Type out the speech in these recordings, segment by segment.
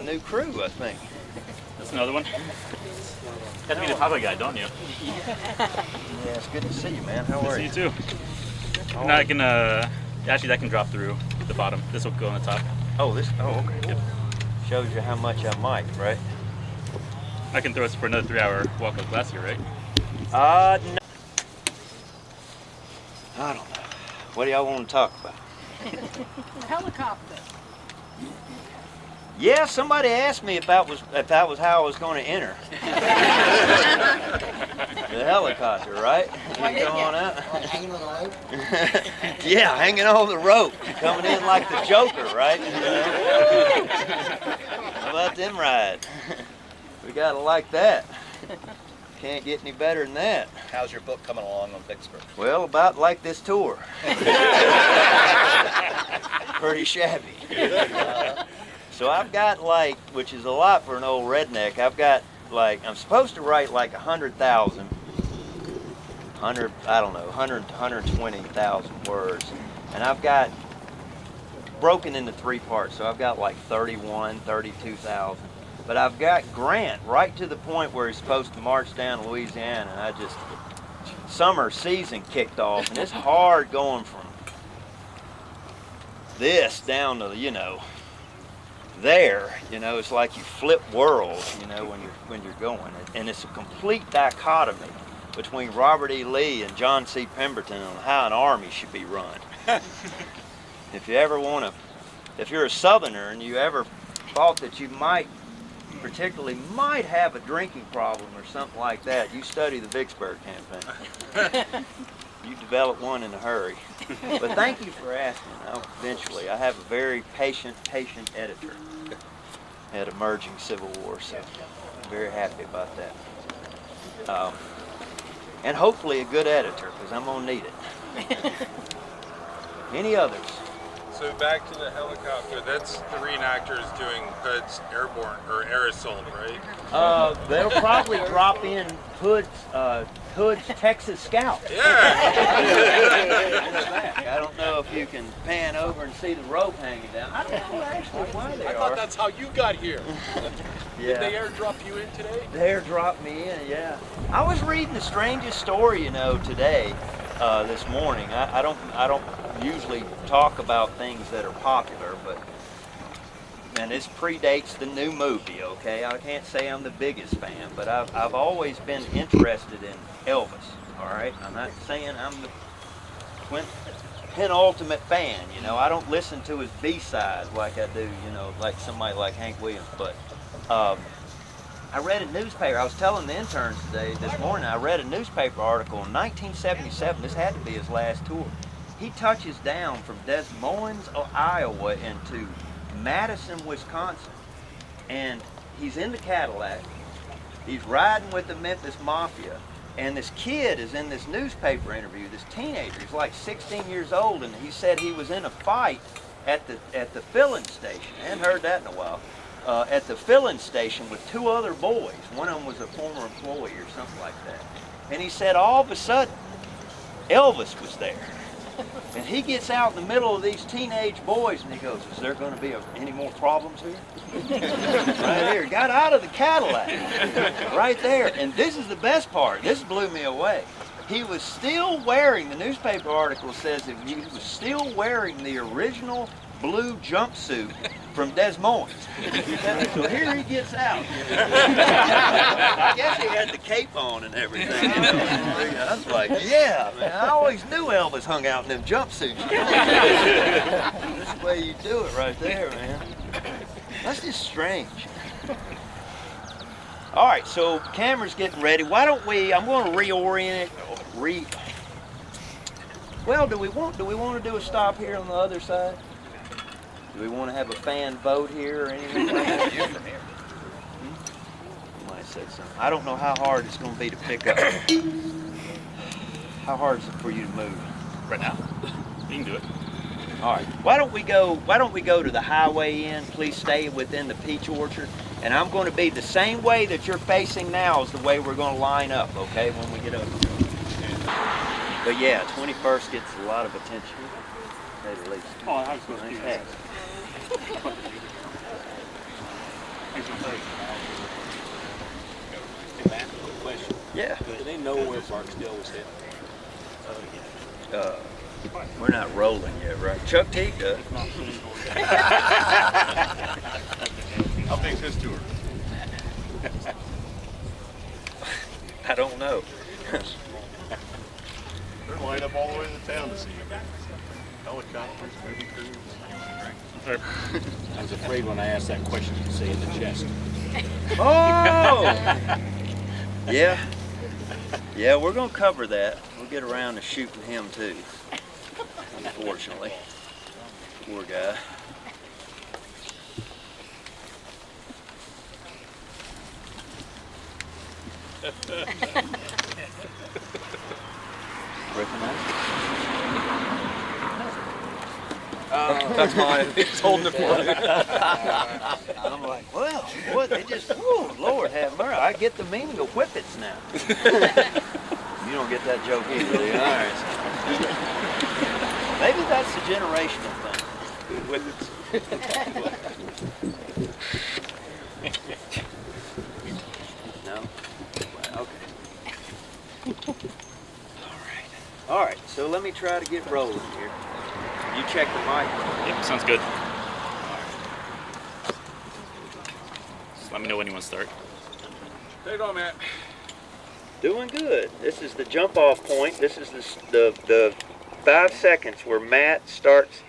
new crew, I think. That's another one? You have to be the Papa guy, don't you? Yeah, it's good to see you, man. How are you? Good to see you too. Now I can, actually that can drop through the bottom. This will go on the top. Oh, this, oh, okay. Yep. Shows you how much I might, right? I can throw us for another 3-hour walk up glass here, right? No. I don't know. What do y'all want to talk about? The helicopter. Yeah, somebody asked me if that was how I was going to enter. The helicopter, right? You go on out. Hanging on the rope? Yeah, hanging on the rope, coming in like the Joker, right? How about them ride? We gotta like that. Can't get any better than that. How's your book coming along on Vicksburg? Well, about like this tour. Pretty shabby. So I've got like, which is a lot for an old redneck, I've got like, I'm supposed to write like 100,000, 120,000 words. And I've got broken into 3 parts. So I've got like 32,000. But I've got Grant right to the point where he's supposed to march down Louisiana, and summer season kicked off, and it's hard going from this down to, there. It's like you flip worlds, when you're going, and it's a complete dichotomy between Robert E. Lee and John C. Pemberton on how an army should be run. If you're a Southerner and you ever thought that you might have a drinking problem or something like that, you study the Vicksburg campaign. You develop one in a hurry. But thank you for asking. Eventually, I have a very patient editor at Emerging Civil War, so I'm very happy about that. And hopefully a good editor, because I'm going to need it. Any others? So back to the helicopter, that's the reenactors doing Hood's airborne or air assault, right? They'll probably drop in Hood's Texas Scout. Yeah. I don't know if you can pan over and see the rope hanging down. I don't know actually why they I are. thought that's how you got here. Yeah. Did they airdrop you in today? They airdropped me in, yeah. I was reading the strangest story, today, this morning. I don't usually talk about things that are popular, and this predates the new movie, okay? I can't say I'm the biggest fan, but I've always been interested in Elvis, all right? I'm not saying I'm the penultimate fan, I don't listen to his B-sides like I do, like somebody like Hank Williams, but I read a newspaper, I was telling the interns this morning, I read a newspaper article in 1977, this had to be his last tour. He touches down from Des Moines, Iowa into Madison, Wisconsin, and he's in the Cadillac. He's riding with the Memphis Mafia, and this kid is in this newspaper interview, this teenager. He's like 16 years old, and he said he was in a fight at the filling station. I hadn't heard that in a while. At the filling station with 2 other boys. One of them was a former employee or something like that. And he said all of a sudden, Elvis was there. And he gets out in the middle of these teenage boys and he goes, is there going to be any more problems here? Right here. Got out of the Cadillac. Right there. And this is the best part. This blew me away. He was still wearing, the newspaper article says that he was still wearing the original blue jumpsuit from Des Moines. So here he gets out. I guess he had the cape on and everything. I was like, yeah, man, I always knew Elvis hung out in them jumpsuits. That's the way you do it right there, man. That's just strange. All right, so camera's getting ready. Why don't I'm going to reorient it. Well, do we want to do a stop here on the other side? Do we want to have a fan vote here or anything like that? You from here. You might have said something. I don't know how hard it's going to be to pick up. How hard is it for you to move? Right now? You can do it. All right. Why don't we go to the highway end? Please stay within the peach orchard. And I'm going to be the same way that you're facing now is the way we're going to line up, okay, when we get over there. But yeah, 21st gets a lot of attention, at least. Oh, I was supposed to do that. Hey, Matt, quick question. Yeah. Do they know where Barksdale was hit? We're not rolling yet, right? Chuck T does. How big's his tour? I don't know. They're lined up all the way to town to see you. Helicopters, movie crews. I was afraid when I asked that question to say in the chest. Oh! Yeah. Yeah, we're going to cover that. We'll get around to shooting him too. Unfortunately. Poor guy. Recognize? That's mine. He's holding it for me. I'm like, well, boy, they just, whoa, Lord have mercy. I get the meaning of whippets now. You don't get that joke either, do you? All right. Maybe that's the generational thing. Whippets. No? Okay. All right, so let me try to get rolling here. You check the mic. Yep, sounds good. Just let me know when you want to start. How you doing, Matt? Doing good. This is the jump off point. This is the 5 seconds where Matt starts.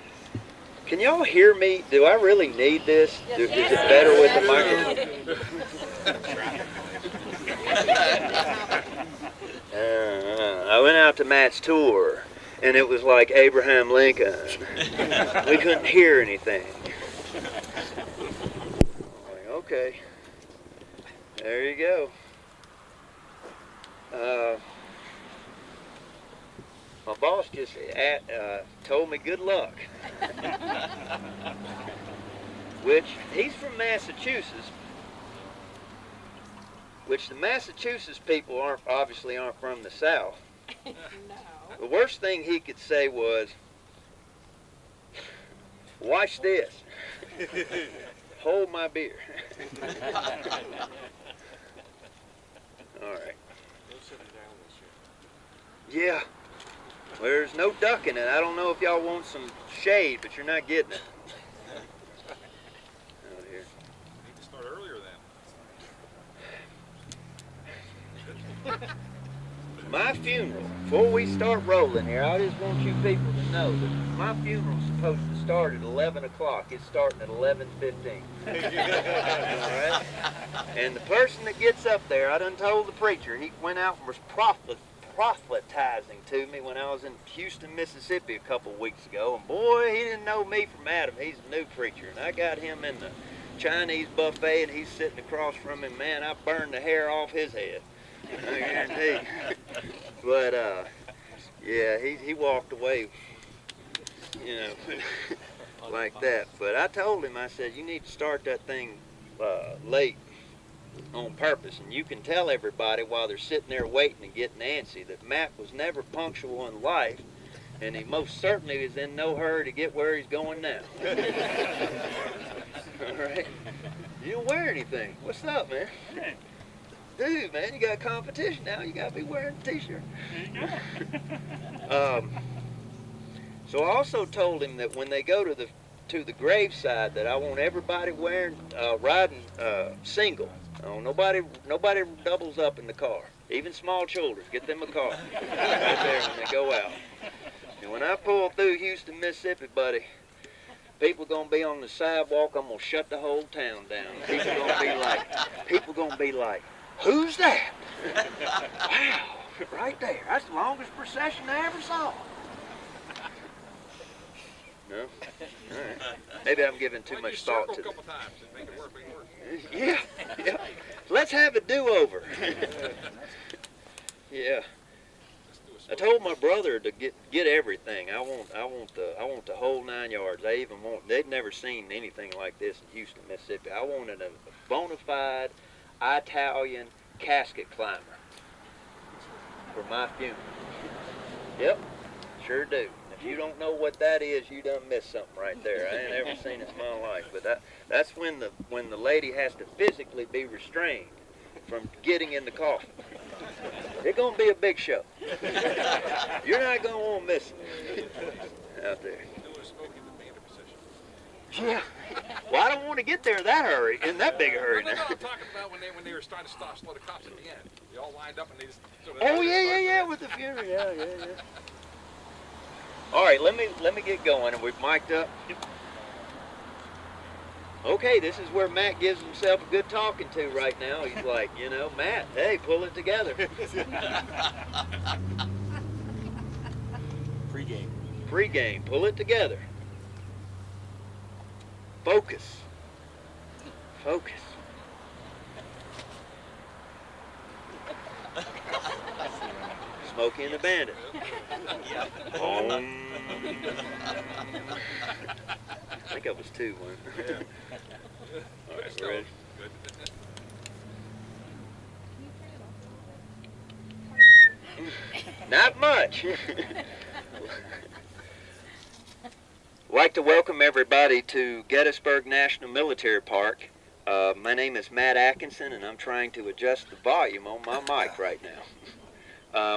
Can y'all hear me? Do I really need this? Is it better with the microphone? I went out to Matt's tour, and it was like Abraham Lincoln. We couldn't hear anything. Like, okay, there you go. My boss just told me good luck. Which, he's from Massachusetts, which the Massachusetts people obviously aren't from the South. No. The worst thing he could say was, watch this. Hold my beer. All right. Yeah. Well, there's no ducking it. I don't know if y'all want some shade, but you're not getting it. Out here. Need to start earlier then. My funeral, before we start rolling here, I just want you people to know that my funeral's supposed to start at 11 o'clock. It's starting at 11:15. All right? And the person that gets up there, I done told the preacher, he went out and was proselytizing to me when I was in Houston, Mississippi a couple weeks ago. And boy, he didn't know me from Adam. He's a new preacher. And I got him in the Chinese buffet, and he's sitting across from him. Man, I burned the hair off his head. I guarantee. But yeah, he walked away, you know, like that. But I told him, I said, you need to start that thing late on purpose, and you can tell everybody while they're sitting there waiting and getting antsy that Matt was never punctual in life, and he most certainly is in no hurry to get where he's going now. All right. You don't wear anything. What's up, man? Dude, man, you got competition now. You gotta be wearing a t-shirt. So I also told him that when they go to the graveside, that I want everybody wearing riding single. Nobody doubles up in the car. Even small children, get them a car right there when they go out. And when I pull through Houston, Mississippi, buddy, people gonna be on the sidewalk. I'm gonna shut the whole town down. People gonna be like, who's that? Wow, right there. That's the longest procession I ever saw. No? All right. Maybe I'm giving too much thought to a couple times and make it work. Yeah. Let's have a do-over. Yeah. I told my brother to get everything. I want the whole 9 yards. They've never seen anything like this in Houston, Mississippi. I wanted a bona fide Italian casket climber for my funeral. Yep, sure do. If If you don't know what that is, you done missed something right there. I ain't ever seen it in my life. But that's when the lady has to physically be restrained from getting in the coffin. It's gonna be a big show. You're not gonna want to miss it out there. Yeah. Well, I don't want to get there in that big a hurry. No, I'm talking about when they were starting to slow the cops at the end. They all lined up and they just. Oh yeah, with the funeral, yeah. All right, let me get going, and we've mic'd up. Okay, this is where Matt gives himself a good talking to right now. He's like, Matt, hey, pull it together. Pre-game, pull it together. Focus. Smokey and the Bandit. I think that was 2, wasn't it? All right, we're ready. Not much. I'd like to welcome everybody to Gettysburg National Military Park. My name is Matt Atkinson, and I'm trying to adjust the volume on my mic right now.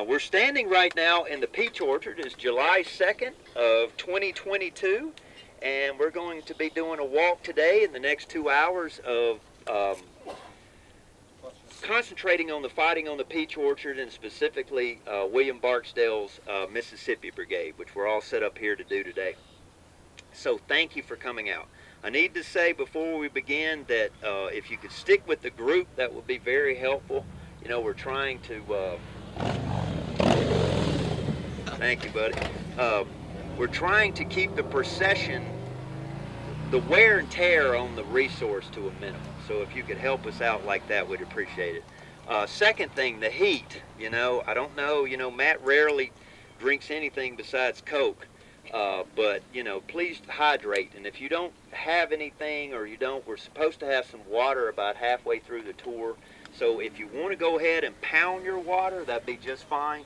We're standing right now in the Peach Orchard. It's July 2nd of 2022, and we're going to be doing a walk today in the next 2 hours of concentrating on the fighting on the Peach Orchard, and specifically William Barksdale's Mississippi Brigade, which we're all set up here to do today. So thank you for coming out. I need to say before we begin that if you could stick with the group, that would be very helpful. We're trying to... Thank you, buddy. We're trying to keep the procession, the wear and tear on the resource to a minimum. So if you could help us out like that, we'd appreciate it. Second thing, the heat. I don't know, Matt rarely drinks anything besides Coke. But, please hydrate. And if you don't have anything we're supposed to have some water about halfway through the tour. So if you want to go ahead and pound your water, that'd be just fine.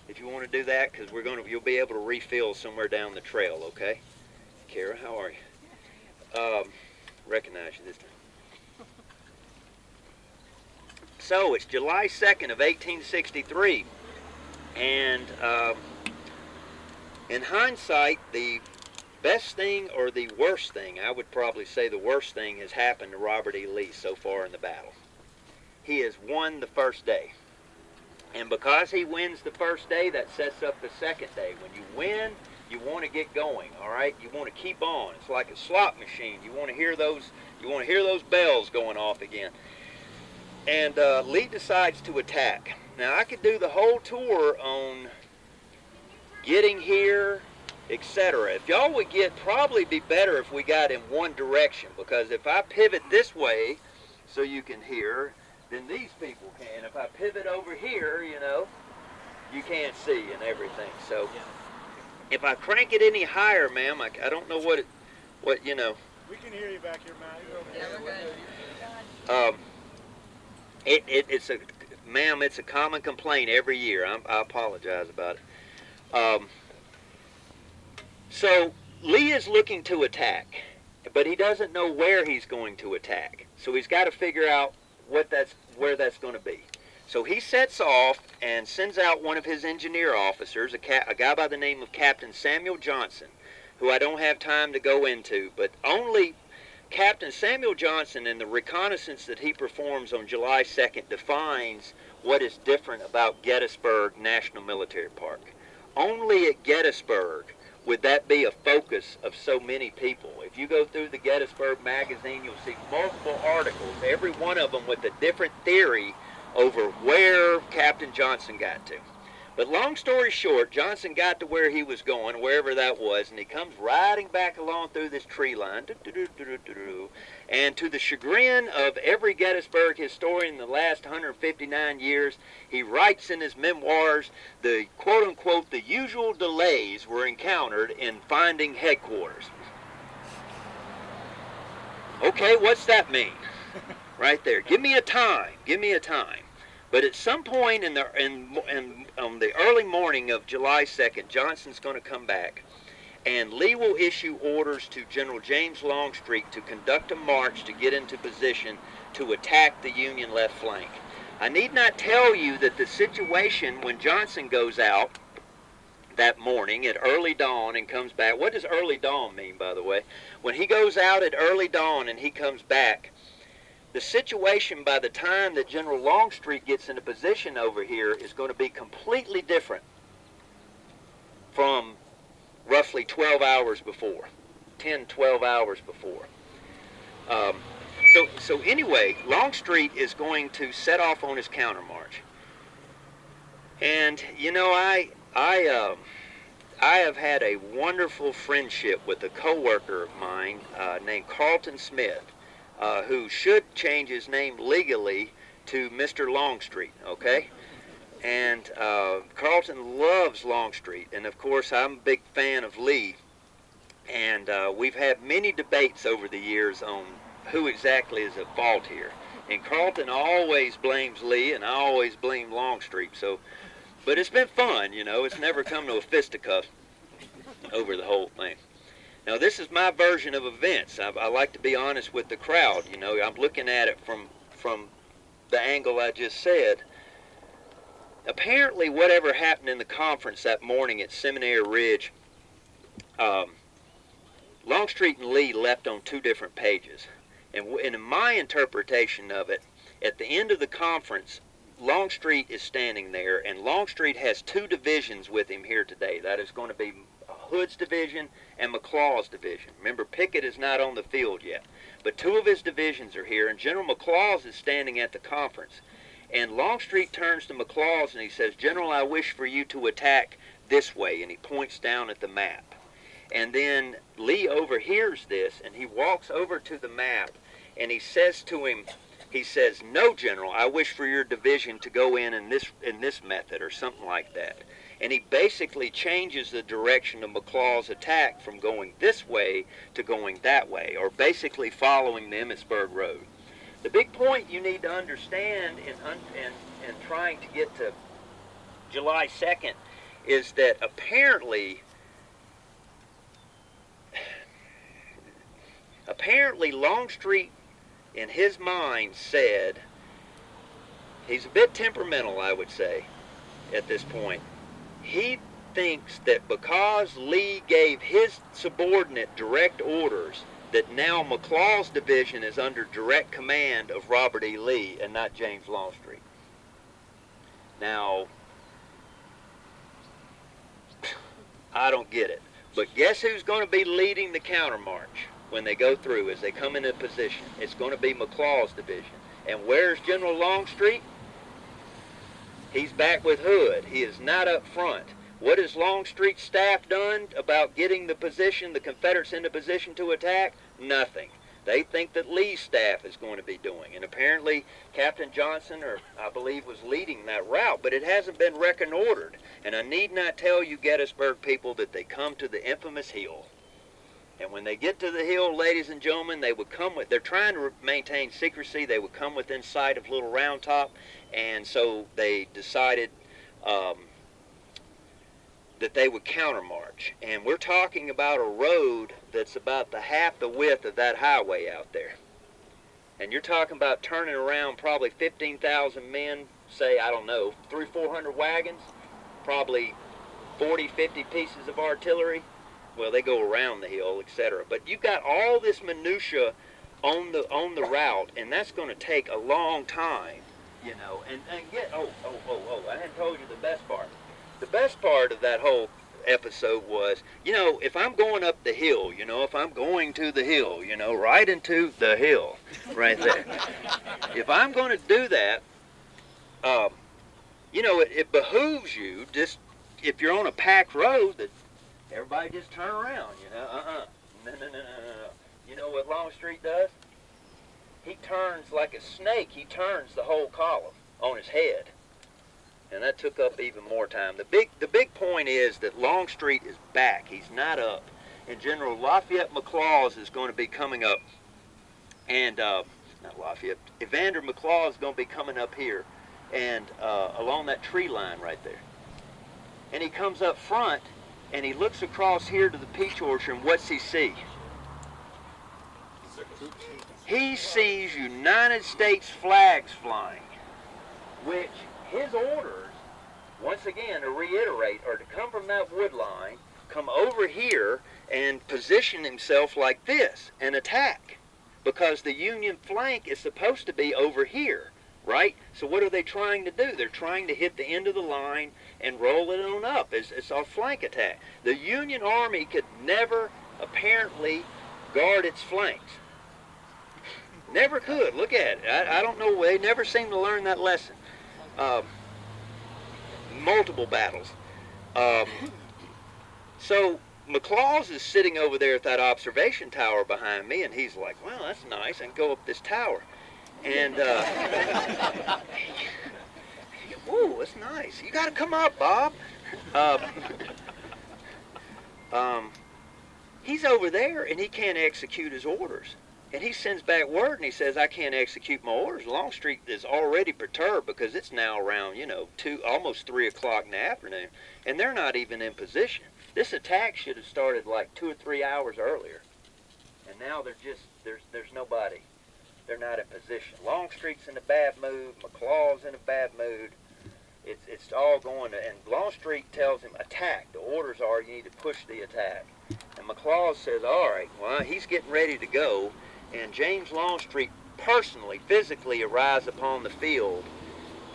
If you want to do that, because you'll be able to refill somewhere down the trail, okay? Kara, how are you? Recognize you this time. So it's July 2nd of 1863, and in hindsight, the best thing or the worst thing, I would probably say the worst thing has happened to Robert E. Lee so far in the battle. He has won the first day. And because he wins the first day, that sets up the second day. When you win, you want to get going, all right? You want to keep on. It's like a slot machine. You want to hear those bells going off again. And Lee decides to attack. Now, I could do the whole tour on getting here, etc. If y'all would probably be better if we got in one direction, because if I pivot this way so you can hear, then these people can. If I pivot over here, you can't see and everything. So if I crank it any higher, ma'am, I don't know what. We can hear you back here, Matt. Yeah, we're good. Ma'am, it's a common complaint every year. I apologize about it. So Lee is looking to attack, but he doesn't know where he's going to attack. So he's got to figure out where that's going to be. So he sets off and sends out one of his engineer officers, a guy by the name of Captain Samuel Johnson, who I don't have time to go into, but only Captain Samuel Johnson and the reconnaissance that he performs on July 2nd defines what is different about Gettysburg National Military Park. Only at Gettysburg would that be a focus of so many people. If you go through the Gettysburg magazine, you'll see multiple articles, every one of them with a different theory over where Captain Johnson got to. But long story short, Johnson got to where he was going, wherever that was, and he comes riding back along through this tree line, and to the chagrin of every Gettysburg historian in the last 159 years, he writes in his memoirs, the quote-unquote, the usual delays were encountered in finding headquarters. Okay, what's that mean? Right there. Give me a time. But at some point on the early morning of July 2nd, Johnson's going to come back, and Lee will issue orders to General James Longstreet to conduct a march to get into position to attack the Union left flank. I need not tell you that the situation when Johnson goes out that morning at early dawn and comes back. What does early dawn mean, by the way? When he goes out at early dawn and he comes back, the situation by the time that General Longstreet gets into position over here is going to be completely different from roughly 12 hours before, 10, 12 hours before. So anyway, Longstreet is going to set off on his countermarch. And, you know, I have had a wonderful friendship with a co-worker of mine named Carlton Smith, who should change his name legally to Mr. Longstreet, okay? And Carlton loves Longstreet, and of course I'm a big fan of Lee. And we've had many debates over the years on who exactly is at fault here. And Carlton always blames Lee, and I always blame Longstreet. So, but it's been fun, you know. It's never come to a fisticuff over the whole thing. Now, this is my version of events. I like to be honest with the crowd. You know, I'm looking at it from the angle I just said. Apparently, whatever happened in the conference that morning at Seminary Ridge, Longstreet and Lee left on two different pages. And in my interpretation of it, at the end of the conference, Longstreet is standing there, and Longstreet has two divisions with him here today. That is going to be Hood's division and McLaws' division. Remember, Pickett is not on the field yet. But two of his divisions are here, and General McLaws is standing at the conference. And Longstreet turns to McLaws and he says, "General, I wish for you to attack this way." And he points down at the map. And then Lee overhears this, and he walks over to the map, and he says to him, he says, "No, General, I wish for your division to go in this method," or something like that. And he basically changes the direction of McLaws' attack from going this way to going that way, or basically following the Emmitsburg Road. The big point you need to understand in trying to get to July 2nd is that apparently Longstreet in his mind said, he's a bit temperamental, I would say, at this point. He thinks that because Lee gave his subordinate direct orders, that now McLaws' division is under direct command of Robert E. Lee and not James Longstreet. Now, I don't get it. But guess who's going to be leading the countermarch when they go through, as they come into position? It's going to be McLaws' division. And where's General Longstreet? He's back with Hood. He is not up front. What has Longstreet's staff done about getting the Confederates into position to attack? Nothing. They think that Lee's staff is going to be doing. And apparently Captain Johnson, or I believe, was leading that route, but it hasn't been reconnoitered. And I need not tell you Gettysburg people that they come to the infamous hill. And when they get to the hill, ladies and gentlemen, they're trying to maintain secrecy. They would come within sight of Little Round Top, and so they decided that they would countermarch. And we're talking about a road that's about half the width of that highway out there. And you're talking about turning around probably 15,000 men, say, I don't know, 300-400 wagons, probably 40, 50 pieces of artillery. Well, they go around the hill, etc. But you've got all this minutia on the route, and that's going to take a long time, you know. And I hadn't told you the best part. The best part of that whole episode was, you know, if I'm going up the hill, you know, if I'm going to the hill, you know, right into the hill, right there. If I'm going to do that, you know, it behooves you, just if you're on a packed road, that everybody just turn around, you know. No. You know what Longstreet does? He turns like a snake. He turns the whole column on his head. And that took up even more time. The big point is that Longstreet is back. He's not up. And General Lafayette McLaws is going to be coming up. And, not Lafayette, Evander McLaws is going to be coming up here and along that tree line right there. And he comes up front, and he looks across here to the peach orchard, and what's he see? He sees United States flags flying, which his orders, once again, to reiterate, are to come from that wood line, come over here, and position himself like this and attack, because the Union flank is supposed to be over here, right? So what are they trying to do? They're trying to hit the end of the line and roll it on up. It's a flank attack. The Union Army could never, apparently, guard its flanks. Never could. Look at it. I don't know. They never seem to learn that lesson. Multiple battles. So McLaws is sitting over there at that observation tower behind me, and he's like, well, that's nice. I can go up this tower. And, ooh, that's nice. You got to come up, Bob. He's over there, and he can't execute his orders. And he sends back word, and he says, I can't execute my orders. Longstreet is already perturbed because it's now around, almost 3 o'clock in the afternoon, and they're not even in position. This attack should have started like 2 or 3 hours earlier. And now there's nobody. They're not in position. Longstreet's in a bad mood. McLaw's in a bad mood. It's all going to, and Longstreet tells him, attack. The orders are you need to push the attack. And McLaws says, all right, well, he's getting ready to go. And James Longstreet personally, physically arrives upon the field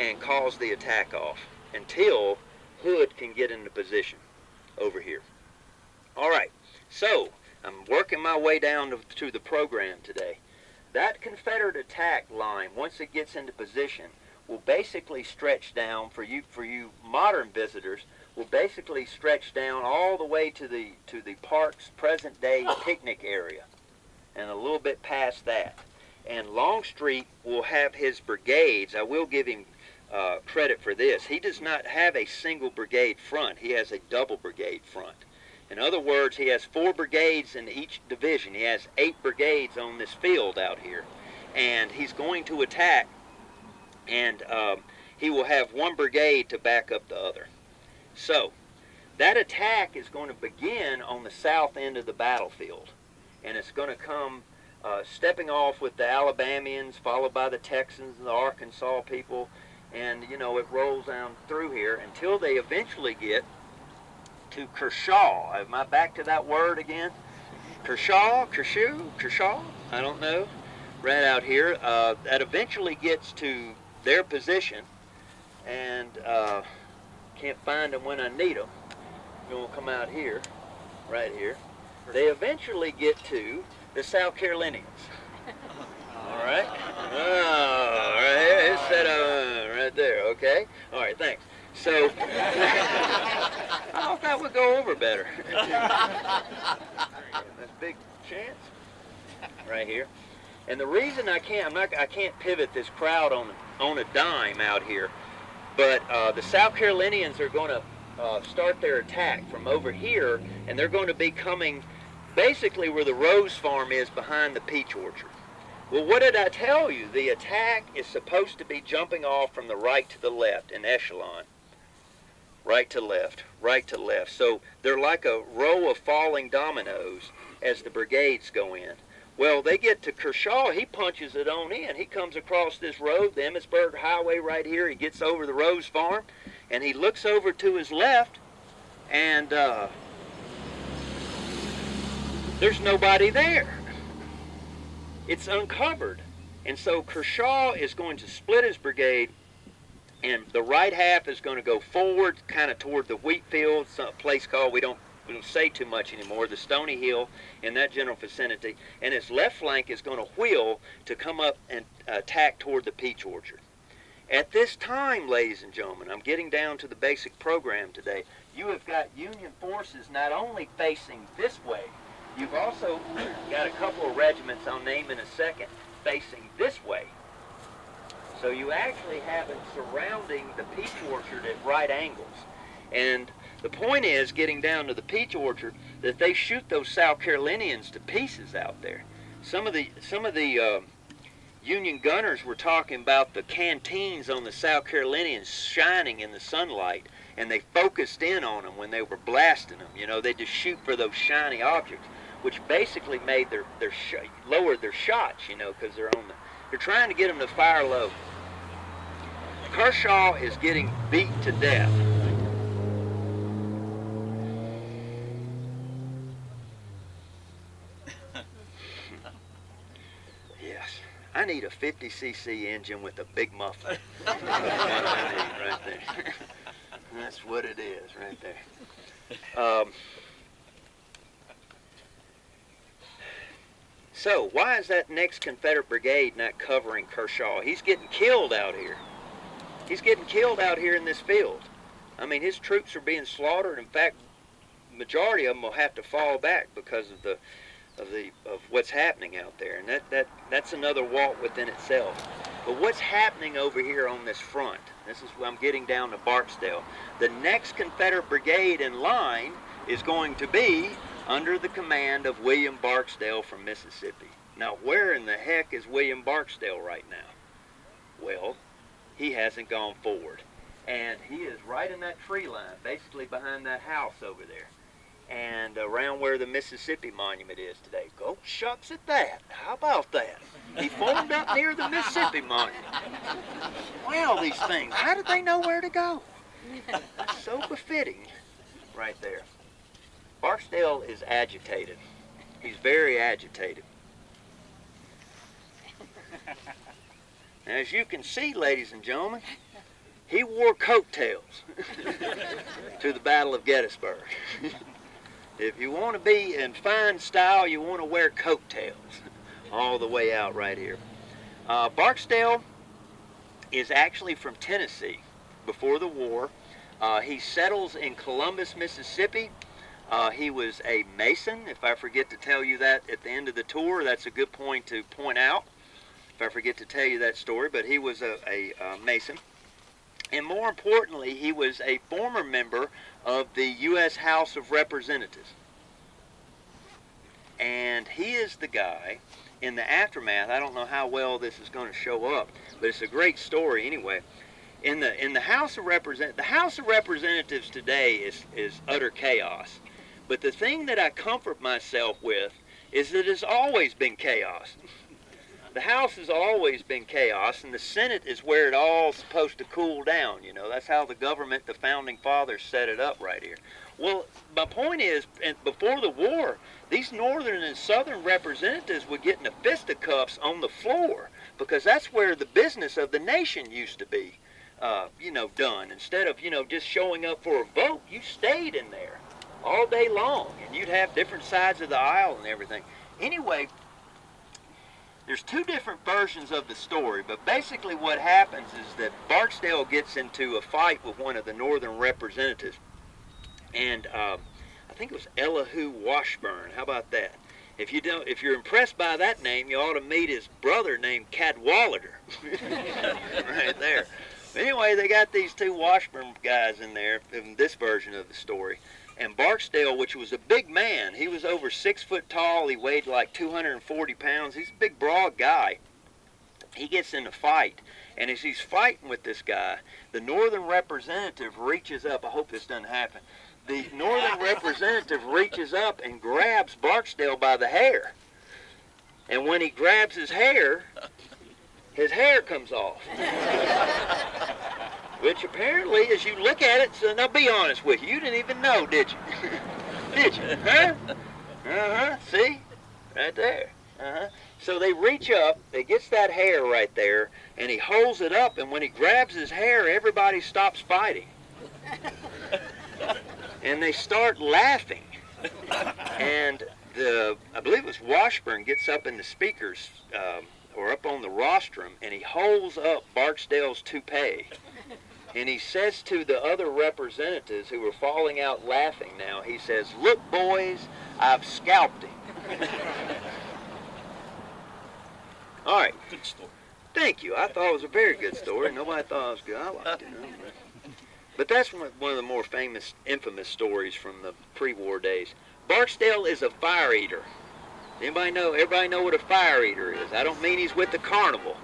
and calls the attack off until Hood can get into position over here. All right, so I'm working my way down to the program today. That Confederate attack line, once it gets into position, will basically stretch down, for you modern visitors, will basically stretch down all the way to the park's present-day picnic area, and a little bit past that. And Longstreet will have his brigades. I will give him credit for this. He does not have a single brigade front. He has a double brigade front. In other words, he has 4 brigades in each division. He has 8 brigades on this field out here. And he's going to attack, and he will have 1 brigade to back up the other. So, that attack is going to begin on the south end of the battlefield. And it's going to come stepping off with the Alabamians, followed by the Texans and the Arkansas people. And, it rolls down through here until they eventually get to Kershaw. Am I back to that word again? Kershaw? I don't know. Right out here. That eventually gets to their position. And can't find them when I need them. You're going to come out here, right here. They eventually get to the South Carolinians. All right? Oh, right here. It's set right there, okay? All right, thanks. So, I thought that would go over better. That's a big chance. Right here. And the reason I can't pivot this crowd on a dime out here, but the South Carolinians are going to start their attack from over here, and they're going to be coming basically where the Rose Farm is behind the peach orchard. Well, what did I tell you? The attack is supposed to be jumping off from the right to the left in echelon. Right to left, right to left. So they're like a row of falling dominoes as the brigades go in. Well, they get to Kershaw, he punches it on in. He comes across this road, the Emmitsburg Highway right here. He gets over the Rose Farm, and he looks over to his left, and there's nobody there. It's uncovered. And so Kershaw is going to split his brigade, and the right half is going to go forward, kind of toward the wheat field, some place called, we don't say too much anymore, the Stony Hill, in that general vicinity. And its left flank is going to wheel to come up and attack toward the peach orchard. At this time, ladies and gentlemen, I'm getting down to the basic program today. You have got Union forces not only facing this way, you've also got a couple of regiments I'll name in a second facing this way. So you actually have it surrounding the peach orchard at right angles. And the point is, getting down to the peach orchard, that they shoot those South Carolinians to pieces out there. Some of the Union gunners were talking about the canteens on the South Carolinians shining in the sunlight, and they focused in on them when they were blasting them. You know, they just shoot for those shiny objects, which basically made lowered their shots. You know, because they're trying to get them to fire low. Kershaw is getting beat to death. I need a 50cc engine with a big muffler. That's what I need right there. That's what it is right there. So why is that next Confederate brigade not covering Kershaw? He's getting killed out here. He's getting killed out here in this field. I mean, his troops are being slaughtered. In fact, the majority of them will have to fall back because of what's happening out there, and that's another walk within itself. But what's happening over here on this front? This is where I'm getting down to Barksdale. The next Confederate brigade in line is going to be under the command of William Barksdale from Mississippi. Now, where in the heck is William Barksdale right now? Well, he hasn't gone forward, and he is right in that tree line, basically behind that house over there, and around where the Mississippi Monument is today. Go shucks at that. How about that? He formed up near the Mississippi Monument. Wow, these things. How did they know where to go? So befitting right there. Barksdale is agitated. He's very agitated. As you can see, ladies and gentlemen, he wore coattails to the Battle of Gettysburg. If you want to be in fine style, you want to wear coattails all the way out right here. Barksdale is actually from Tennessee before the war. He settles in Columbus, Mississippi. He was a Mason. If I forget to tell you that at the end of the tour, that's a good point to point out. If I forget to tell you that story, but he was a Mason. And more importantly, he was a former member of the U.S. House of Representatives. And he is the guy, in the aftermath, I don't know how well this is going to show up, but it's a great story anyway. In the House of Representatives, the House of Representatives today is utter chaos. But the thing that I comfort myself with is that it's always been chaos. The House has always been chaos, and the Senate is where it all's supposed to cool down. You know, that's how the government, the founding fathers, set it up right here. Well, my point is, before the war, these northern and southern representatives would get in the fisticuffs on the floor, because that's where the business of the nation used to be, done. Instead of, just showing up for a vote, you stayed in there all day long, and you'd have different sides of the aisle and everything. Anyway, there's two different versions of the story, but basically what happens is that Barksdale gets into a fight with one of the northern representatives, and I think it was Elihu Washburn. How about that? If you're impressed by that name, you ought to meet his brother named Cadwallader. Right there. Anyway, they got these two Washburn guys in there in this version of the story. And Barksdale, which was a big man, he was over 6 foot tall, he weighed like 240 pounds, he's a big broad guy. He gets in a fight, and as he's fighting with this guy, the northern representative reaches up, I hope this doesn't happen, the northern representative reaches up and grabs Barksdale by the hair. And when he grabs his hair comes off. Which apparently, as you look at it, so now be honest with you, you didn't even know, did you? Did you? Huh? Uh-huh. See? Right there. Uh-huh. So they reach up, they gets that hair right there, and he holds it up, and when he grabs his hair, everybody stops fighting. And they start laughing. And I believe it was Washburn gets up in the speakers, or up on the rostrum, and he holds up Barksdale's toupee. And he says to the other representatives who were falling out laughing now, he says, "Look, boys, I've scalped him." All right. Good story. Thank you. I thought it was a very good story. Nobody thought it was good. I liked it. But that's one of the more infamous stories from the pre-war days. Barksdale is a fire eater. Everybody know what a fire eater is. I don't mean he's with the carnival.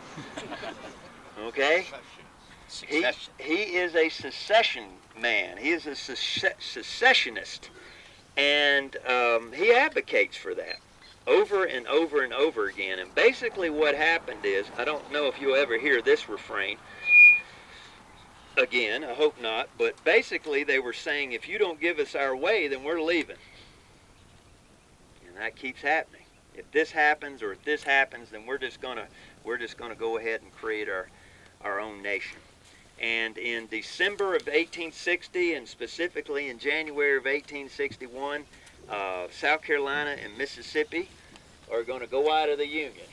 Okay? He is a secession man. He is a secessionist. And he advocates for that over and over and over again. And basically what happened is, I don't know if you'll ever hear this refrain again, I hope not, but basically they were saying, if you don't give us our way, then we're leaving. And that keeps happening. If this happens or if this happens, then we're just gonna go ahead and create our own nation. And in December of 1860, and specifically in January of 1861, South Carolina and Mississippi are going to go out of the Union.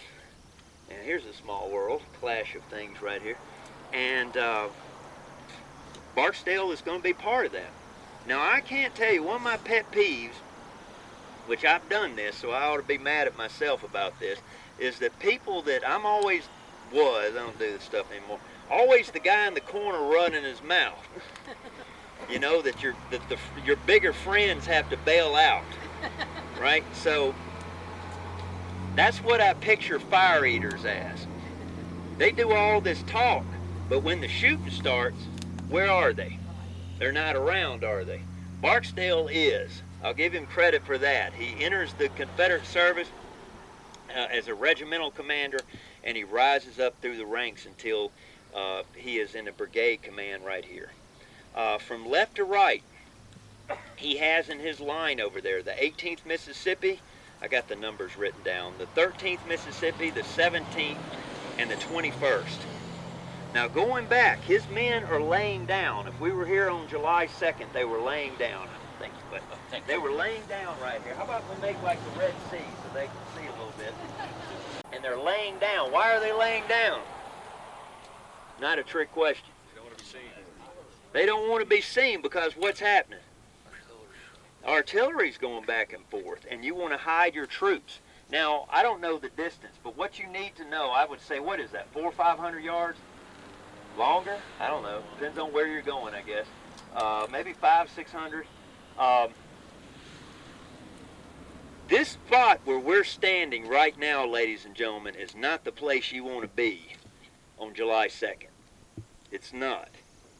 And here's a small world, clash of things right here. And Barksdale is going to be part of that. Now, I can't tell you, one of my pet peeves, which I've done this, so I ought to be mad at myself about this, is that people that I don't do this stuff anymore, always the guy in the corner running his mouth. You know, that your bigger friends have to bail out, right? So that's what I picture fire eaters as. They do all this talk, but when the shooting starts, where are they? They're not around, are they? Barksdale is. I'll give him credit for that. He enters the Confederate service as a regimental commander, and he rises up through the ranks until he is in a brigade command right here. From left to right, he has in his line over there the 18th Mississippi. I got the numbers written down. The 13th Mississippi, the 17th, and the 21st. Now going back, his men are laying down. If we were here on July 2nd, they were laying down. Thank you, but they were laying down right here. How about we make like the Red Sea so they can see a little bit? And they're laying down. Why are they laying down? Not a trick question. They don't want to be seen. They don't want to be seen because what's happening? Artillery's going back and forth, and you want to hide your troops. Now, I don't know the distance, but what you need to know, I would say, what is that, 400 or 500 yards? Longer? I don't know. Depends on where you're going, I guess. Maybe 500, 600. This spot where we're standing right now, ladies and gentlemen, is not the place you want to be on July 2nd. It's not.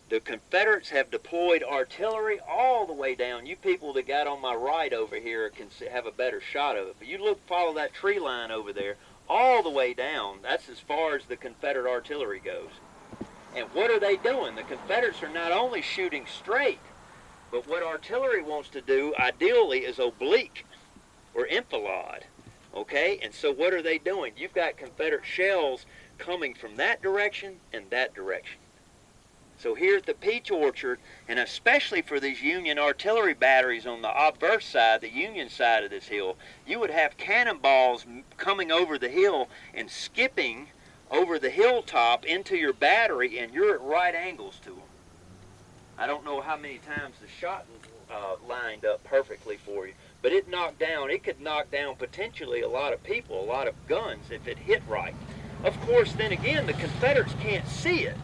The Confederates have deployed artillery all the way down. You people that got on my right over here can have a better shot of it. But you follow that tree line over there, all the way down. That's as far as the Confederate artillery goes. And what are they doing? The Confederates are not only shooting straight, but what artillery wants to do, ideally, is oblique or enfilade. Okay? And so what are they doing? You've got Confederate shells coming from that direction and that direction. So here at the Peach Orchard, and especially for these Union artillery batteries on the obverse side, the Union side of this hill, you would have cannonballs coming over the hill and skipping over the hilltop into your battery, and you're at right angles to them. I don't know how many times the shot lined up perfectly for you, but it could knock down potentially a lot of people, a lot of guns if it hit right. Of course, then again, the Confederates can't see it,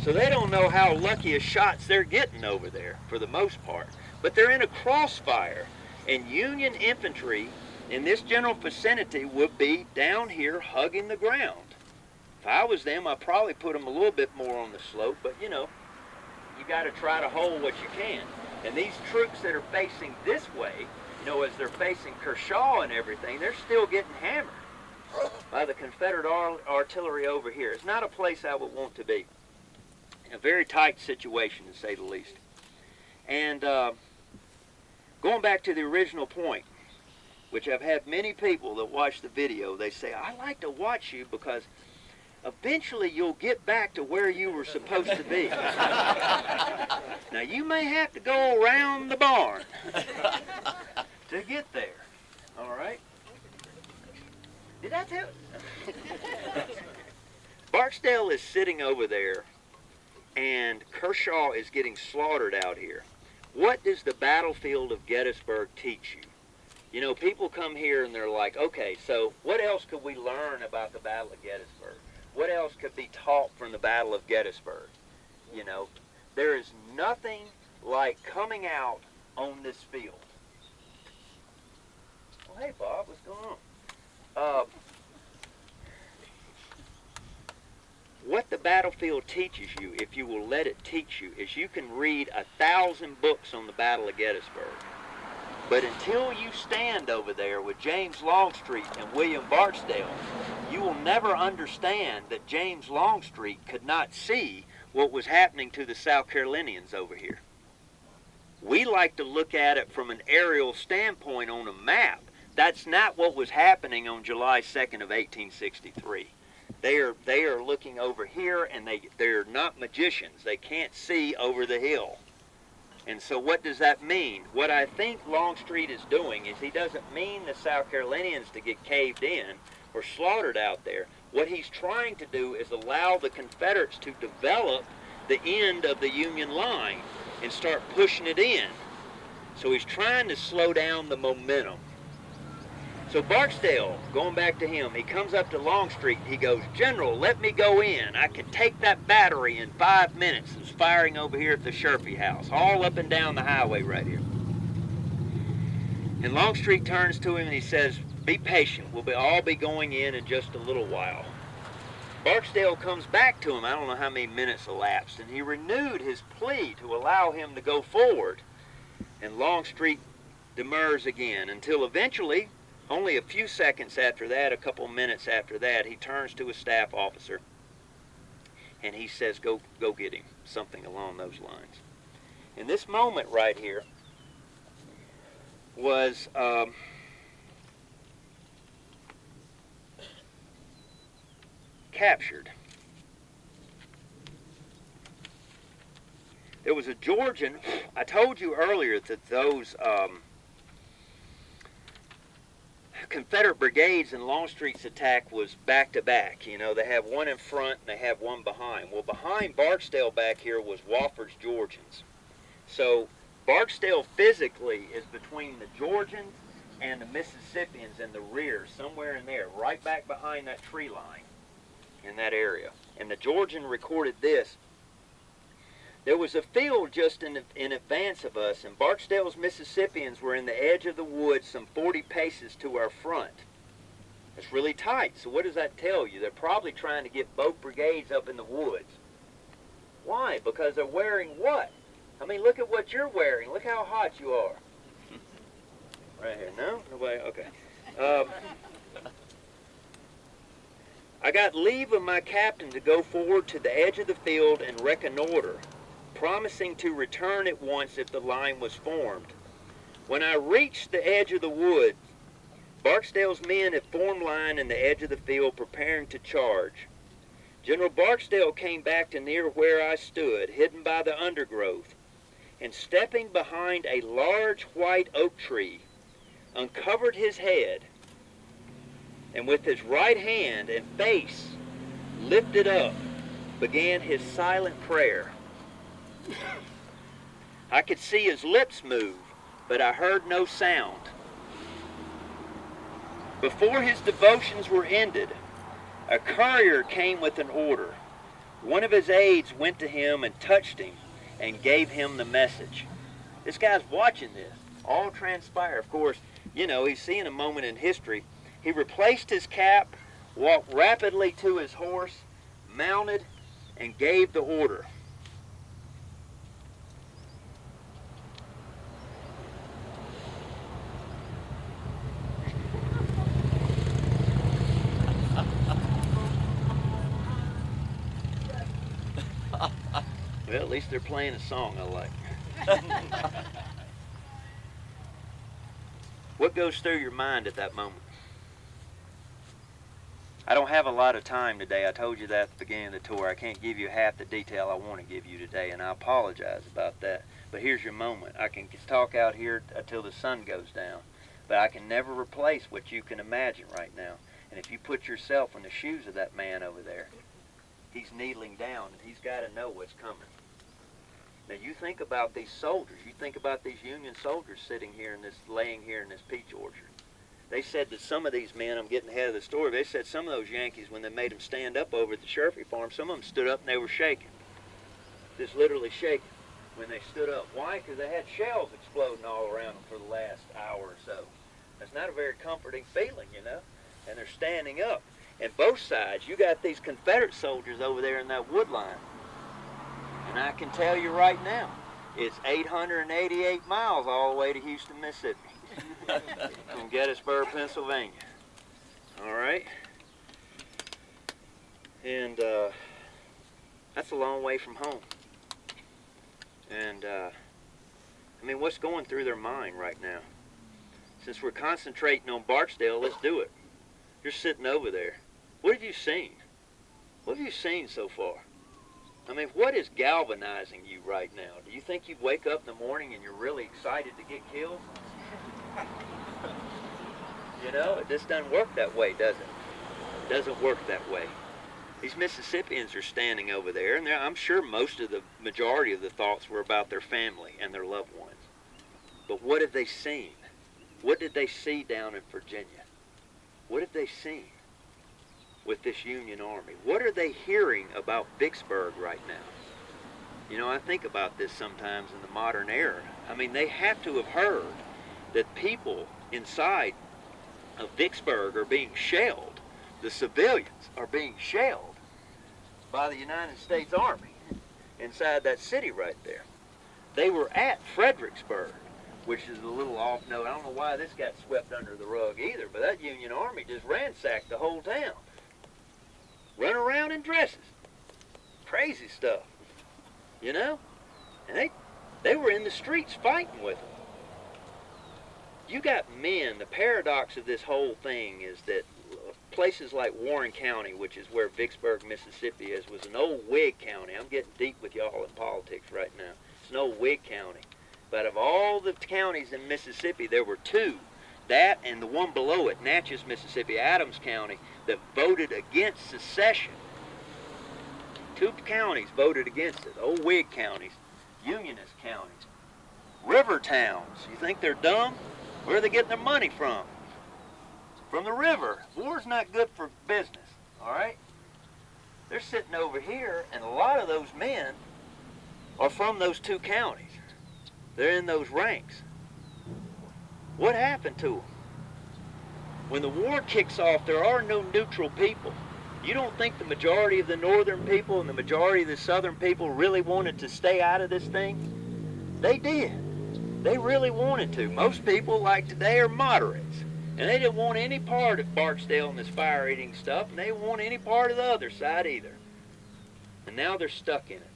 so they don't know how lucky a shots they're getting over there for the most part. But they're in a crossfire, and Union infantry in this general vicinity would be down here hugging the ground. If I was them, I'd probably put them a little bit more on the slope, but you know, you got to try to hold what you can. And these troops that are facing this way, you know, as they're facing Kershaw and everything, they're still getting hammered by the Confederate artillery over here. It's not a place I would want to be. A very tight situation, to say the least. And going back to the original point, which I've had many people that watch the video, they say, I like to watch you because eventually you'll get back to where you were supposed to be. Now you may have to go around the barn to get there. All right? Did I tell you? Barksdale is sitting over there, and Kershaw is getting slaughtered out here. What does the battlefield of Gettysburg teach you? You know, people come here and they're like, okay, so what else could we learn about the Battle of Gettysburg? What else could be taught from the Battle of Gettysburg? You know, there is nothing like coming out on this field. Well, hey, Bob, what's going on? What the battlefield teaches you, if you will let it teach you, is you can read 1,000 books on the Battle of Gettysburg. But until you stand over there with James Longstreet and William Barksdale, you will never understand that James Longstreet could not see what was happening to the South Carolinians over here. We like to look at it from an aerial standpoint on a map. That's not what was happening on July 2nd of 1863. They are looking over here, and they're not magicians. They can't see over the hill. And so what does that mean? What I think Longstreet is doing is he doesn't mean the South Carolinians to get caved in or slaughtered out there. What he's trying to do is allow the Confederates to develop the end of the Union line and start pushing it in. So he's trying to slow down the momentum. So Barksdale, going back to him, he comes up to Longstreet. He goes, "General, let me go in. I can take that battery in 5 minutes." It's firing over here at the Sherfy house, all up and down the highway right here. And Longstreet turns to him and he says, "Be patient. We'll all be going in just a little while." Barksdale comes back to him. I don't know how many minutes elapsed, and he renewed his plea to allow him to go forward. And Longstreet demurs again until eventually, only a few seconds after that, a couple minutes after that, he turns to his staff officer and he says, go get him, something along those lines. And this moment right here was captured. There was a Georgian. I told you earlier that those Confederate brigades in Longstreet's attack was back-to-back. You know, they have one in front and they have one behind. Well, behind Barksdale back here was Wofford's Georgians. So Barksdale physically is between the Georgians and the Mississippians in the rear, somewhere in there, right back behind that tree line in that area. And the Georgian recorded this. There was a field just in advance of us, and Barksdale's Mississippians were in the edge of the woods some 40 paces to our front. It's really tight, so what does that tell you? They're probably trying to get both brigades up in the woods. Why? Because they're wearing what? I mean, look at what you're wearing. Look how hot you are. Right here. No? Nobody? Okay. I got leave of my captain to go forward to the edge of the field and reconnoiter, promising to return at once if the line was formed. When I reached the edge of the wood, Barksdale's men had formed line in the edge of the field preparing to charge. General Barksdale came back to near where I stood, hidden by the undergrowth, and stepping behind a large white oak tree, uncovered his head, and with his right hand and face lifted up, began his silent prayer. I could see his lips move, but I heard no sound. Before his devotions were ended, a courier came with an order. One of his aides went to him and touched him and gave him the message. This guy's watching this all transpire. Of course, you know, he's seeing a moment in history. He replaced his cap, walked rapidly to his horse, mounted, and gave the order. Well, at least they're playing a song I like. What goes through your mind at that moment? I don't have a lot of time today. I told you that at the beginning of the tour. I can't give you half the detail I want to give you today, and I apologize about that. But here's your moment. I can talk out here until the sun goes down, but I can never replace what you can imagine right now. And if you put yourself in the shoes of that man over there, he's kneeling down, and he's got to know what's coming. Now you think about these soldiers. You think about these Union soldiers sitting here in this, laying here in this peach orchard. They said that some of these men, I'm getting ahead of the story, they said some of those Yankees, when they made them stand up over at the Sherfy farm, some of them stood up and they were shaking. Just literally shaking when they stood up. Why? Because they had shells exploding all around them for the last hour or so. That's not a very comforting feeling, you know. and they're standing up. And both sides, you got these Confederate soldiers over there in that wood line. And I can tell you right now, it's 888 miles all the way to Houston, Mississippi, from Gettysburg, Pennsylvania. All right? And that's a long way from home. And I mean, what's going through their mind right now? Since we're concentrating on Barksdale, let's do it. You're sitting over there. What have you seen? What have you seen so far? I mean, what is galvanizing you right now? Do you think you wake up in the morning and you're really excited to get killed? You know, it just doesn't work that way, does it? It doesn't work that way. These Mississippians are standing over there, and I'm sure the majority of the thoughts were about their family and their loved ones. But what have they seen? What did they see down in Virginia? What have they seen with this Union Army? What are they hearing about Vicksburg right now? You know, I think about this sometimes in the modern era. I mean, they have to have heard that people inside of Vicksburg are being shelled. The civilians are being shelled by the United States Army inside that city right there. They were at Fredericksburg, which is a little off note. I don't know why this got swept under the rug either, but that Union Army just ransacked the whole town. Run around in dresses. Crazy stuff. You know? And they were in the streets fighting with them. You got men, the paradox of this whole thing is that places like Warren County, which is where Vicksburg, Mississippi is, was an old Whig county. I'm getting deep with y'all in politics right now. It's an old Whig county. But of all the counties in Mississippi, there were two, that and the one below it, Natchez, Mississippi, Adams County, that voted against secession. Two counties voted against it, old Whig counties, Unionist counties. River towns, you think they're dumb? Where are they getting their money from? From the river. War's not good for business, all right? They're sitting over here, and a lot of those men are from those two counties. They're in those ranks. What happened to them? When the war kicks off, there are no neutral people. You don't think the majority of the northern people and the majority of the southern people really wanted to stay out of this thing? They did. They really wanted to. Most people, like today, are moderates. And they didn't want any part of Barksdale and this fire-eating stuff, and they didn't want any part of the other side either. And now they're stuck in it.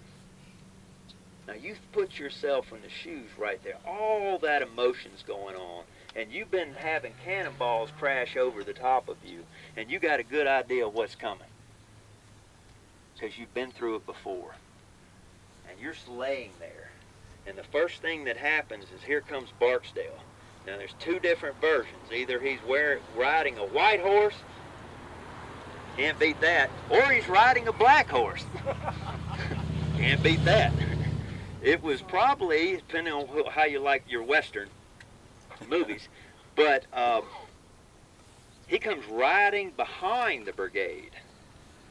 Now you put yourself in the shoes right there. All that emotion's going on, and you've been having cannonballs crash over the top of you, and you got a good idea of what's coming. Because you've been through it before. And you're laying there. And the first thing that happens is here comes Barksdale. Now there's two different versions. Either he's riding a white horse, can't beat that, or he's riding a black horse. Can't beat that. It was probably, depending on how you like your Western movies, but he comes riding behind the brigade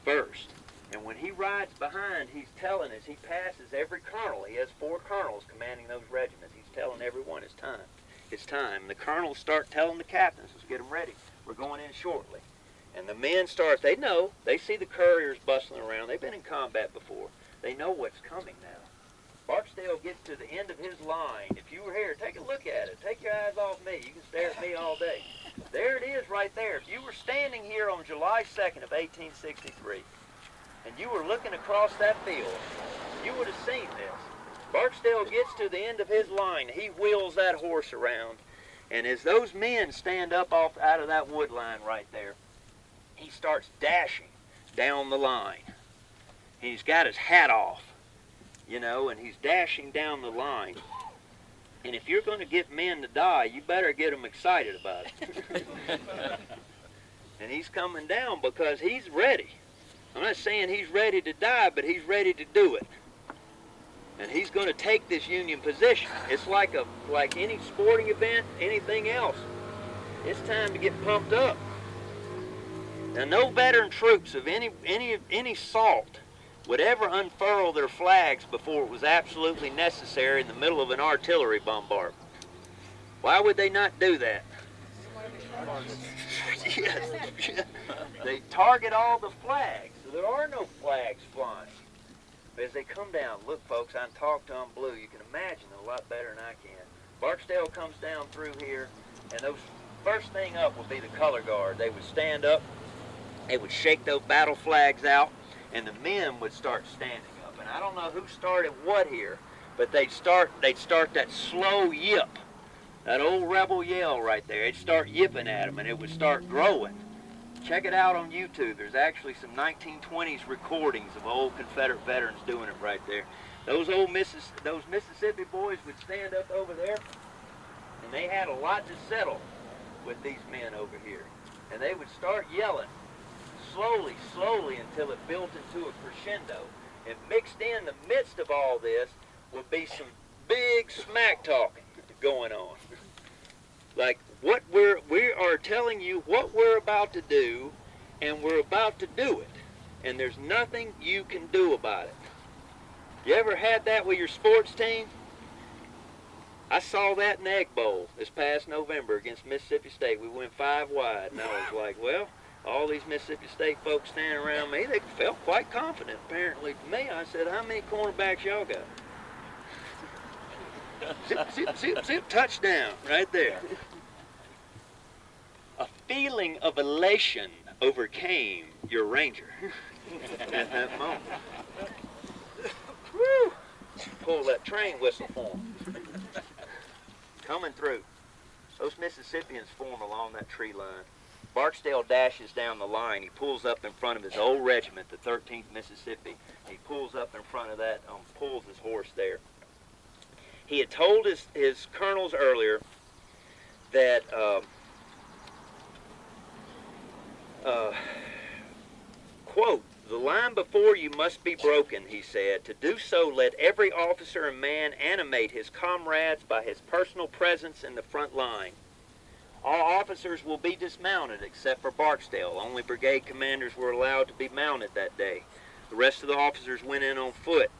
first. And when he rides behind, he's telling us, he passes every colonel. He has 4 colonels commanding those regiments. He's telling everyone it's time. It's time. The colonels start telling the captains, let's get them ready. We're going in shortly. And the men start, they know, they see the couriers bustling around. They've been in combat before. They know what's coming now. Barksdale gets to the end of his line. If you were here, take a look at it. Take your eyes off me. You can stare at me all day. There it is right there. If you were standing here on July 2nd of 1863, and you were looking across that field, you would have seen this. Barksdale gets to the end of his line. He wheels that horse around, and as those men stand up off out of that wood line right there, he starts dashing down the line. He's got his hat off, you know, and he's dashing down the line. And if you're going to get men to die, you better get them excited about it. And he's coming down because he's ready. I'm not saying he's ready to die, but he's ready to do it. And he's going to take this Union position. It's like any sporting event, anything else. It's time to get pumped up. Now, no veteran troops of any salt would ever unfurl their flags before it was absolutely necessary in the middle of an artillery bombardment. Why would they not do that? Yes. They target all the flags. So there are no flags flying. But as they come down, look, folks, I talked to them blue. You can imagine them a lot better than I can. Barksdale comes down through here, and those first thing up would be the color guard. They would stand up, they would shake those battle flags out, and the men would start standing up. And I don't know who started what here, but they'd start that slow yip, that old rebel yell right there. They'd start yipping at them, and it would start growing. Check it out on YouTube. There's actually some 1920s recordings of old Confederate veterans doing it right there. Those Mississippi boys would stand up over there, and they had a lot to settle with these men over here. And they would start yelling slowly, slowly until it built into a crescendo. And mixed in the midst of all this would be some big smack talking going on. Like we are telling you what we're about to do, and we're about to do it. And there's nothing you can do about it. You ever had that with your sports team? I saw that in the Egg Bowl this past November against Mississippi State. We went 5 wide, and I was like, well, all these Mississippi State folks standing around me, they felt quite confident, apparently, to me. I said, how many cornerbacks y'all got? Zip, zip, zip, zip, touchdown, right there. A feeling of elation overcame your ranger at that moment. Woo! Pull that train whistle for him. Coming through. Those Mississippians form along that tree line. Barksdale dashes down the line. He pulls up in front of his old regiment, the 13th Mississippi. He pulls up in front of that, pulls his horse there. He had told his colonels earlier that quote, the line before you must be broken, he said. To do so, let every officer and man animate his comrades by his personal presence in the front line. All officers will be dismounted except for Barksdale. Only brigade commanders were allowed to be mounted that day. The rest of the officers went in on foot.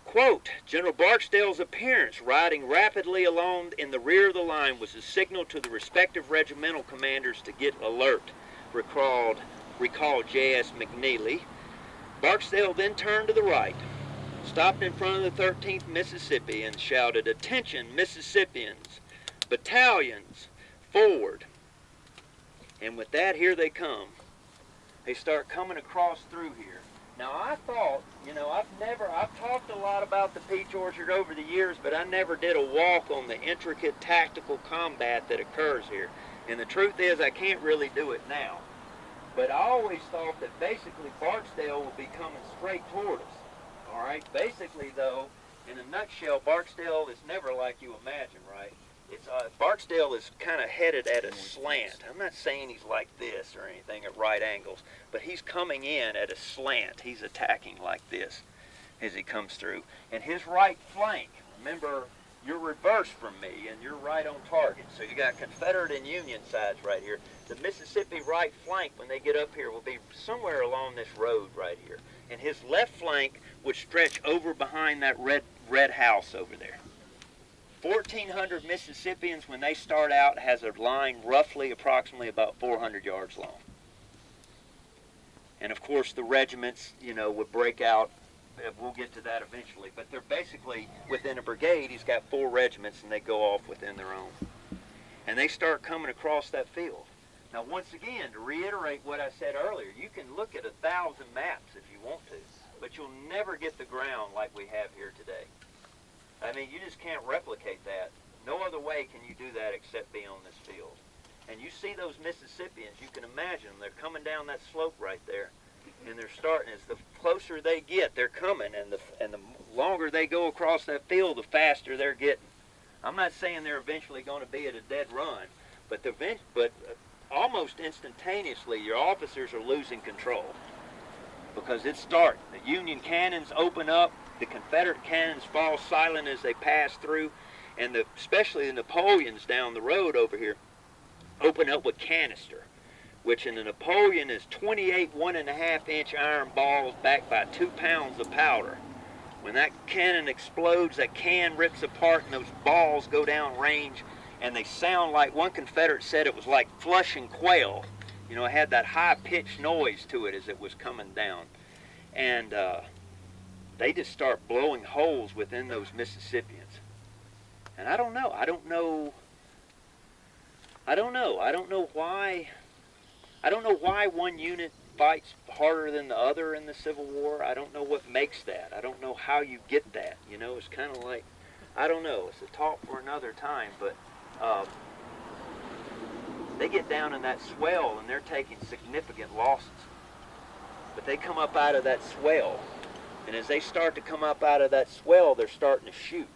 Quote, General Barksdale's appearance riding rapidly along in the rear of the line was a signal to the respective regimental commanders to get alert, recalled J.S. McNeely. Barksdale then turned to the right, stopped in front of the 13th Mississippi, and shouted, attention Mississippians, battalions, forward. And with that, here they come. They start coming across through here. Now I thought, I've talked a lot about the peach orchard over the years, but I never did a walk on the intricate tactical combat that occurs here. And the truth is, I can't really do it now. But I always thought that basically Barksdale will be coming straight toward us. All right? Basically, though, in a nutshell, Barksdale is never like you imagine, right? It's Barksdale is kind of headed at a slant. I'm not saying he's like this or anything at right angles, but he's coming in at a slant. He's attacking like this as he comes through. And his right flank, remember, you're reversed from me, and you're right on target. So you got Confederate and Union sides right here. The Mississippi right flank, when they get up here, will be somewhere along this road right here. And his left flank would stretch over behind that red house over there. 1,400 Mississippians, when they start out, has a line roughly approximately about 400 yards long. And of course the regiments, would break out. We'll get to that eventually. But they're basically, within a brigade, he's got 4 regiments, and they go off within their own. And they start coming across that field. Now once again, to reiterate what I said earlier, you can look at 1,000 maps if you want to, but you'll never get the ground like we have here today. I mean, you just can't replicate that. No other way can you do that except be on this field. And you see those Mississippians, you can imagine them. They're coming down that slope right there. And they're starting, as the closer they get, they're coming. And the longer they go across that field, the faster they're getting. I'm not saying they're eventually going to be at a dead run, but almost instantaneously, your officers are losing control. Because it's starting. The Union cannons open up. The Confederate cannons fall silent as they pass through, and especially the Napoleons down the road over here open up with canister, which in a Napoleon is 28 1.5-inch iron balls backed by 2 pounds of powder. When that cannon explodes, that can rips apart, and those balls go down range and they sound like, one Confederate said it was like flushing quail. You know, it had that high-pitched noise to it as it was coming down. And they just start blowing holes within those Mississippians. And I don't know why one unit fights harder than the other in the Civil War. I don't know what makes that. I don't know how you get that. You know, it's kind of like, I don't know. It's a talk for another time, but they get down in that swell and they're taking significant losses. But they come up out of that swell, and as they start to come up out of that swell, they're starting to shoot.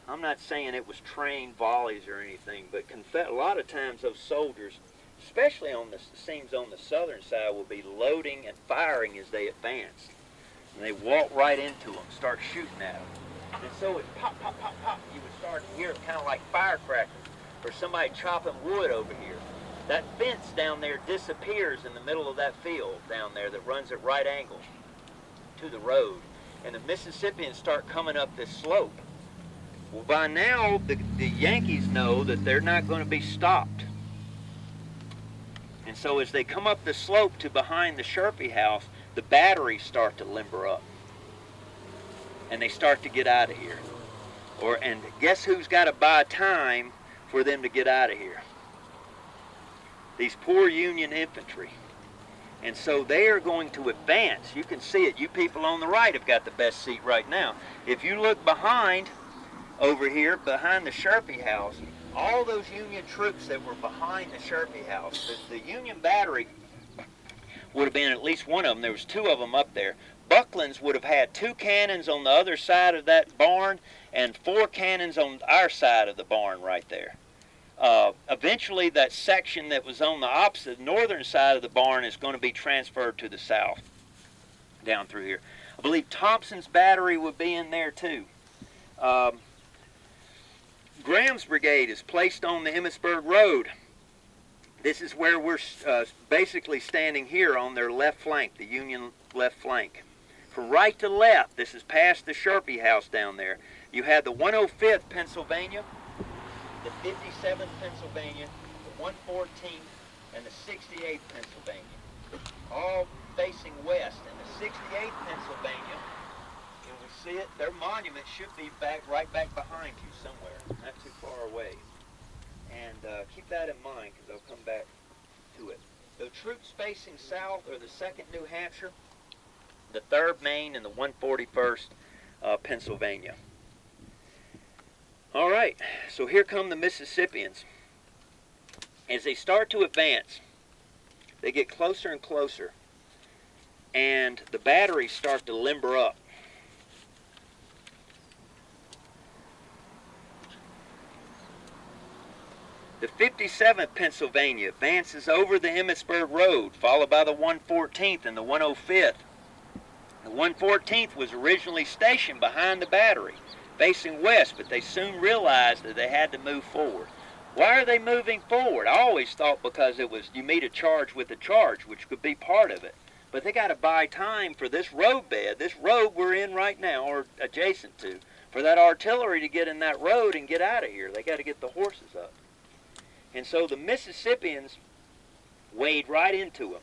I'm not saying it was trained volleys or anything, but a lot of times those soldiers, especially on the seems on the southern side, will be loading and firing as they advance. And they walk right into them, start shooting at them. And so it's pop, pop, pop, pop. You would start to hear it kind of like firecrackers or somebody chopping wood over here. That fence down there disappears in the middle of that field down there that runs at right angles to the road. And the Mississippians start coming up this slope. Well, by now, the Yankees know that they're not going to be stopped. And so as they come up the slope to behind the Sherpy house, the batteries start to limber up. And they start to get out of here. And guess who's got to buy time for them to get out of here? These poor Union infantry. And so they are going to advance. You can see it. You people on the right have got the best seat right now. If you look behind, over here, behind the Sherpy house, all those Union troops that were behind the Sherpy house, the Union battery would have been at least one of them. There was two of them up there. Buckland's would have had 2 cannons on the other side of that barn and 4 cannons on our side of the barn right there. Eventually, that section that was on the opposite northern side of the barn is going to be transferred to the south, down through here. I believe Thompson's battery would be in there too. Graham's brigade is placed on the Emmitsburg Road. This is where we're basically standing here on their left flank, the Union left flank. From right to left, this is past the Sherpy house down there. You had the 105th Pennsylvania, the 57th Pennsylvania, the 114th, and the 68th Pennsylvania, all facing west. And the 68th Pennsylvania, can we see it? Their monument should be right back behind you somewhere, not too far away. And keep that in mind because I'll come back to it. The troops facing south are the 2nd New Hampshire, the 3rd Maine, and the 141st Pennsylvania. All right, so here come the Mississippians. As they start to advance, they get closer and closer, and the batteries start to limber up. The 57th Pennsylvania advances over the Emmitsburg Road, followed by the 114th and the 105th. The 114th was originally stationed behind the battery, facing west, but they soon realized that they had to move forward. Why are they moving forward? I always thought because it was you meet a charge with a charge, which could be part of it. But they got to buy time for this roadbed, this road we're in right now, or adjacent to, for that artillery to get in that road and get out of here. They got to get the horses up. And so the Mississippians wade right into them.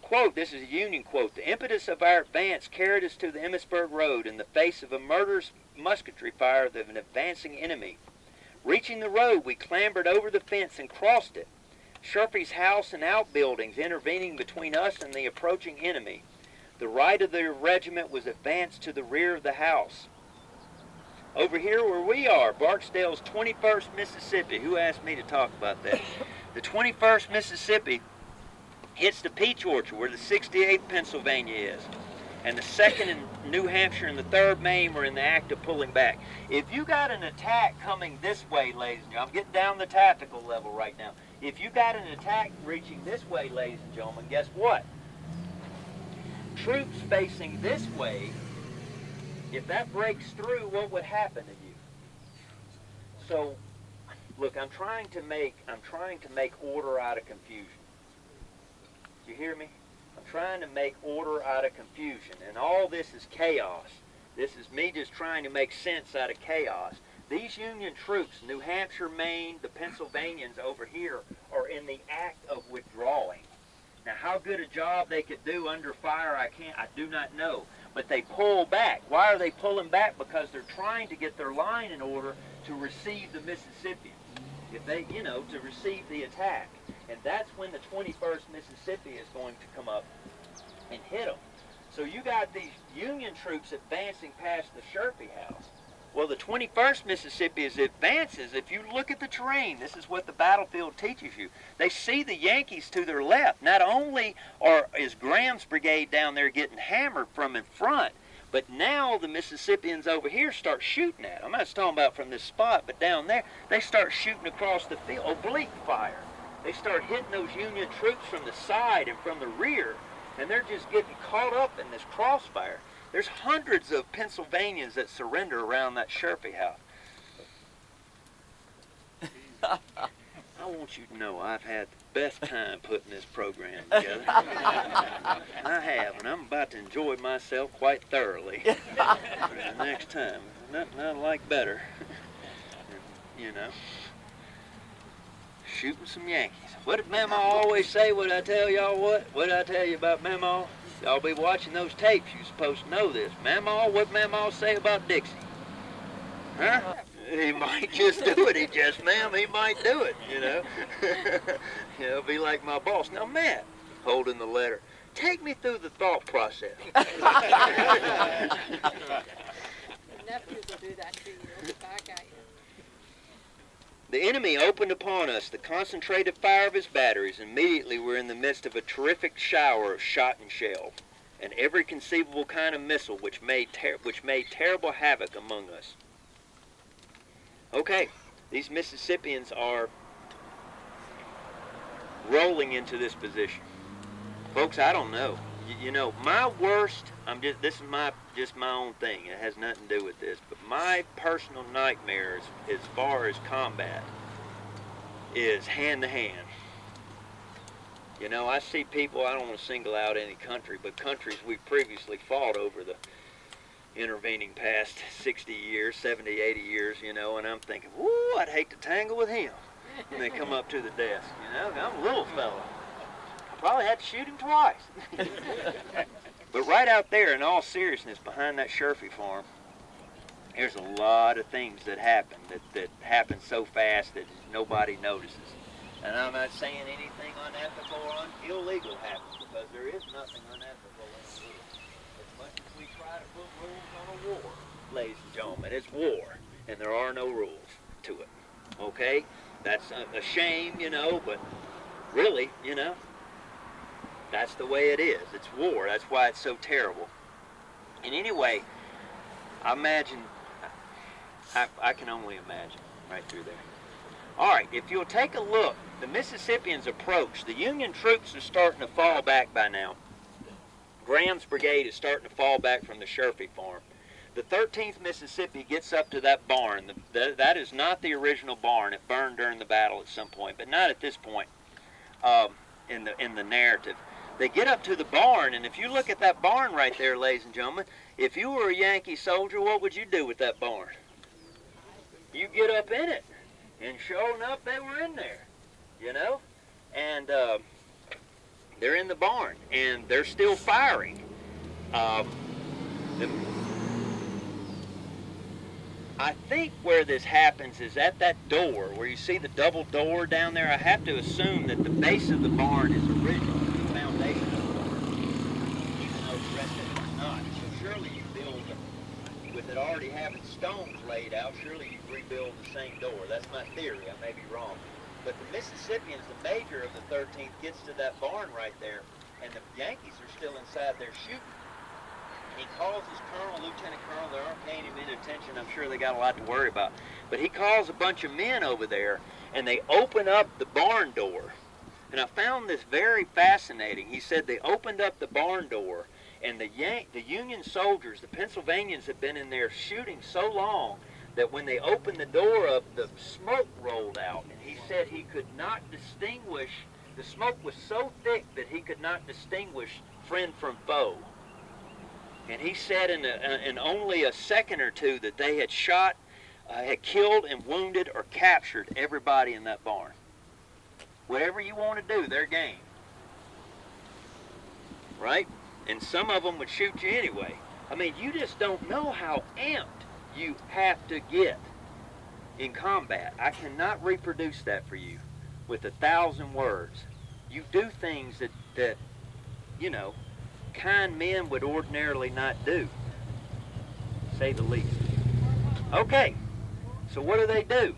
Quote, this is a Union quote, "The impetus of our advance carried us to the Emmitsburg Road in the face of a murderous musketry fire of an advancing enemy. Reaching the road, we clambered over the fence and crossed it. Sherpy's house and outbuildings intervening between us and the approaching enemy. The right of the regiment was advanced to the rear of the house. Over here where we are, Barksdale's 21st Mississippi." Who asked me to talk about that? The 21st Mississippi hits the peach orchard where the 68th Pennsylvania is. And the 2nd in New Hampshire and the 3rd Maine were in the act of pulling back. If you got an attack coming this way, ladies and gentlemen, I'm getting down the tactical level right now. If you got an attack reaching this way, ladies and gentlemen, guess what? Troops facing this way, if that breaks through, what would happen to you? So, look, I'm trying to make order out of confusion. Do you hear me? I'm trying to make order out of confusion, and all this is chaos. This is me just trying to make sense out of chaos. These Union troops, New Hampshire, Maine, the Pennsylvanians over here, are in the act of withdrawing. Now, how good a job they could do under fire, I do not know. But they pull back. Why are they pulling back? Because they're trying to get their line in order to receive the Mississippians. If they, to receive the attack. And that's when the 21st Mississippi is going to come up and hit them. So you got these Union troops advancing past the Sherpy House. Well, the 21st Mississippi, as it advances, if you look at the terrain, this is what the battlefield teaches you. They see the Yankees to their left. Not only is Graham's brigade down there getting hammered from in front, but now the Mississippians over here start shooting at them. I'm not just talking about from this spot, but down there, they start shooting across the field, oblique fire. They start hitting those Union troops from the side and from the rear, and they're just getting caught up in this crossfire. There's hundreds of Pennsylvanians that surrender around that Sherpy House. I want you to know I've had the best time putting this program together. I have, and I'm about to enjoy myself quite thoroughly the next time. Nothing like better, shooting some Yankees. What did Mamaw always say? What I tell y'all what? What did I tell you about Mamaw? Y'all be watching those tapes. You're supposed to know this. Mamaw, what Mamaw say about Dixie? Huh? He might just do it. He might do it, be like my boss. Now, Matt, holding the letter, take me through the thought process. The nephews will do that to you. They'll get back at you. The enemy opened upon us the concentrated fire of his batteries. Immediately we're in the midst of a terrific shower of shot and shell, and every conceivable kind of missile which made terrible havoc among us. Okay, these Mississippians are rolling into this position. Folks, I don't know. My worst, this is just my own thing. It has nothing to do with this, but my personal nightmares as far as combat is hand-to-hand. I see people, I don't want to single out any country, but countries we've previously fought over the intervening past 60 years, 70, 80 years, and I'm thinking, whoo, I'd hate to tangle with him. And they come up to the desk, I'm a little fella. Probably had to shoot him twice. But right out there, in all seriousness, behind that Sherpy farm, there's a lot of things that happen that happen so fast that nobody notices. And I'm not saying anything unethical or illegal happens, because there is nothing unethical in war. As much as we try to put rules on a war, ladies and gentlemen, it's war, and there are no rules to it. Okay? That's a shame, but really, that's the way it is. It's war. That's why it's so terrible. And anyway, I imagine, I can only imagine right through there. All right, if you'll take a look, the Mississippians approach. The Union troops are starting to fall back by now. Graham's brigade is starting to fall back from the Sherpy farm. The 13th Mississippi gets up to that barn. That is not the original barn. It burned during the battle at some point, but not at this point in the narrative. They get up to the barn, and if you look at that barn right there, ladies and gentlemen, if you were a Yankee soldier, what would you do with that barn? You get up in it, and sure enough, they were in there, and they're in the barn, and they're still firing. I think where this happens is at that door, where you see the double door down there. I have to assume that the base of the barn is original. Foundation of the barn, even though the rest of it is not. So surely you build, with it already having stones laid out, surely you rebuild the same door. That's my theory. I may be wrong. But the Mississippians, the major of the 13th, gets to that barn right there, and the Yankees are still inside there shooting. He calls his colonel, lieutenant colonel. They aren't paying him any attention. I'm sure they got a lot to worry about. But he calls a bunch of men over there, and they open up the barn door. And I found this very fascinating. He said they opened up the barn door, and the Union soldiers, the Pennsylvanians, had been in there shooting so long that when they opened the door up, the smoke rolled out. And he said he could not distinguish, the smoke was so thick that he could not distinguish friend from foe. And he said in only a second or two that they had shot had killed and wounded or captured everybody in that barn. Whatever you want to do, they're game. Right? And some of them would shoot you anyway. I mean, you just don't know how amped you have to get in combat. I cannot reproduce that for you with 1,000 words. You do things that you know, kind men would ordinarily not do, say the least. Okay, so what do?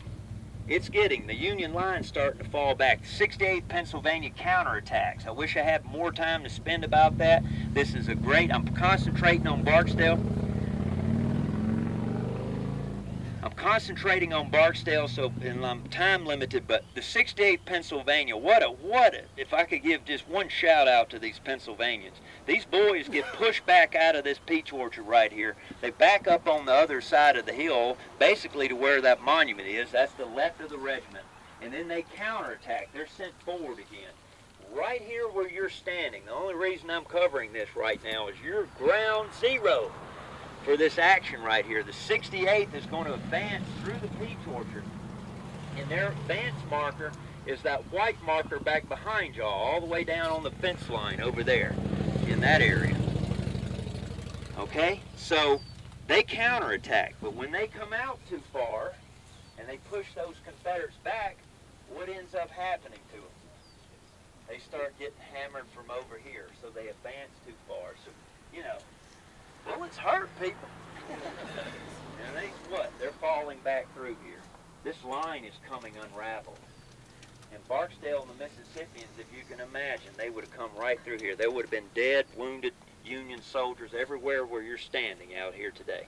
It's getting, the Union line starting to fall back. 68th Pennsylvania counterattacks. I wish I had more time to spend about that. This is a great, I'm concentrating on Barksdale. So and I'm time limited, but the 68th Pennsylvania, what a, if I could give just one shout out to these Pennsylvanians. These boys get pushed back out of this peach orchard right here. They back up on the other side of the hill, basically to where that monument is. That's the left of the regiment. And then they counterattack. They're sent forward again. Right here where you're standing, the only reason I'm covering this right now is you're ground zero for this action right here. The 68th is going to advance through the peach orchard, and their advance marker is that white marker back behind y'all, all the way down on the fence line over there in that area. Okay, so they counterattack, but when they come out too far and they push those Confederates back, what ends up happening to them? They start getting hammered from over here, so they advance too far. So, you know, bullets hurt people. And they're falling back through here. This line is coming unraveled. And Barksdale and the Mississippians, if you can imagine, they would have come right through here. There would have been dead, wounded Union soldiers everywhere where you're standing out here today.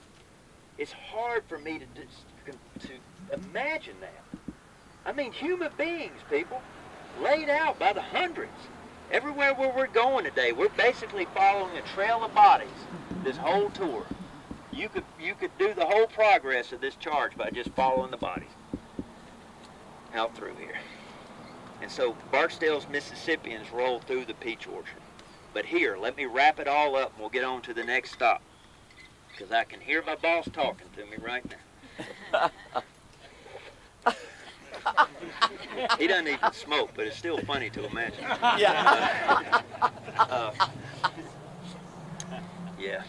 It's hard for me to imagine that. I mean, human beings, people, laid out by the hundreds. Everywhere where we're going today, we're basically following a trail of bodies this whole tour. You could do the whole progress of this charge by just following the bodies out through here. And so Barksdale's Mississippians rolled through the peach orchard. But here, let me wrap it all up and we'll get on to the next stop. Because I can hear my boss talking to me right now. He doesn't even smoke, but it's still funny to imagine. Yeah. Yeah.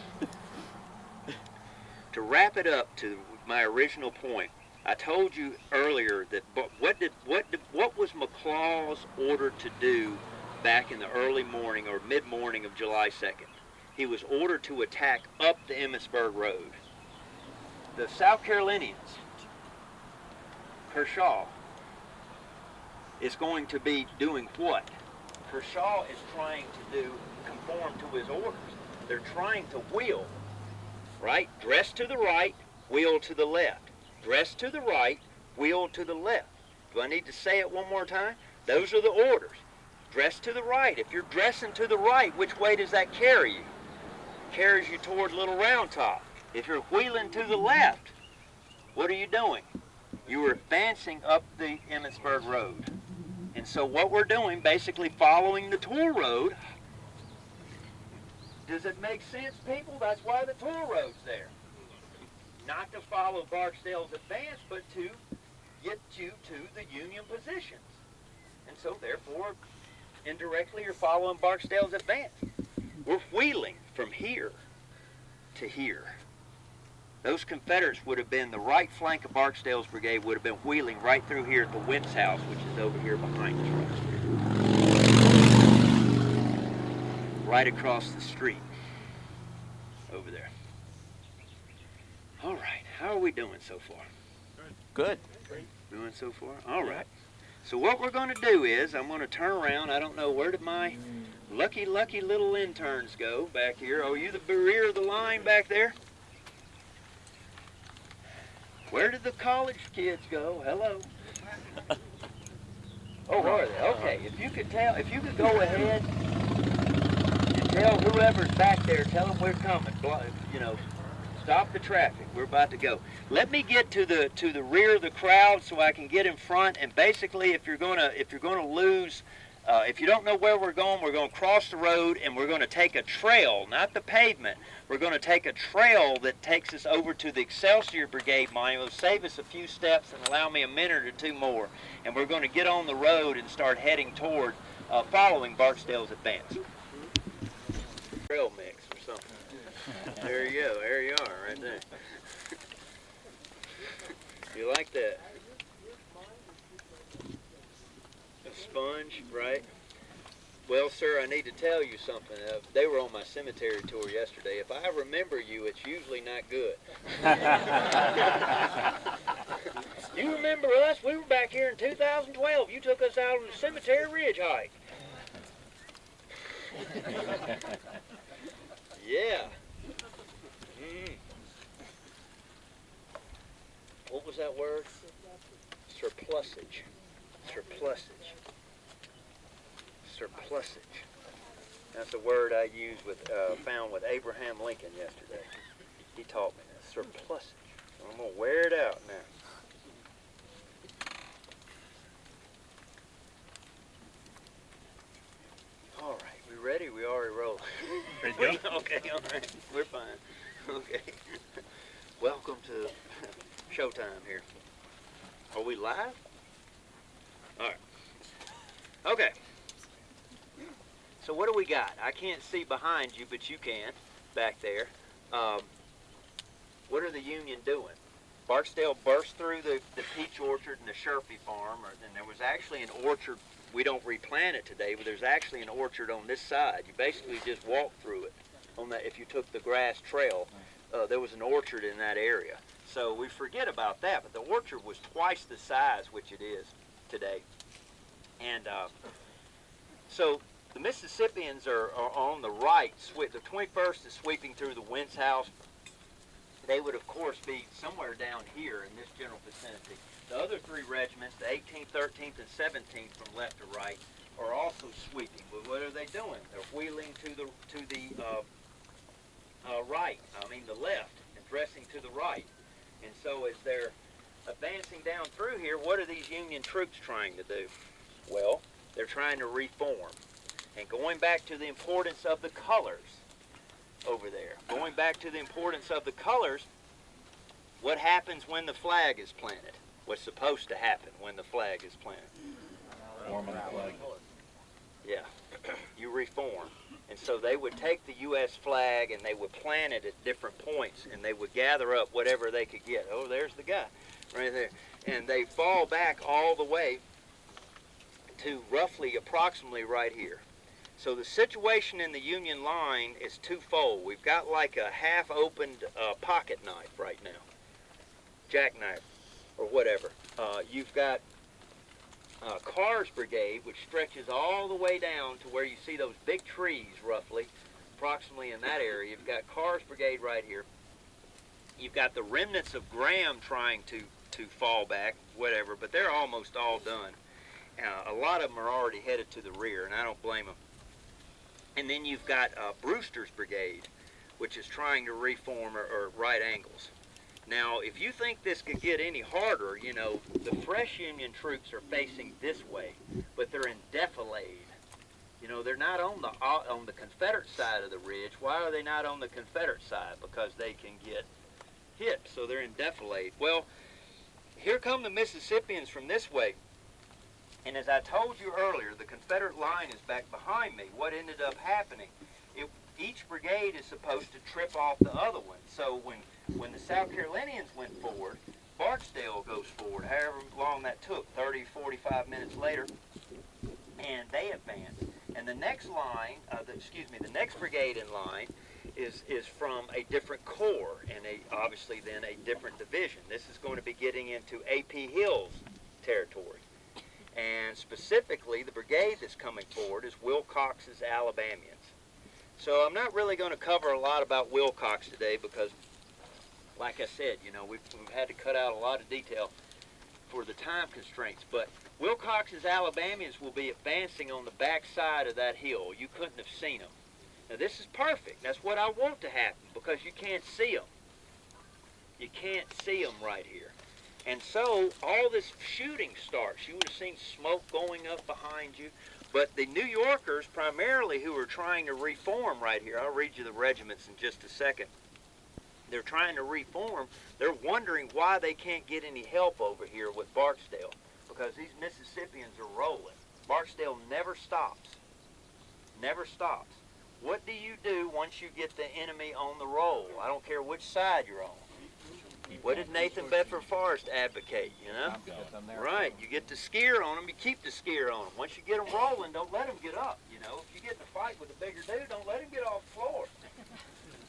To wrap it up to my original point, I told you earlier that what was McLaws ordered to do back in the early morning or mid-morning of July 2nd? He was ordered to attack up the Emmitsburg Road. The South Carolinians, Kershaw, is going to be doing what? Kershaw is trying to conform to his orders. They're trying to wheel, right? Dress to the right, wheel to the left. Dress to the right, wheel to the left. Do I need to say it one more time? Those are the orders. Dress to the right. If you're dressing to the right, which way does that carry you? It carries you toward Little Round Top. If you're wheeling to the left, what are you doing? You are advancing up the Emmitsburg Road. And so what we're doing, basically following the tour road. Does it make sense, people? That's why the tour road's there. Not to follow Barksdale's advance, but to get you to the Union positions. And so, therefore, indirectly, you're following Barksdale's advance. We're wheeling from here to here. Those Confederates would have been, the right flank of Barksdale's brigade would have been wheeling right through here at the Wentz house, which is over here behind us right across the street over there. All right, how are we doing so far? Good. Doing so far? All right. So what we're going to do is, I'm going to turn around. I don't know, where did my lucky little interns go back here? Oh, you the rear of the line back there? Where did the college kids go? Hello. Oh, are they? Okay, if you could go ahead and tell whoever's back there, tell them we're coming. You know, stop the traffic. We're about to go. Let me get to the rear of the crowd so I can get in front. And basically, if you're gonna lose If you don't know where we're going to cross the road and we're going to take a trail, not the pavement. We're going to take a trail that takes us over to the Excelsior Brigade line. It'll save us a few steps and allow me a minute or two more. And we're going to get on the road and start heading toward following Barksdale's advance. Trail mix or something. There you go. There you are right there. You like that? A sponge, right? Well, sir, I need to tell you something. They were on my cemetery tour yesterday. If I remember you, it's usually not good. You remember us? We were back here in 2012. You took us out on the Cemetery Ridge hike. Yeah. What was that word? Surplusage. Surplusage. Surplusage. That's a word I used found with Abraham Lincoln yesterday. He taught me that. Surplusage. So I'm going to wear it out now. All right, we ready? We already rolled. Ready to go? Okay, all right. We're fine. Okay. Welcome to showtime here. Are we live? All right. Okay. So what do we got? I can't see behind you, but you can back there. What are the Union doing? Barksdale burst through the peach orchard and the Sherfy farm, and there was actually an orchard. We don't replant it today, but there's actually an orchard on this side. You basically just walk through it. On that, if you took the grass trail, there was an orchard in that area. So we forget about that, but the orchard was twice the size which it is today. And so the Mississippians are on the right. The 21st is sweeping through the Wentz house. They would, of course, be somewhere down here in this general vicinity. The other three regiments, the 18th, 13th, and 17th, from left to right, are also sweeping. But what are they doing? They're wheeling to the right. I mean the left, and dressing to the right. And so as they're advancing down through here, what are these Union troops trying to do? Well, they're trying to reform. And going back to the importance of the colors over there, going back to the importance of the colors, what happens when the flag is planted? What's supposed to happen when the flag is planted? Forming the flag. Yeah, you reform. And so they would take the U.S. flag and they would plant it at different points, and they would gather up whatever they could get. Oh, there's the guy right there. And they fall back all the way to approximately right here. So the situation in the Union line is twofold. We've got like a half-opened pocket knife right now, jackknife or whatever. You've got Carr's Brigade, which stretches all the way down to where you see those big trees, roughly, approximately in that area. You've got Carr's Brigade right here. You've got the remnants of Graham trying to fall back, whatever, but they're almost all done. A lot of them are already headed to the rear, and I don't blame them. And then you've got Brewster's Brigade, which is trying to reform or right angles. Now, if you think this could get any harder, you know, the fresh Union troops are facing this way, but they're in defilade. You know, they're not on the Confederate side of the ridge. Why are they not on the Confederate side? Because they can get hit, so they're in defilade. Well, here come the Mississippians from this way. And as I told you earlier, the Confederate line is back behind me. What ended up happening, each brigade is supposed to trip off the other one. So when the South Carolinians went forward, Barksdale goes forward, however long that took, 30, 45 minutes later, and they advance. And the next line, the next brigade in line is from a different corps and obviously then a different division. This is going to be getting into A.P. Hill's territory. And specifically, the brigade that's coming forward is Wilcox's Alabamians. So I'm not really going to cover a lot about Wilcox today because, like I said, you know, we've had to cut out a lot of detail for the time constraints. But Wilcox's Alabamians will be advancing on the back side of that hill. You couldn't have seen them. Now, this is perfect. That's what I want to happen because you can't see them. You can't see them right here. And so all this shooting starts. You would have seen smoke going up behind you. But the New Yorkers, primarily, who are trying to reform right here, I'll read you the regiments in just a second. They're trying to reform. They're wondering why they can't get any help over here with Barksdale, because these Mississippians are rolling. Barksdale never stops. Never stops. What do you do once you get the enemy on the roll? I don't care which side you're on. What did Nathan Bedford Forrest advocate, you know? Right, you get the skier on them, you keep the skier on them. Once you get them rolling, don't let them get up, you know? If you get in a fight with a bigger dude, don't let him get off the floor,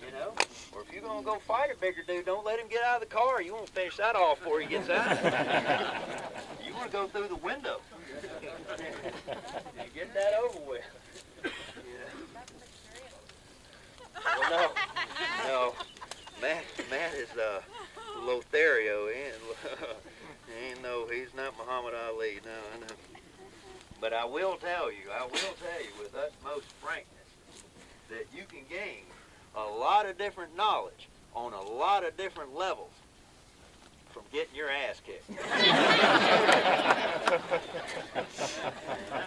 you know? Or if you're going to go fight a bigger dude, don't let him get out of the car. You won't finish that off before he gets out. You want to go through the window. You get that over with. Well, no. Matt is Lothario. He's not Muhammad Ali. No, I know. But I will tell you with utmost frankness that you can gain a lot of different knowledge on a lot of different levels from getting your ass kicked. That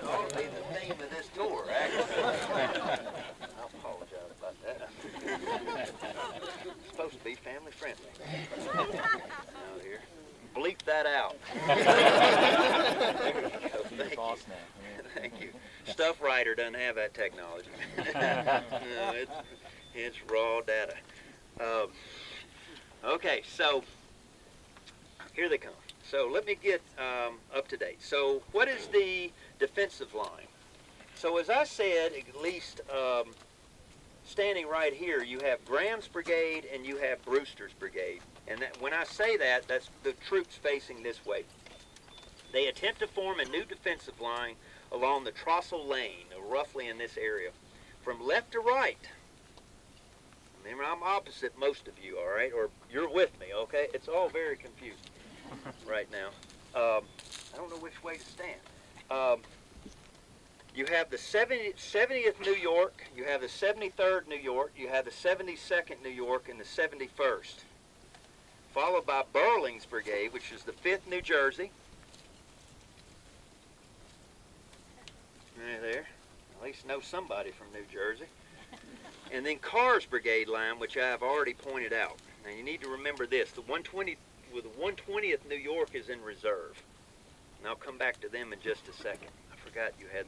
ought to be the theme of this tour, actually. I apologize about that. It's supposed to be family friendly. Out here. Bleep that out. Thank you. Thank you. Stuff Writer doesn't have that technology. No, it's raw data. Okay, so here they come. So let me get up to date. So what is the defensive line? So as I said, at least standing right here, you have Graham's brigade and you have Brewster's brigade. And when I say that, that's the troops facing this way. They attempt to form a new defensive line along the Trossel Lane, roughly in this area, from left to right. Remember, I'm opposite most of you, all right? Or you're with me, okay? It's all very confusing right now. I don't know which way to stand. You have the 70th New York, you have the 73rd New York, you have the 72nd New York, and the 71st. Followed by Burling's brigade, which is the 5th New Jersey. There. At least know somebody from New Jersey. And then Carr's brigade line, which I have already pointed out. Now you need to remember this. The 120th New York is in reserve. And I'll come back to them in just a second. I forgot you had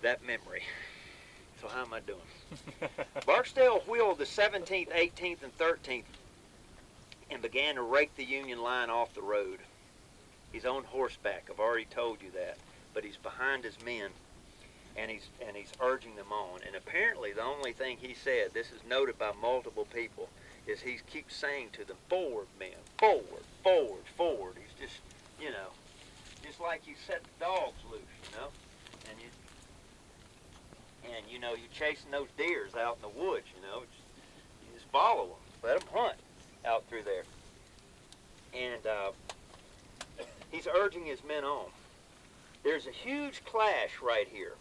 that memory. So how am I doing? Barksdale wheeled the 17th, 18th, and 13th and began to rake the Union line off the road. He's on horseback. I've already told you that. But he's behind his men, and he's urging them on. And apparently the only thing he said, this is noted by multiple people, is he keeps saying to them, forward, men, forward, forward, forward. He's just, just like you set the dogs loose, and you're chasing those deers out in the woods, you just follow them, let them hunt out through there. And he's urging his men on. There's a huge clash right here.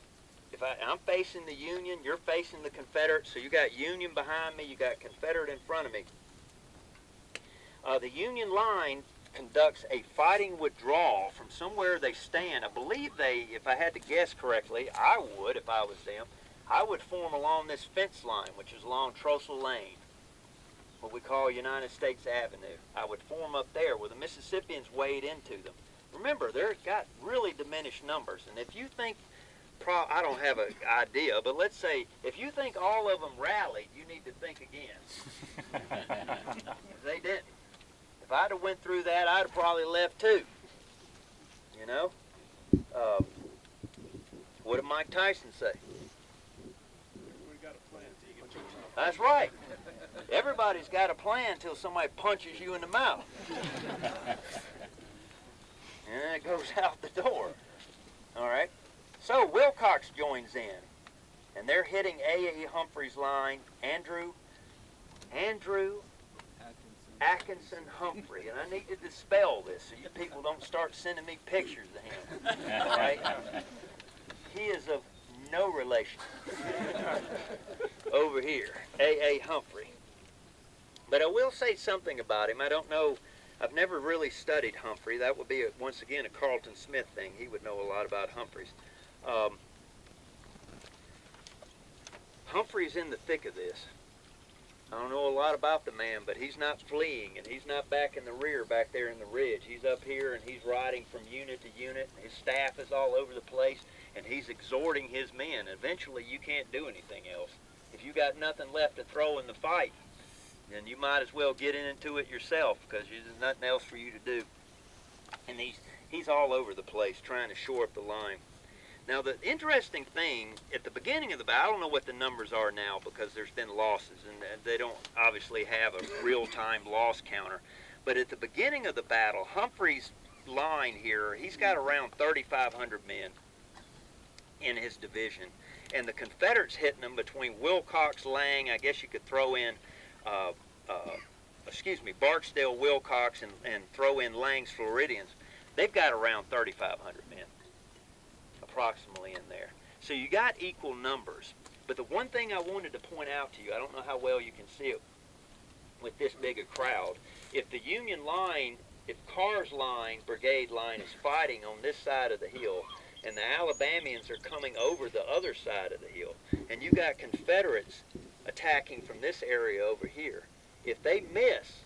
I'm facing the Union, you're facing the Confederate, so you got Union behind me, you got Confederate in front of me. The Union line conducts a fighting withdrawal from somewhere they stand. I believe if I had to guess correctly, I would, if I was them, I would form along this fence line, which is along Trossel Lane, what we call United States Avenue. I would form up there where the Mississippians wade into them. Remember, they've got really diminished numbers, and if you think, I don't have an idea, but let's say, if you think all of them rallied, you need to think again. They didn't. If I'd have went through that, I'd have probably left too. What did Mike Tyson say? We got a plan. That's right. Everybody's got a plan until somebody punches you in the mouth. And then it goes out the door. All right. So Wilcox joins in, and they're hitting A.A. Humphrey's line. Andrew Atkinson Humphrey, and I need to dispel this so you people don't start sending me pictures of him. All right. He is of no relation over here, A.A. Humphrey. But I will say something about him. I don't know. I've never really studied Humphrey. That would be, once again, a Carlton Smith thing. He would know a lot about Humphreys. Humphrey's in the thick of this. I don't know a lot about the man, but he's not fleeing, and he's not back in the rear back there in the ridge. He's up here, and he's riding from unit to unit. His staff is all over the place, and he's exhorting his men. Eventually, you can't do anything else. If you got nothing left to throw in the fight, then you might as well get into it yourself, because there's nothing else for you to do. And he's all over the place trying to shore up the line. Now, the interesting thing, at the beginning of the battle, I don't know what the numbers are now because there's been losses, and they don't obviously have a real-time loss counter. But at the beginning of the battle, Humphrey's line here, he's got around 3,500 men in his division. And the Confederates hitting them between Wilcox, Lang, I guess you could throw in, Barksdale, Wilcox, and throw in Lang's Floridians. They've got around 3,500 men. Approximately in there. So you got equal numbers. But the one thing I wanted to point out to you, I don't know how well you can see it with this big a crowd, if the Union line, if Carr's line, brigade line, is fighting on this side of the hill, and the Alabamians are coming over the other side of the hill, and you got Confederates attacking from this area over here, if they miss,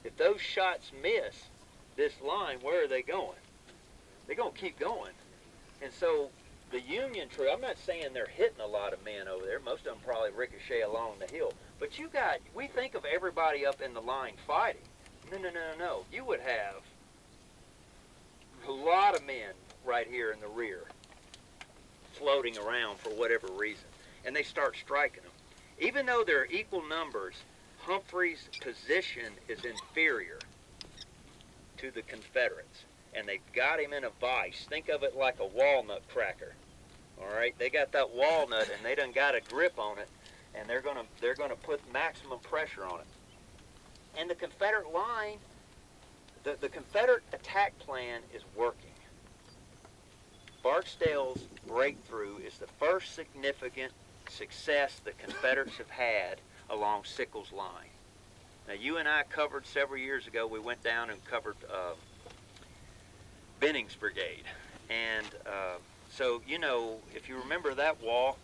if those shots miss this line, where are they going? They're going to keep going. And so the Union troops, I'm not saying they're hitting a lot of men over there. Most of them probably ricochet along the hill. But we think of everybody up in the line fighting. No. You would have a lot of men right here in the rear floating around for whatever reason. And they start striking them. Even though they're equal numbers, Humphrey's position is inferior to the Confederates. And they've got him in a vise. Think of it like a walnut cracker. All right, they got that walnut, and they done got a grip on it, and they're gonna put maximum pressure on it. And the Confederate line, the Confederate attack plan is working. Barksdale's breakthrough is the first significant success the Confederates have had along Sickles' line. Now, you and I covered several years ago. We went down and covered Benning's brigade, and so if you remember that walk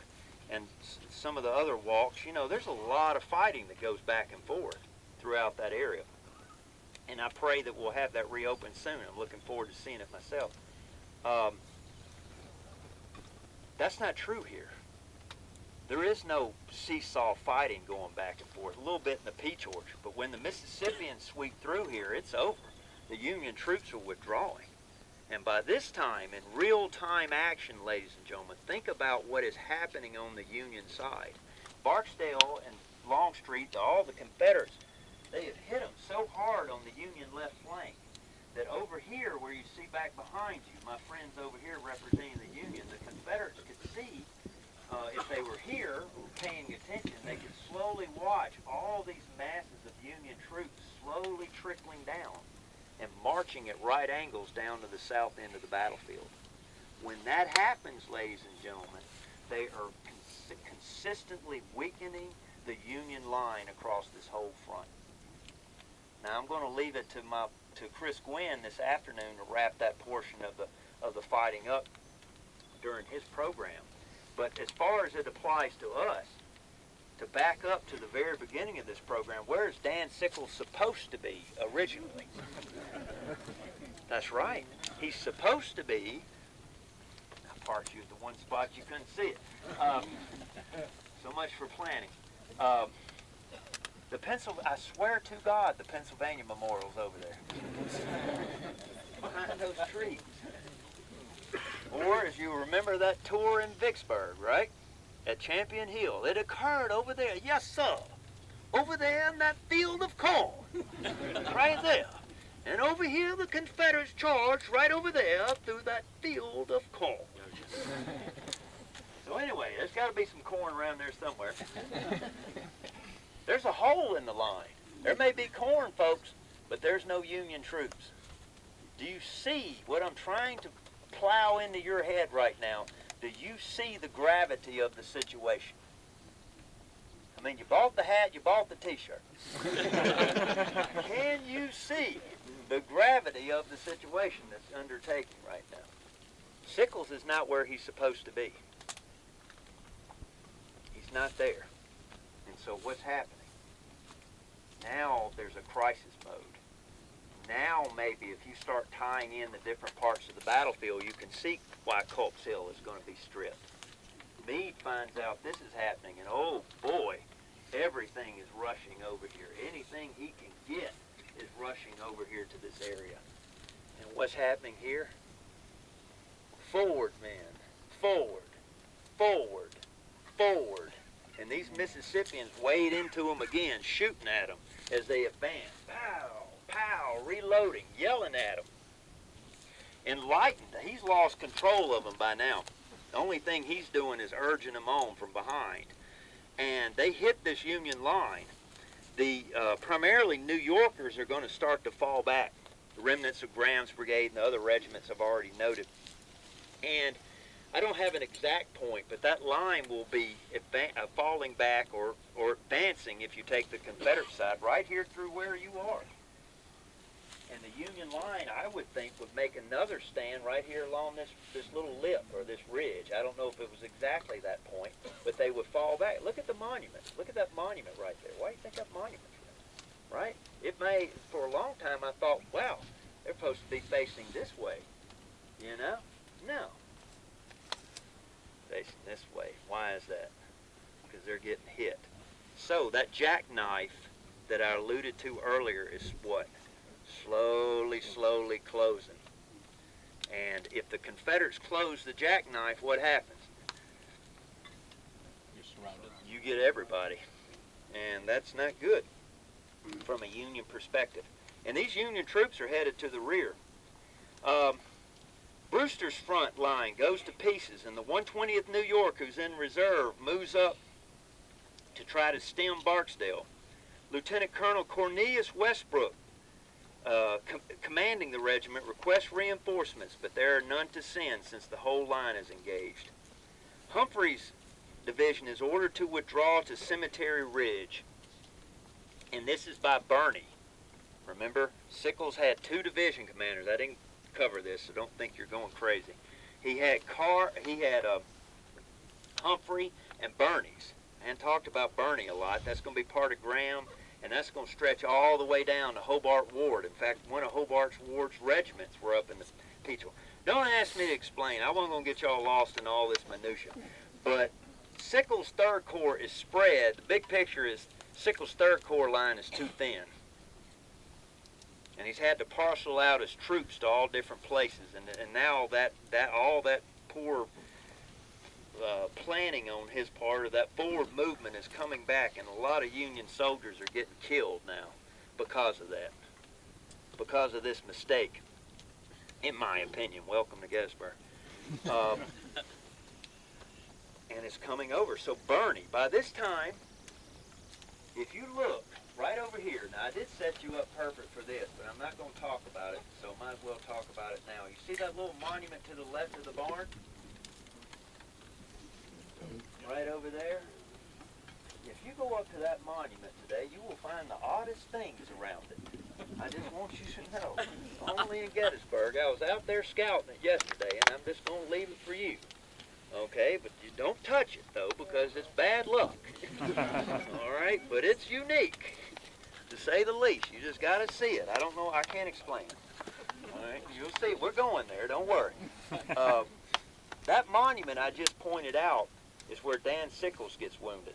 and some of the other walks, there's a lot of fighting that goes back and forth throughout that area, and I pray that we'll have that reopened soon. I'm looking forward to seeing it myself. That's not true here. There is no seesaw fighting going back and forth. A little bit in the Peach Orchard, but when the Mississippians sweep through here, it's over. The Union troops are withdrawing. And by this time, in real-time action, ladies and gentlemen, think about what is happening on the Union side. Barksdale and Longstreet, all the Confederates, they have hit them so hard on the Union left flank that over here, where you see back behind you, my friends over here representing the Union, the Confederates could see, if they were here paying attention, they could slowly watch all these masses of Union troops slowly trickling down and marching at right angles down to the south end of the battlefield. When that happens, ladies and gentlemen, they are consistently weakening the Union line across this whole front. Now I'm going to leave it to Chris Gwynn this afternoon to wrap that portion of the fighting up during his program. But as far as it applies to us, to back up to the very beginning of this program, where is Dan Sickles supposed to be originally? That's right. He's supposed to be, I parked you at the one spot you couldn't see it. So much for planning. I swear to God, the Pennsylvania Memorial's over there. Behind those trees. Or, as you remember that tour in Vicksburg, right? At Champion Hill. It occurred over there, yes sir. Over there in that field of corn. Right there. And over here the Confederates charged right over there through that field of corn. So anyway, there's got to be some corn around there somewhere. There's a hole in the line. There may be corn, folks, but there's no Union troops. Do you see what I'm trying to plow into your head right now? Do you see the gravity of the situation? I mean, you bought the hat, you bought the t-shirt. Can you see the gravity of the situation that's undertaken right now? Sickles is not where he's supposed to be. He's not there. And so what's happening? Now there's a crisis mode. Now maybe if you start tying in the different parts of the battlefield, you can see why Culp's Hill is going to be stripped. Meade finds out this is happening, and oh boy, everything is rushing over here. Anything he can get is rushing over here to this area. And what's happening here? Forward, men. Forward. Forward. Forward. And these Mississippians wade into them again, shooting at them as they advance. Pow, pow, reloading, yelling at them. Enlightened. He's lost control of them by now. The only thing he's doing is urging them on from behind. And they hit this Union line. The primarily New Yorkers are going to start to fall back. The remnants of Graham's brigade and the other regiments I've already noted. And I don't have an exact point, but that line will be falling back or advancing if you take the Confederate side right here through where you are. And the Union line, I would think, would make another stand right here along this little lip or this ridge. I don't know if it was exactly that point, but they would fall back. Look at the monument. Look at that monument right there. Why do you think that monument's there? Right? It may, for a long time, I thought, wow, they're supposed to be facing this way. You know? No. Facing this way. Why is that? Because they're getting hit. So that jackknife that I alluded to earlier is what? Slowly, slowly closing. And if the Confederates close the jackknife, what happens? You're surrounded. You get everybody. And that's not good from a Union perspective. And these Union troops are headed to the rear. Brewster's front line goes to pieces, and the 120th New York, who's in reserve, moves up to try to stem Barksdale. Lieutenant Colonel Cornelius Westbrook, commanding the regiment, requests reinforcements, but there are none to send since the whole line is engaged. Humphreys' division is ordered to withdraw to Cemetery Ridge, and this is by Birney. Remember, Sickles had two division commanders. I didn't cover this, so don't think you're going crazy. He had Humphrey and Birney's. And talked about Birney a lot. That's going to be part of Graham, and that's going to stretch all the way down to Hobart Ward. In fact, one of Hobart Ward's regiments were up in the Peachville. Don't ask me to explain. I wasn't going to get y'all lost in all this minutia. But Sickles' 3rd Corps is spread. The big picture is Sickles' 3rd Corps line is too thin. And he's had to parcel out his troops to all different places. And now all that poor planning on his part, or that forward movement, is coming back, and a lot of Union soldiers are getting killed now because of that, because of this mistake, in my opinion. Welcome to Gettysburg. And it's coming over. So Birney, by this time, if you look right over here, now I did set you up perfect for this, but I'm not going to talk about it, so might as well talk about it now. You see that little monument to the left of the barn? Right over there. If you go up to that monument today, you will find the oddest things around it. I just want you to know. Only in Gettysburg. I was out there scouting it yesterday, and I'm just going to leave it for you. Okay, but you don't touch it, though, because it's bad luck. All right, but it's unique, to say the least. You just got to see it. I don't know. I can't explain it. All right, you'll see. We're going there. Don't worry. That monument I just pointed out is where Dan Sickles gets wounded.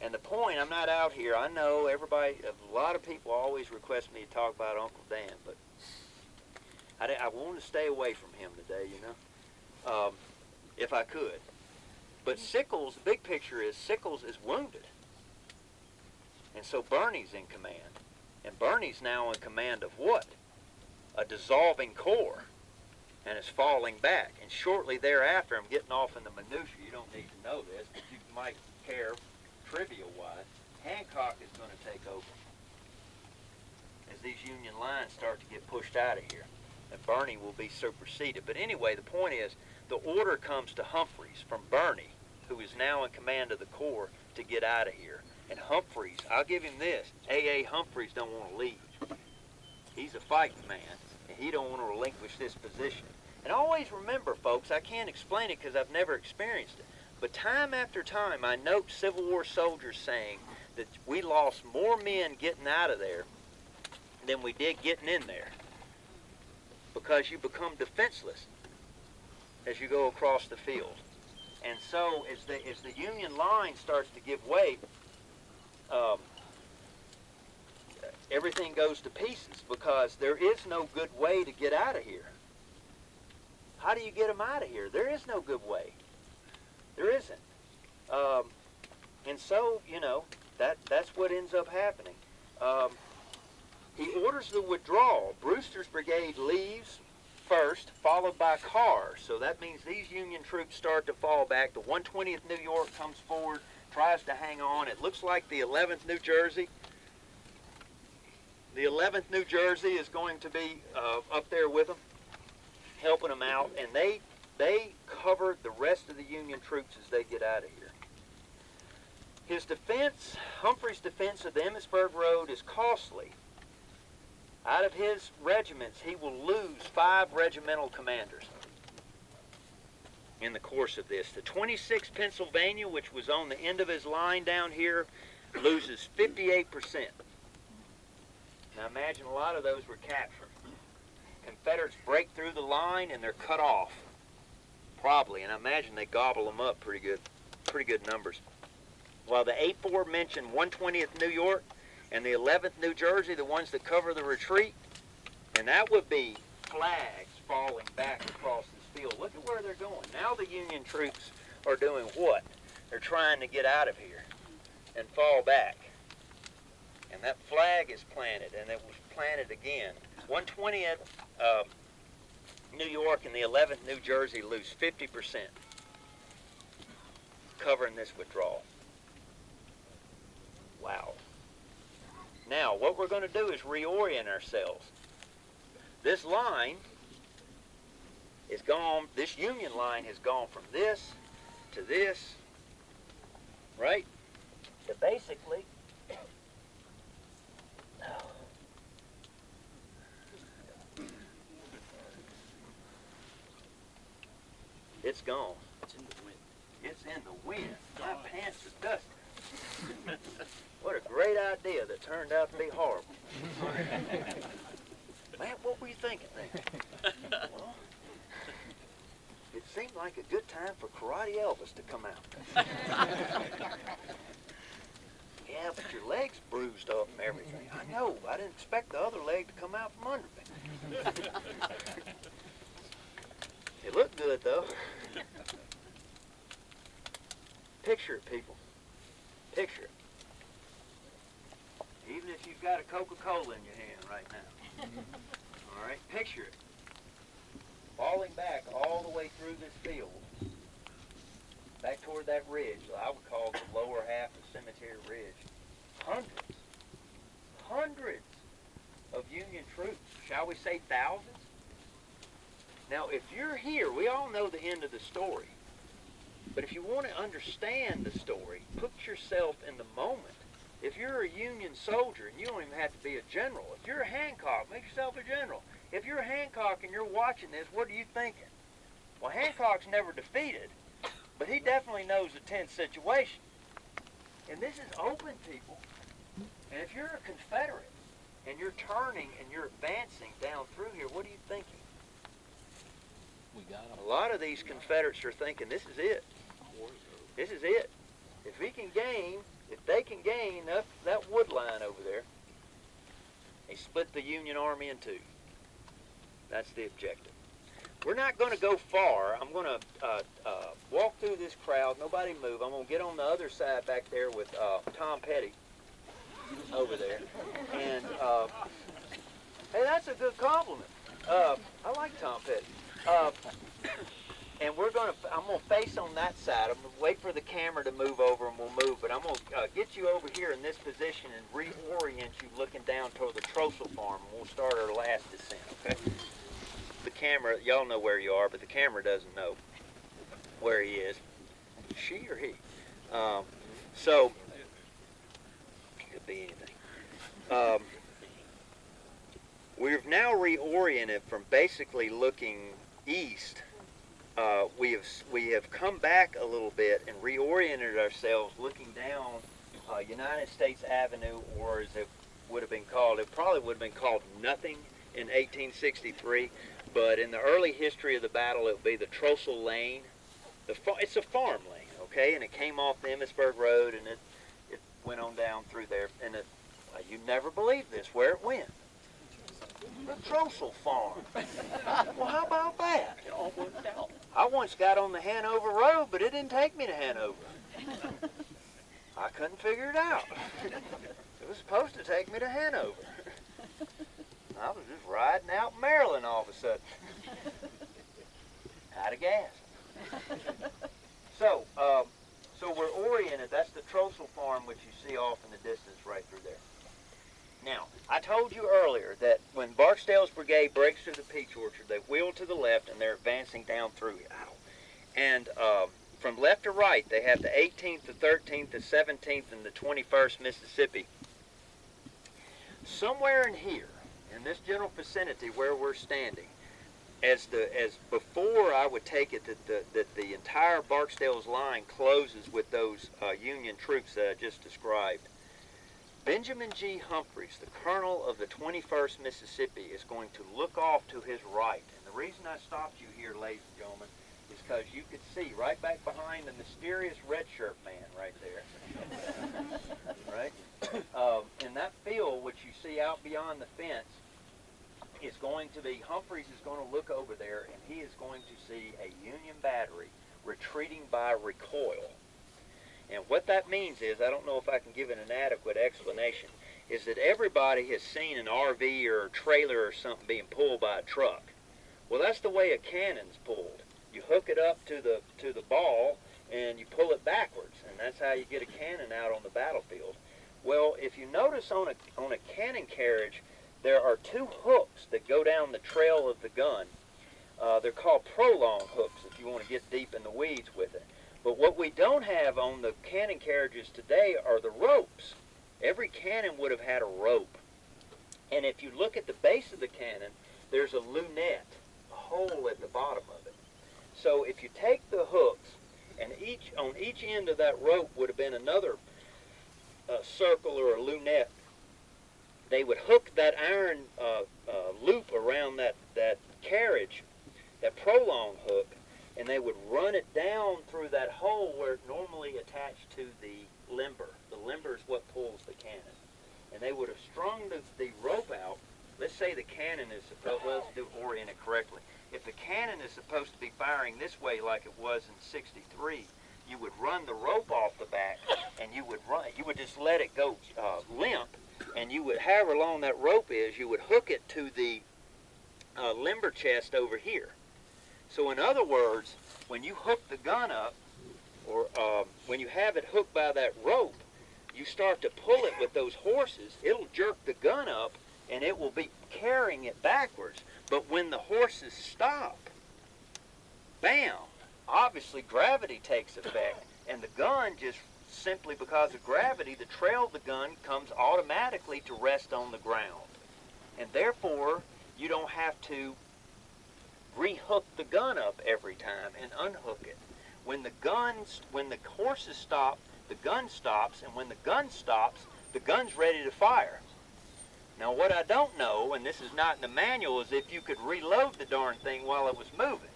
And the point, I'm not out here. I know everybody, a lot of people always request me to talk about Uncle Dan, but I want to stay away from him today, you know, if I could. But Sickles, the big picture is Sickles is wounded. And so Birney's in command. And Birney's now in command of what? A dissolving corps. And it's falling back. And shortly thereafter, I'm getting off in the minutia. You don't need to know this, but you might care trivia-wise. Hancock is going to take over as these Union lines start to get pushed out of here. And Birney will be superseded. But anyway, the point is, the order comes to Humphreys from Birney, who is now in command of the corps, to get out of here. And Humphreys, I'll give him this, A.A. Humphreys don't want to leave. He's a fighting man, and he don't want to relinquish this position. And always remember, folks, I can't explain it because I've never experienced it. But time after time, I note Civil War soldiers saying that we lost more men getting out of there than we did getting in there. Because you become defenseless as you go across the field. And so as the Union line starts to give way, everything goes to pieces because there is no good way to get out of here. How do you get them out of here? There is no good way. There isn't. And so, you know, that's what ends up happening. He orders the withdrawal. Brewster's brigade leaves first, followed by Carr. So that means these Union troops start to fall back. The 120th New York comes forward, tries to hang on. It looks like the 11th New Jersey. The 11th New Jersey is going to be up there with them, helping them out, and they covered the rest of the Union troops as they get out of here. His defense, Humphrey's defense of the Emmitsburg Road is costly. Out of his regiments, he will lose 5 regimental commanders in the course of this. The 26th Pennsylvania, which was on the end of his line down here, loses 58%. Now imagine a lot of those were captured. Confederates break through the line and they're cut off, probably, and I imagine they gobble them up pretty good numbers. While the aforementioned 120th New York and the 11th New Jersey, the ones that cover the retreat, and that would be flags falling back across this field. Look at where they're going. Now the Union troops are doing what? They're trying to get out of here and fall back. And that flag is planted, and it was planted again. 120th New York and the 11th New Jersey lose 50%, covering this withdrawal. Wow. Now, what we're going to do is reorient ourselves. This line is gone, this Union line has gone from this to this, right? To basically, it's gone. It's in the wind. It's in the wind. My pants are dusty. What a great idea that turned out to be horrible. Man, what were you thinking there? Well, it seemed like a good time for Karate Elvis to come out. Yeah, but your leg's bruised up and everything. I know. I didn't expect the other leg to come out from under me. It looked good, though. Picture it, people. Picture it. Even if you've got a Coca-Cola in your hand right now. All right, picture it. Falling back all the way through this field, back toward that ridge, I would call the lower half of Cemetery Ridge. Hundreds of Union troops. Shall we say thousands? Now, if you're here, we all know the end of the story. But if you want to understand the story, put yourself in the moment. If you're a Union soldier, and you don't even have to be a general, if you're a Hancock, make yourself a general. If you're a Hancock and you're watching this, what are you thinking? Well, Hancock's never defeated, but he definitely knows a tense situation. And this is open, people. And if you're a Confederate, and you're turning and you're advancing down through here, what are you thinking? We got them. A lot of these Confederates are thinking, this is it. This is it. If we can gain, if they can gain that wood line over there, they split the Union Army in two. That's the objective. We're not going to go far. I'm going to walk through this crowd. Nobody move. I'm going to get on the other side back there with Tom Petty over there. And, hey, that's a good compliment. I like Tom Petty. And I'm going to face on that side. I'm going to wait for the camera to move over and we'll move. But I'm going to get you over here in this position and reorient you looking down toward the Trossel farm. And we'll start our last descent, okay? The camera, y'all know where you are, but the camera doesn't know where he is. She or he? So, could be anything. We've now reoriented from basically looking east, we have come back a little bit and reoriented ourselves, looking down United States Avenue, or as it would have been called, it probably would have been called nothing in 1863, but in the early history of the battle, it would be the Trossel Lane. It's a farm lane, okay, and it came off the Emmitsburg Road, and it went on down through there, and you'd never believe this, where it went. The Trossel Farm. Well, how about that? It all worked out. I once got on the Hanover Road, but it didn't take me to Hanover. I couldn't figure it out. It was supposed to take me to Hanover. I was just riding out in Maryland all of a sudden. Out of gas. So we're oriented. That's the Trossel Farm, which you see off in the distance right through there. Now, I told you earlier that when Barksdale's brigade breaks through the peach orchard, they wheel to the left and they're advancing down through it. And from left to right, they have the 18th, the 13th, the 17th, and the 21st Mississippi. Somewhere in here, in this general vicinity where we're standing, as before, I would take it that the entire Barksdale's line closes with those Union troops that I just described. Benjamin G. Humphreys, the colonel of the 21st Mississippi, is going to look off to his right. And the reason I stopped you here, ladies and gentlemen, is because you could see right back behind the mysterious red shirt man right there. Right? In that field, which you see out beyond the fence, is going to be, Humphreys is going to look over there, and he is going to see a Union battery retreating by recoil. And what that means is, I don't know if I can give it an adequate explanation, is that everybody has seen an RV or a trailer or something being pulled by a truck. Well, that's the way a cannon's pulled. You hook it up to the ball and you pull it backwards, and that's how you get a cannon out on the battlefield. Well, if you notice on a cannon carriage, there are two hooks that go down the trail of the gun. They're called prolong hooks if you want to get deep in the weeds with it. But what we don't have on the cannon carriages today are the ropes. Every cannon would have had a rope. And if you look at the base of the cannon, there's a lunette, a hole at the bottom of it. So if you take the hooks, and on each end of that rope would have been another circle or a lunette, they would hook that iron loop around that carriage, that prolong hook, and they would run it down through that hole where it normally attached to the limber. The limber is what pulls the cannon. And they would have strung the rope out. Let's say the cannon is supposed, well, let's orient it correctly. If the cannon is supposed to be firing this way like it was in 63, you would run the rope off the back, and you would just let it go limp, and you would, however long that rope is, you would hook it to the limber chest over here. So in other words, when you hook the gun up, or when you have it hooked by that rope, you start to pull it with those horses, it'll jerk the gun up, and it will be carrying it backwards. But when the horses stop, bam, obviously gravity takes effect, and the gun just simply because of gravity, the trail of the gun comes automatically to rest on the ground. And therefore, you don't have to rehook the gun up every time and unhook it. When the horses stop, the gun stops, and when the gun stops, the gun's ready to fire. Now what I don't know, and this is not in the manual, is if you could reload the darn thing while it was moving.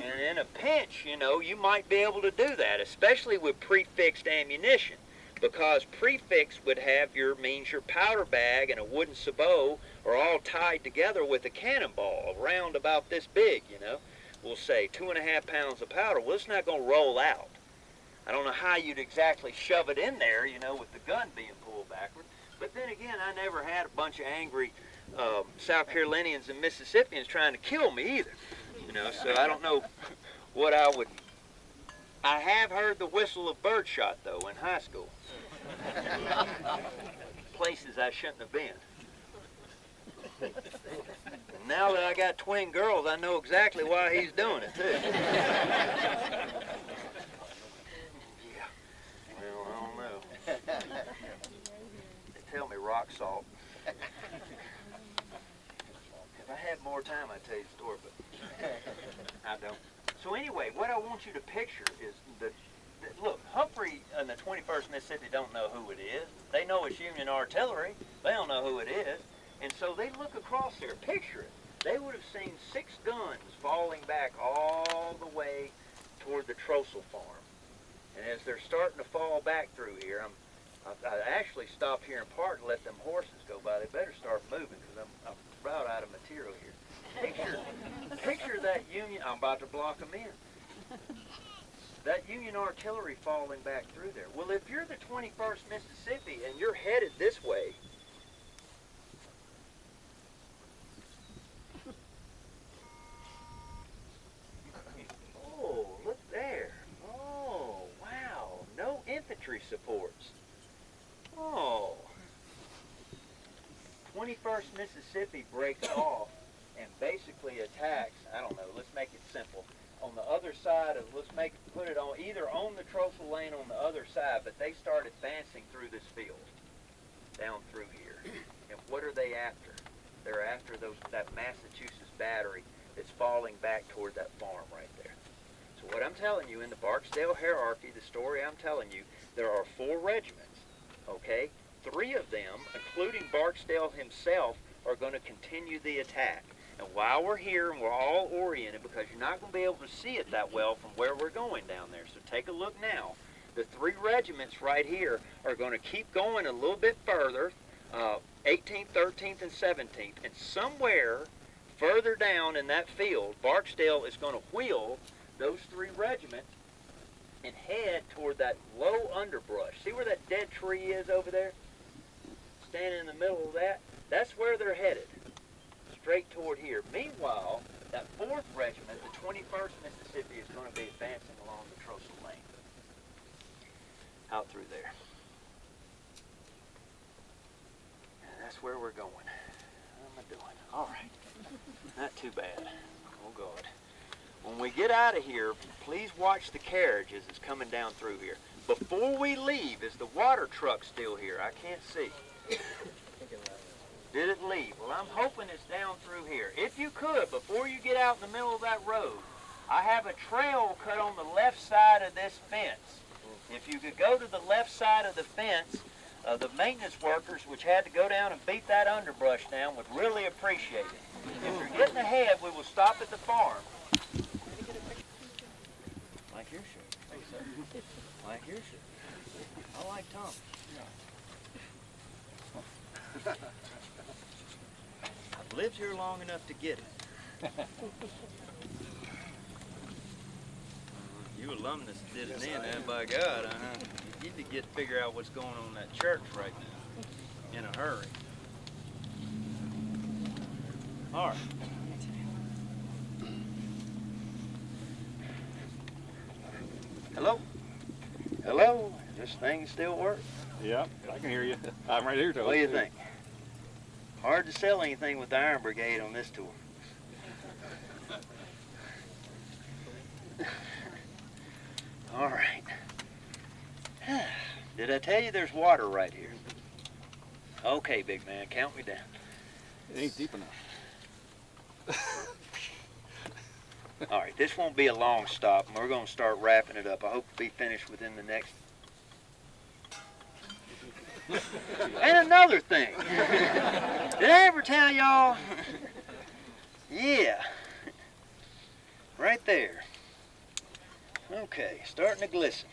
And in a pinch, you know, you might be able to do that, especially with prefixed ammunition, because prefix would have your powder bag and a wooden sabot are all tied together with a cannonball, around about this big, you know. We'll say 2.5 pounds of powder. Well, it's not going to roll out. I don't know how you'd exactly shove it in there, you know, with the gun being pulled backward. But then again, I never had a bunch of angry South Carolinians and Mississippians trying to kill me either. You know, so I don't know what I would. I have heard the whistle of birdshot, though, in high school. Places I shouldn't have been. And now that I got twin girls, I know exactly why he's doing it, too. Yeah. Well, I don't know. They tell me rock salt. If I had more time, I'd tell you the story, but I don't. So anyway, what I want you to picture is look, Humphrey and the 21st Mississippi don't know who it is. They know it's Union artillery. They don't know who it is. And so they look across there, picture it. They would have seen 6 guns falling back all the way toward the Trossel farm. And as they're starting to fall back through here, I actually stopped here in part to let them horses go by. They better start moving because I'm about out of material here. Picture that Union, I'm about to block them in. That Union artillery falling back through there. Well, if you're the 21st Mississippi and you're headed this way, oh, look there. Oh, wow. No infantry supports. Oh. 21st Mississippi breaks off and basically attacks, I don't know, let's make it simple. On the other side of, put it on, either on the Trossel lane on the other side, but they start advancing through this field, down through here. And what are they after? They're after that Massachusetts battery that's falling back toward that farm right there. So what I'm telling you, in the Barksdale hierarchy, the story I'm telling you, there are 4 regiments, okay? 3 of them, including Barksdale himself, are going to continue the attack. And while we're here and we're all oriented, because you're not going to be able to see it that well from where we're going down there, so take a look now. The 3 regiments right here are going to keep going a little bit further, 18th, 13th, and 17th, and somewhere further down in that field, Barksdale is going to wheel those 3 regiments and head toward that low underbrush. See where that dead tree is over there? Standing in the middle of that? That's where they're headed. Straight toward here. Meanwhile, that 4th regiment, the 21st Mississippi, is going to be advancing along the Trossel lane. Out through there. And that's where we're going. How am I doing? All right. Not too bad. Oh, God. When we get out of here, please watch the carriage as it's coming down through here. Before we leave, is the water truck still here? I can't see. Did it leave? Well, I'm hoping it's down through here. If you could, before you get out in the middle of that road, I have a trail cut on the left side of this fence. If you could go to the left side of the fence, the maintenance workers, which had to go down and beat that underbrush down, would really appreciate it. If you're getting ahead, we will stop at the farm. Like your shirt. Like your shirt. I like Tom. I've lived here long enough to get it. You alumnus did it then, and by God, you need to figure out what's going on in that church right now, in a hurry. All right. Hello? Hello? Does this thing still work? Yeah, I can hear you. I'm right here, Toby. What do you think? Hard to sell anything with the Iron Brigade on this tour. All right. Did I tell you there's water right here? Okay, big man, count me down. It ain't deep enough. All right, this won't be a long stop, and we're going to start wrapping it up. I hope to be finished within the next... And another thing. Did I ever tell y'all? Yeah. Right there. Okay, starting to glisten.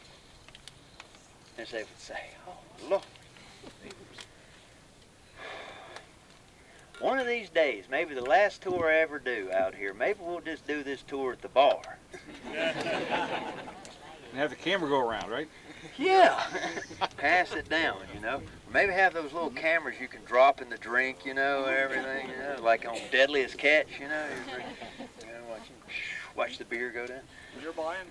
As they would say. Oh, Lord. One of these days, maybe the last tour I ever do out here, maybe we'll just do this tour at the bar. And have the camera go around, right? Yeah. Pass it down, you know. Or maybe have those little cameras you can drop in the drink, you know, and everything, you know, like on Deadliest Catch, you know. Watch the beer go down. You're buying?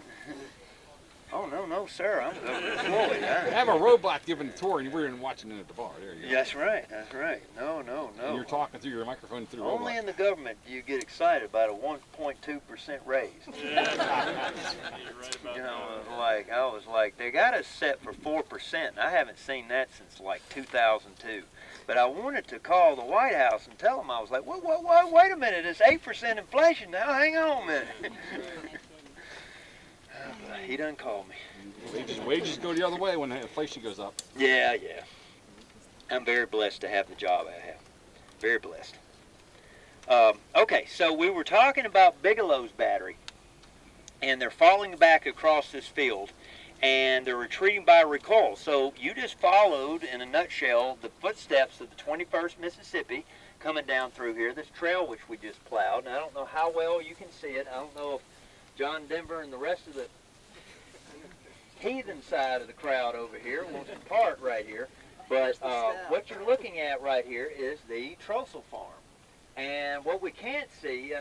Oh, no, sir. I'm going slowly. Have a robot giving a tour and we're in watching it at the bar. There you go. That's right. No. And you're talking through your microphone through the Only robot. in the government do you get excited about a 1.2% raise. You know, I was like, they got us set for 4%. And I haven't seen that since like 2002. But I wanted to call the White House and tell them, I was like, wait a minute, it's 8% inflation now. Hang on a minute. He done called me. Wages go the other way when the inflation goes up. Yeah. I'm very blessed to have the job I have. Very blessed. Okay, so we were talking about Bigelow's battery, and they're falling back across this field, and they're retreating by recoil. So you just followed, in a nutshell, the footsteps of the 21st Mississippi coming down through here, this trail which we just plowed. And I don't know how well you can see it. I don't know if John Denver and the rest of the heathen side of the crowd over here wants to part right here. But what you're looking at right here is the Trussell farm. And what we can't see,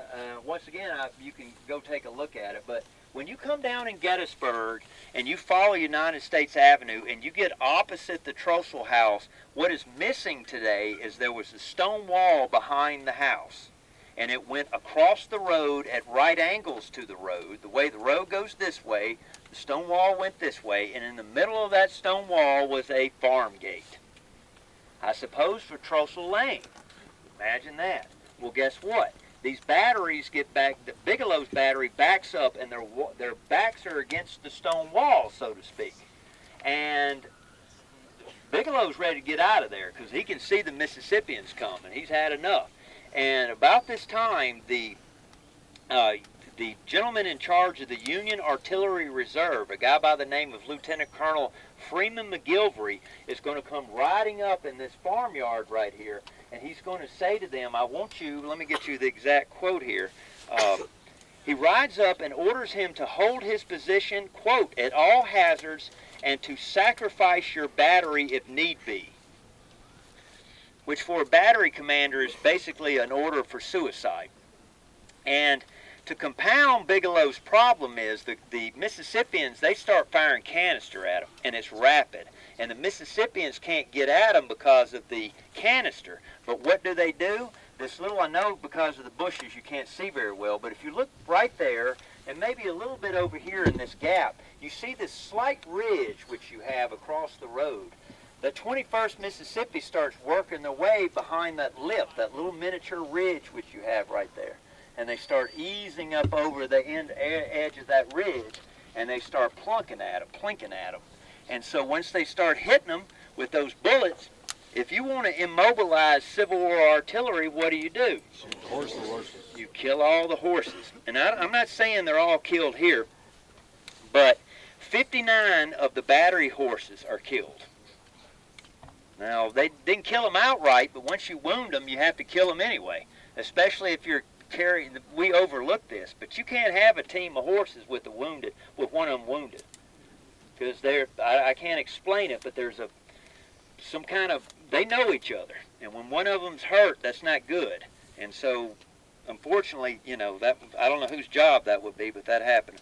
once again, you can go take a look at it, but when you come down in Gettysburg and you follow United States Avenue and you get opposite the Trussell house, what is missing today is there was a stone wall behind the house. And it went across the road at right angles to the road. The way the road goes this way, the stone wall went this way, and in the middle of that stone wall was a farm gate. I suppose for Trussell Lane. Imagine that. Well, guess what? These batteries get back, the Bigelow's battery backs up, and their backs are against the stone wall, so to speak. And Bigelow's ready to get out of there because he can see the Mississippians coming. He's had enough. And about this time, the gentleman in charge of the Union Artillery Reserve, a guy by the name of Lieutenant Colonel Freeman McGilvery, is going to come riding up in this farmyard right here, and he's going to say to them, I want you, let me get you the exact quote here. He rides up and orders him to hold his position, quote, at all hazards, and to sacrifice your battery if need be. Which for a battery commander is basically an order for suicide. And to compound Bigelow's problem is the Mississippians, they start firing canister at them, and it's rapid. And the Mississippians can't get at them because of the canister. But what do? This little, I know because of the bushes you can't see very well, but if you look right there, and maybe a little bit over here in this gap, you see this slight ridge which you have across the road. The 21st Mississippi starts working their way behind that lip, that little miniature ridge which you have right there. And they start easing up over the edge of that ridge, and they start plinking at them. And so once they start hitting them with those bullets, if you want to immobilize Civil War artillery, what do? Horses. You kill all the horses. And I'm not saying they're all killed here, but 59 of the battery horses are killed. Now, they didn't kill them outright, but once you wound them, you have to kill them anyway, especially if you're carrying, we overlook this, but you can't have a team of horses with one of them wounded. Because I can't explain it, but there's some kind of, they know each other. And when one of them's hurt, that's not good. And so, unfortunately, I don't know whose job that would be, but that happened.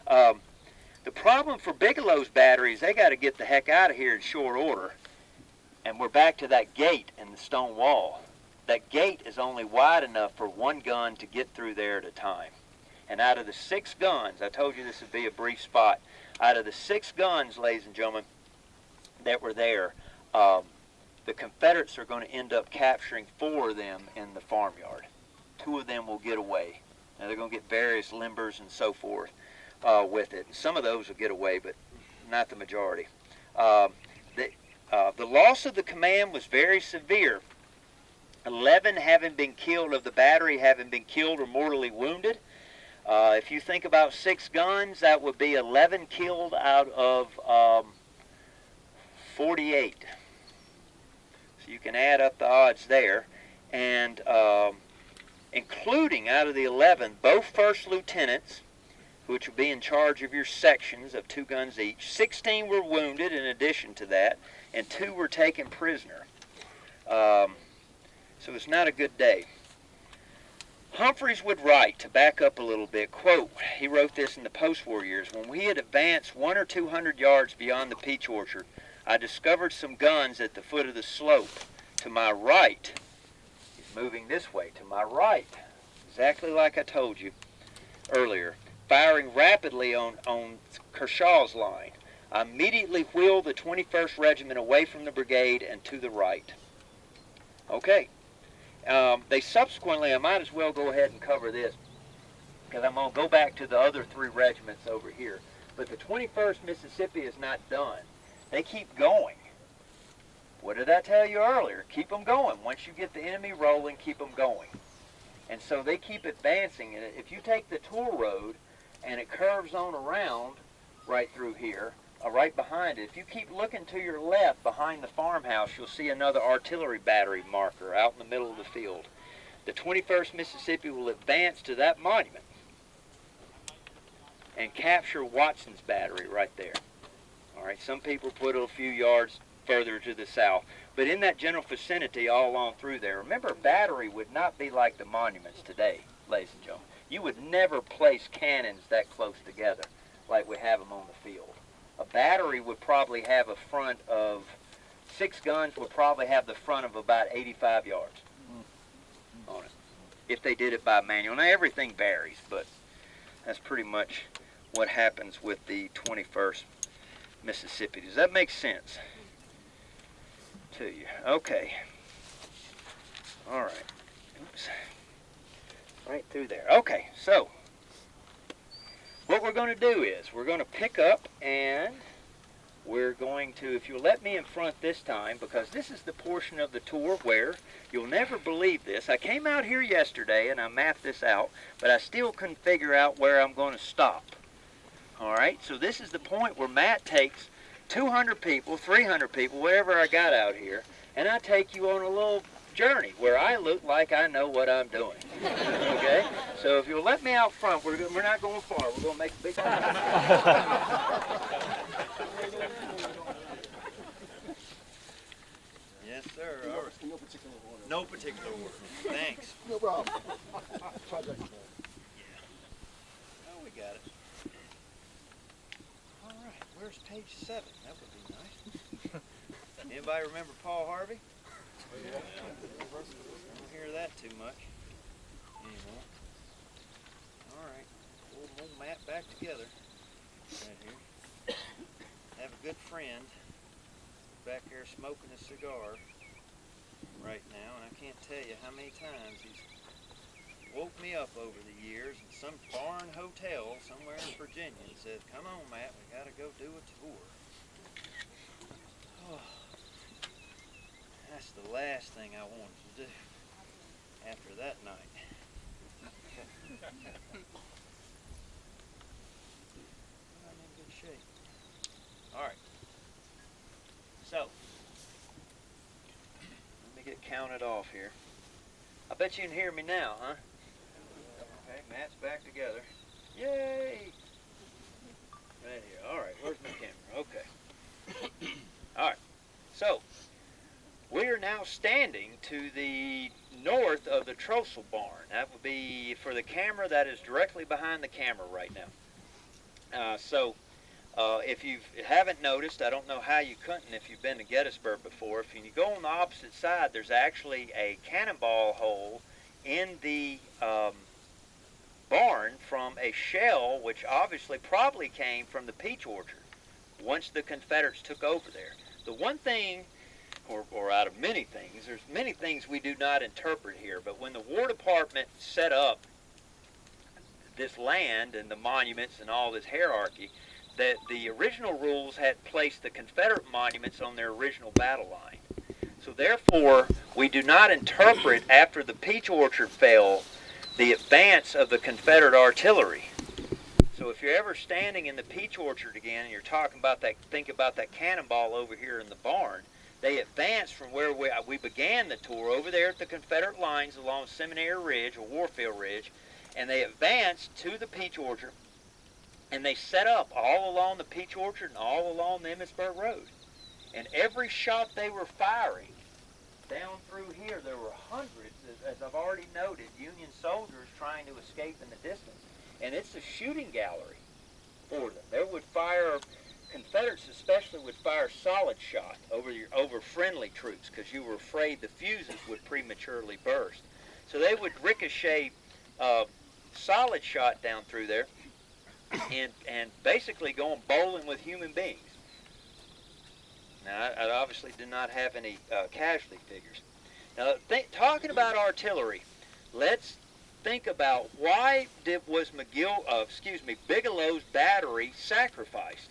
The problem for Bigelow's battery is they got to get the heck out of here in short order. And we're back to that gate in the stone wall. That gate is only wide enough for one gun to get through there at a time. And out of the 6 guns, I told you this would be a brief spot, out of the 6 guns, ladies and gentlemen, that were there, the Confederates are going to end up capturing 4 of them in the farmyard. 2 of them will get away. Now they're going to get various limbers and so forth with it. And some of those will get away, but not the majority. The loss of the command was very severe. 11 having been killed of the battery, having been killed or mortally wounded. If you think about 6 guns, that would be 11 killed out of 48. So you can add up the odds there. And including out of the 11, both first lieutenants, which would be in charge of your sections of 2 guns each. 16 were wounded in addition to that, and 2 were taken prisoner. So it's not a good day. Humphreys would write, to back up a little bit, quote, he wrote this in the post-war years, when we had advanced 100 or 200 yards beyond the peach orchard, I discovered some guns at the foot of the slope. To my right, he's moving this way, to my right, exactly like I told you earlier, firing rapidly on Kershaw's line. I immediately wheeled the 21st Regiment away from the brigade and to the right. Okay. They subsequently, I might as well go ahead and cover this, because I'm going to go back to the other 3 regiments over here. But the 21st Mississippi is not done. They keep going. What did I tell you earlier? Keep them going. Once you get the enemy rolling, keep them going. And so they keep advancing. And if you take the tour road and it curves on around right through here, right behind it, if you keep looking to your left behind the farmhouse, you'll see another artillery battery marker out in the middle of the field. The 21st Mississippi will advance to that monument and capture Watson's battery right there. All right, some people put a few yards further to the south, but in that general vicinity all along through there. Remember, battery would not be like the monuments today, ladies and gentlemen. You would never place cannons that close together like we have them on the field. A battery would probably have a front of, 6 guns would probably have the front of about 85 yards on it, if they did it by manual. Now everything varies, but that's pretty much what happens with the 21st Mississippi. Does that make sense to you? Okay. All right. Oops. Right through there. Okay, so what we're going to do is we're going to pick up and we're going to, if you'll let me in front this time, because this is the portion of the tour where you'll never believe this. I came out here yesterday and I mapped this out, but I still couldn't figure out where I'm going to stop. All right, so this is the point where Matt takes 200 people, 300 people, whatever I got out here, and I take you on a little journey where I look like I know what I'm doing. Okay? So if you'll let me out front, we're not going far. We're going to make a big Yes, sir. All right. In no particular order. No particular order. Thanks. No problem. Project. Oh, we got it. All right. Where's page 7? That would be nice. Anybody remember Paul Harvey? I don't hear that too much anymore. All right. We'll map back together right here. Have a good friend back there smoking a cigar right now, and I can't tell you how many times he's woke me up over the years in some foreign hotel somewhere in Virginia and said, "Come on, Matt, we got to go do a tour." Oh, that's the last thing I wanted to do after that night. I'm in good shape. All right. So, let me get counted off here. I bet you can hear me now, huh? Okay, Matt's back together. Yay! Right here. All right, where's my camera? Okay. All right. So, we are now standing to the north of the trestle barn. That would be, for the camera, that is directly behind the camera right now. If you haven't noticed, I don't know how you couldn't if you've been to Gettysburg before. If you go on the opposite side, there's actually a cannonball hole in the barn from a shell, which obviously probably came from the peach orchard once the Confederates took over there. The one thing, or out of many things, there's many things we do not interpret here, but when the War Department set up this land and the monuments and all this hierarchy, that the original rules had placed the Confederate monuments on their original battle line. So therefore, we do not interpret, after the peach orchard fell, the advance of the Confederate artillery. So if you're ever standing in the peach orchard again and you're talking about that, think about that cannonball over here in the barn, they advanced from where we began the tour over there at the Confederate lines along Seminary Ridge or Warfield Ridge, and they advanced to the peach orchard. And they set up all along the peach orchard and all along the Emmitsburg Road. And every shot they were firing, down through here, there were hundreds, as I've already noted, Union soldiers trying to escape in the distance. And it's a shooting gallery for them. They would fire, Confederates especially would fire solid shot over friendly troops because you were afraid the fuses would prematurely burst. So they would ricochet solid shot down through there and basically going bowling with human beings. Now, I obviously did not have any casualty figures. Now, talking about artillery, let's think about why was Bigelow's battery sacrificed?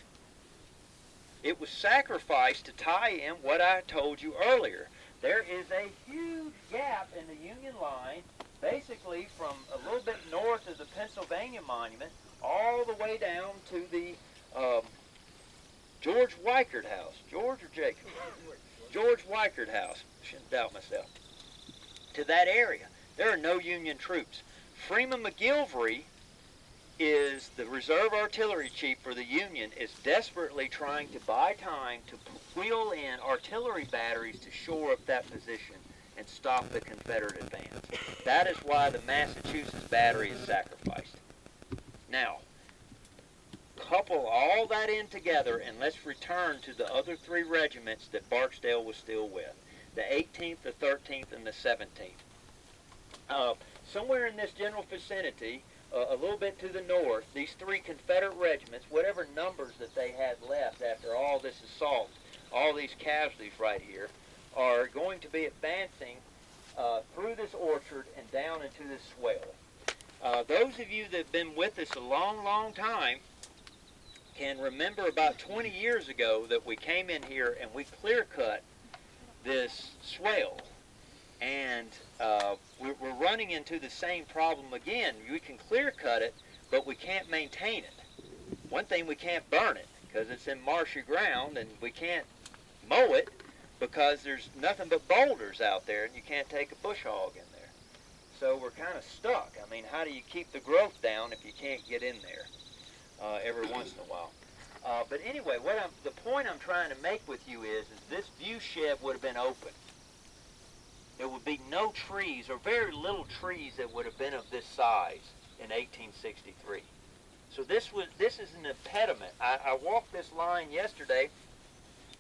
It was sacrificed to tie in what I told you earlier. There is a huge gap in the Union line, basically from a little bit north of the Pennsylvania Monument, all the way down to the George Weichert House. George or Jacob? George Weichert House. Shouldn't doubt myself. To that area. There are no Union troops. Freeman McGilvery is the reserve artillery chief for the Union, is desperately trying to buy time to wheel in artillery batteries to shore up that position and stop the Confederate advance. That is why the Massachusetts battery is sacrificed. Now, couple all that in together and let's return to the other three regiments that Barksdale was still with. The 18th, the 13th, and the 17th. Somewhere in this general vicinity, a little bit to the north, these three Confederate regiments, whatever numbers that they had left after all this assault, all these casualties right here, are going to be advancing through this orchard and down into this swale. Those of you that have been with us a long, long time can remember about 20 years ago that we came in here and we clear-cut this swale. And we're running into the same problem again. We can clear-cut it, but we can't maintain it. One thing, we can't burn it because it's in marshy ground, and we can't mow it because there's nothing but boulders out there, and you can't take a bush hog in there. So we're kind of stuck. I mean, how do you keep the growth down if you can't get in there every once in a while? But anyway, the point I'm trying to make with you is this view shed would have been open. There would be no trees or very little trees that would have been of this size in 1863. So this is an impediment. I walked this line yesterday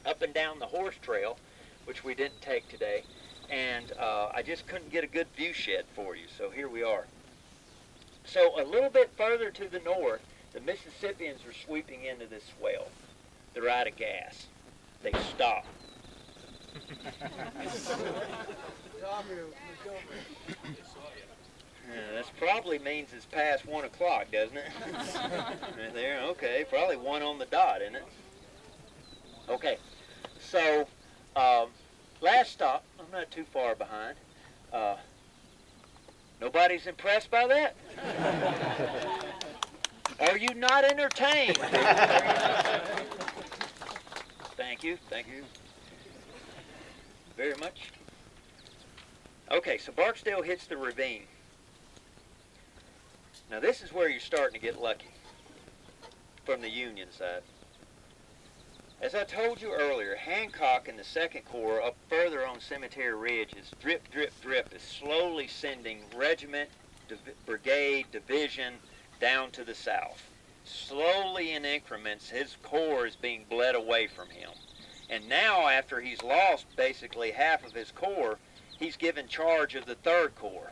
up and down the horse trail, which we didn't take today, and I just couldn't get a good view shed for you, so here we are. So a little bit further to the north, the Mississippians are sweeping into this swale. They're out of gas. They stop. This probably means it's past 1 o'clock, doesn't it? Right there, okay, probably 1 on the dot, isn't it? Okay, so last stop, I'm not too far behind. Nobody's impressed by that? Are you not entertained? Thank you very much. Okay, so Barksdale hits the ravine. Now this is where you're starting to get lucky from the Union side. As I told you earlier, Hancock and the 2nd Corps up further on Cemetery Ridge is drip, drip, drip, is slowly sending regiment, brigade, division down to the south. Slowly in increments, his corps is being bled away from him. And now, after he's lost basically half of his corps, he's given charge of the 3rd Corps,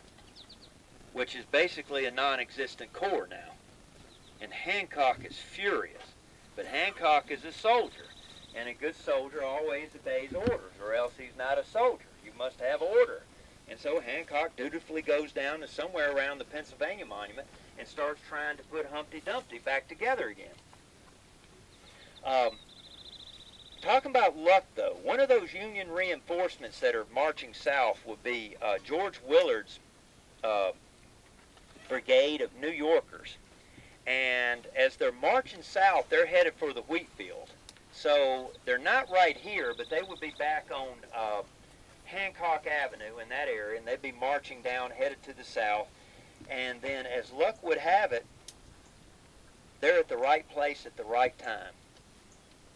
which is basically a non-existent corps now. And Hancock is furious. But Hancock is a soldier, and a good soldier always obeys orders, or else he's not a soldier. You must have order. And so Hancock dutifully goes down to somewhere around the Pennsylvania Monument and starts trying to put Humpty Dumpty back together again. Talking about luck, though, one of those Union reinforcements that are marching south would be George Willard's brigade of New Yorkers. And as they're marching south, they're headed for the wheat field. So they're not right here, but they would be back on Hancock Avenue in that area, and they'd be marching down, headed to the south. And then, as luck would have it, they're at the right place at the right time.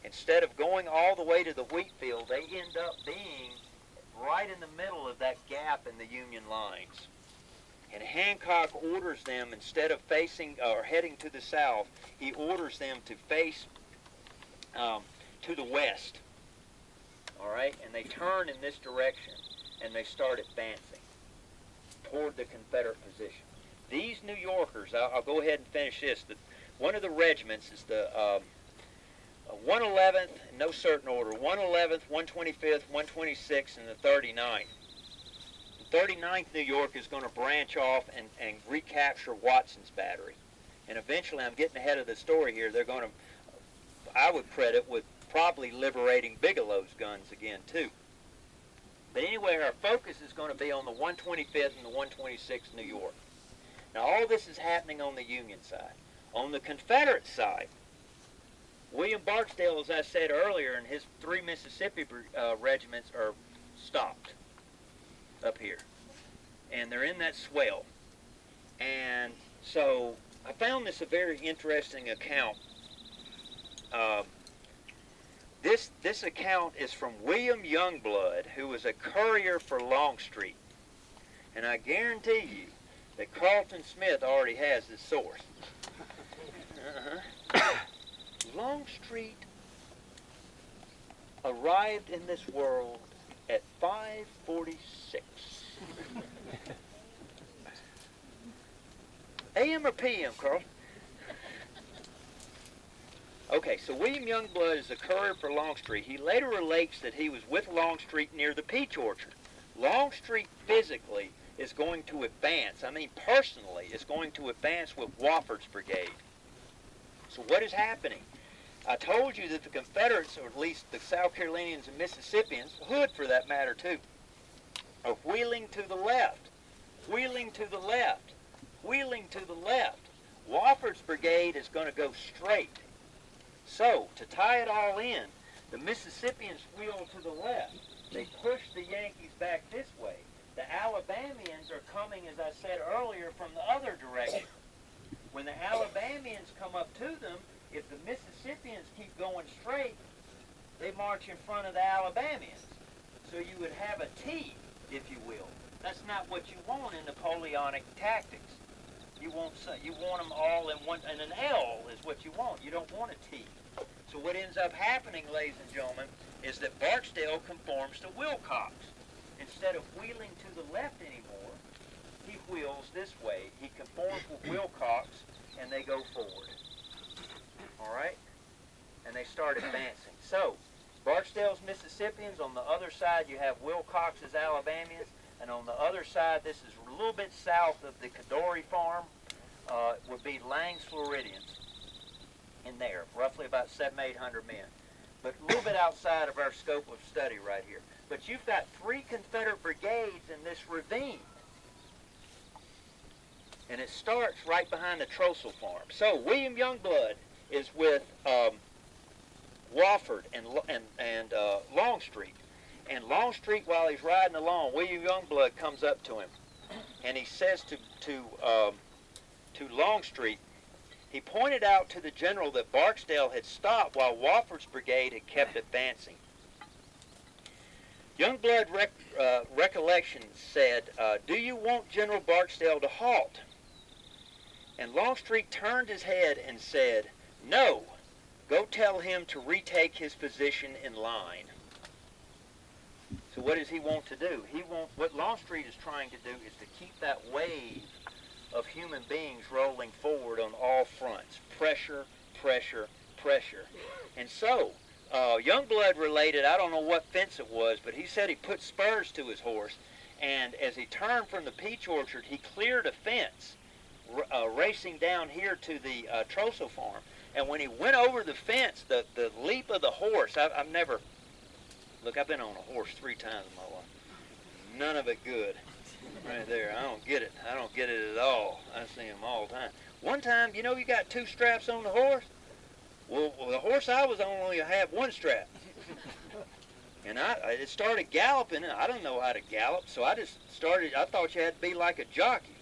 Instead of going all the way to the wheat field, they end up being right in the middle of that gap in the Union lines. And Hancock orders them, instead of facing or heading to the south, he orders them to face to the west. All right, and they turn in this direction, and they start advancing toward the Confederate position. These New Yorkers, I'll go ahead and finish this. One of the regiments is the 111th, in no certain order, 111th, 125th, 126th, and the 39th. The 39th New York is going to branch off and recapture Watson's battery. And eventually, I'm getting ahead of the story here, they're going to, I would credit with probably liberating Bigelow's guns again, too. But anyway, our focus is going to be on the 125th and the 126th New York. Now, all this is happening on the Union side. On the Confederate side, William Barksdale, as I said earlier, and his 3 Mississippi regiments are stopped up here. And they're in that swell. And so I found this a very interesting account. This account is from William Youngblood, who was a courier for Longstreet. And I guarantee you that Carlton Smith already has this source. Longstreet arrived in this world at 5:46. AM or PM, Carl? Okay, so William Youngblood is a courier for Longstreet. He later relates that he was with Longstreet near the peach orchard. Longstreet physically is going to advance, personally, is going to advance with Wofford's brigade. So what is happening? I told you that the Confederates, or at least the South Carolinians and Mississippians, Hood for that matter too, are wheeling to the left, wheeling to the left, wheeling to the left. Wofford's brigade is going to go straight. So, to tie it all in, the Mississippians wheel to the left. They push the Yankees back this way. The Alabamians are coming, as I said earlier, from the other direction. When the Alabamians come up to them, if the Mississippians keep going straight, they march in front of the Alabamians. So you would have a T, if you will. That's not what you want in Napoleonic tactics. You want them all in one, and an L is what you want. You don't want a T. So what ends up happening, ladies and gentlemen, is that Barksdale conforms to Wilcox. Instead of wheeling to the left anymore, he wheels this way. He conforms with Wilcox, and they go forward. All right? And they start advancing. So, Barksdale's Mississippians. On the other side, you have Wilcox's Alabamians. And on the other side, this is a little bit south of the Cadore farm, would be Lang's Floridians in there, roughly about 700-800 men. But a little bit outside of our scope of study right here. But you've got 3 Confederate brigades in this ravine. And it starts right behind the Trossel farm. So William Youngblood is with Wofford and Longstreet. And Longstreet, while he's riding along, William Youngblood comes up to him, and he says to Longstreet, he pointed out to the general that Barksdale had stopped while Wofford's brigade had kept advancing. Youngblood recollection said, "Do you want General Barksdale to halt?" And Longstreet turned his head and said, "No, go tell him to retake his position in line." So what does he want to do? What Longstreet is trying to do is to keep that wave of human beings rolling forward on all fronts. Pressure, pressure, pressure. And so, Youngblood related, I don't know what fence it was, but he said he put spurs to his horse, and as he turned from the peach orchard, he cleared a fence, racing down here to the Trossel farm. And when he went over the fence, the leap of the horse, I've never... Look, I've been on a horse 3 times in my life. None of it good. Right there. I don't get it. I don't get it at all. I see them all the time. One time, you got 2 straps on the horse? Well, the horse I was on only had 1 strap. And it started galloping. I don't know how to gallop, so I thought you had to be like a jockey.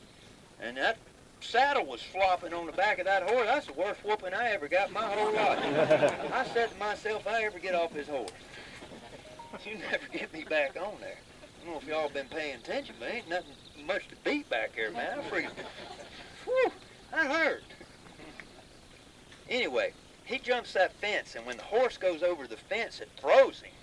And that saddle was flopping on the back of that horse. That's the worst whooping I ever got in my whole life. I said to myself, if I ever get off this horse, you never get me back on there. I don't know if y'all been paying attention, but ain't nothing much to beat back there, man. I freaking, whew, that hurt. Anyway, he jumps that fence, and when the horse goes over the fence, it throws him.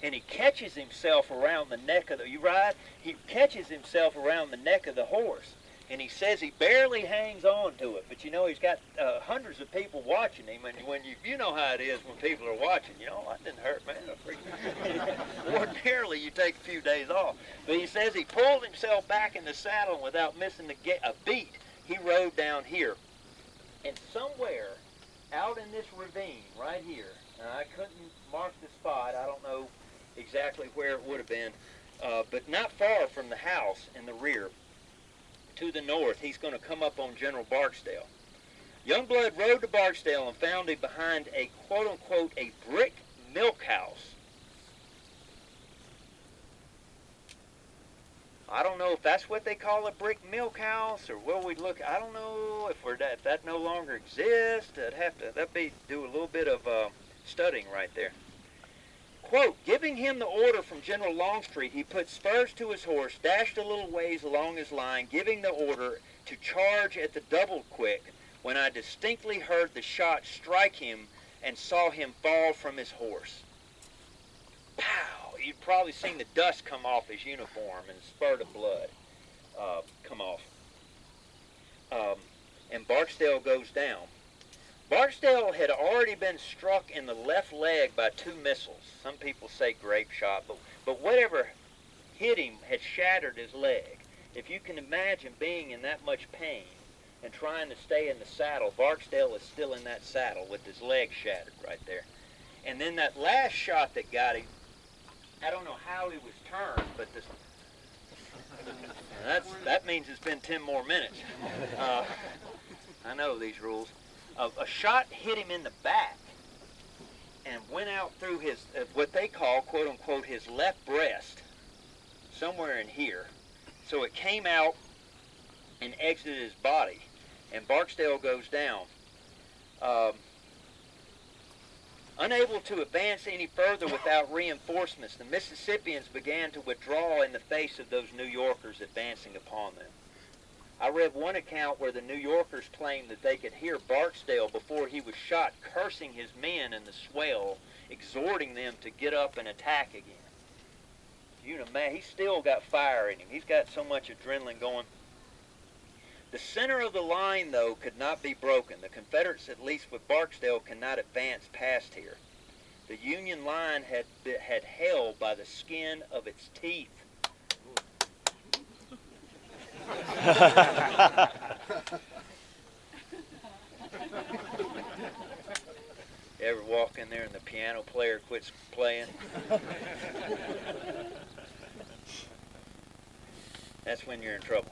And he catches himself around the neck of the, you ride? He catches himself around the neck of the horse. And he says he barely hangs on to it. But you know, he's got hundreds of people watching him. And when you know how it is when people are watching, you know, that didn't hurt, man. Ordinarily, you take a few days off. But he says he pulled himself back in the saddle, and without missing a beat, he rode down here. And somewhere out in this ravine right here, and I couldn't mark the spot, I don't know exactly where it would have been, but not far from the house in the rear, to the north, he's going to come up on General Barksdale. Youngblood rode to Barksdale and found him behind a quote-unquote a brick milk house. I don't know if that's what they call a brick milk house, or where we'd look. I don't know if that no longer exists. That'd do a little bit of studying right there. Quote, giving him the order from General Longstreet, he put spurs to his horse, dashed a little ways along his line, giving the order to charge at the double quick, when I distinctly heard the shot strike him and saw him fall from his horse. Pow! You'd probably seen the dust come off his uniform and a spurt of blood come off. And Barksdale goes down. Barksdale had already been struck in the left leg by 2 missiles. Some people say grape shot, but whatever hit him had shattered his leg. If you can imagine being in that much pain and trying to stay in the saddle, Barksdale is still in that saddle with his leg shattered right there. And then that last shot that got him, I don't know how he was turned, but that means it's been 10 more minutes. I know these rules. A shot hit him in the back and went out through his, what they call, quote-unquote, his left breast, somewhere in here. So it came out and exited his body, and Barksdale goes down. Unable to advance any further without reinforcements, the Mississippians began to withdraw in the face of those New Yorkers advancing upon them. I read one account where the New Yorkers claimed that they could hear Barksdale before he was shot cursing his men in the swell, exhorting them to get up and attack again. You know, man, he's still got fire in him. He's got so much adrenaline going. The center of the line, though, could not be broken. The Confederates, at least with Barksdale, cannot advance past here. The Union line had held by the skin of its teeth. Ever walk in there and the piano player quits playing? That's when you're in trouble.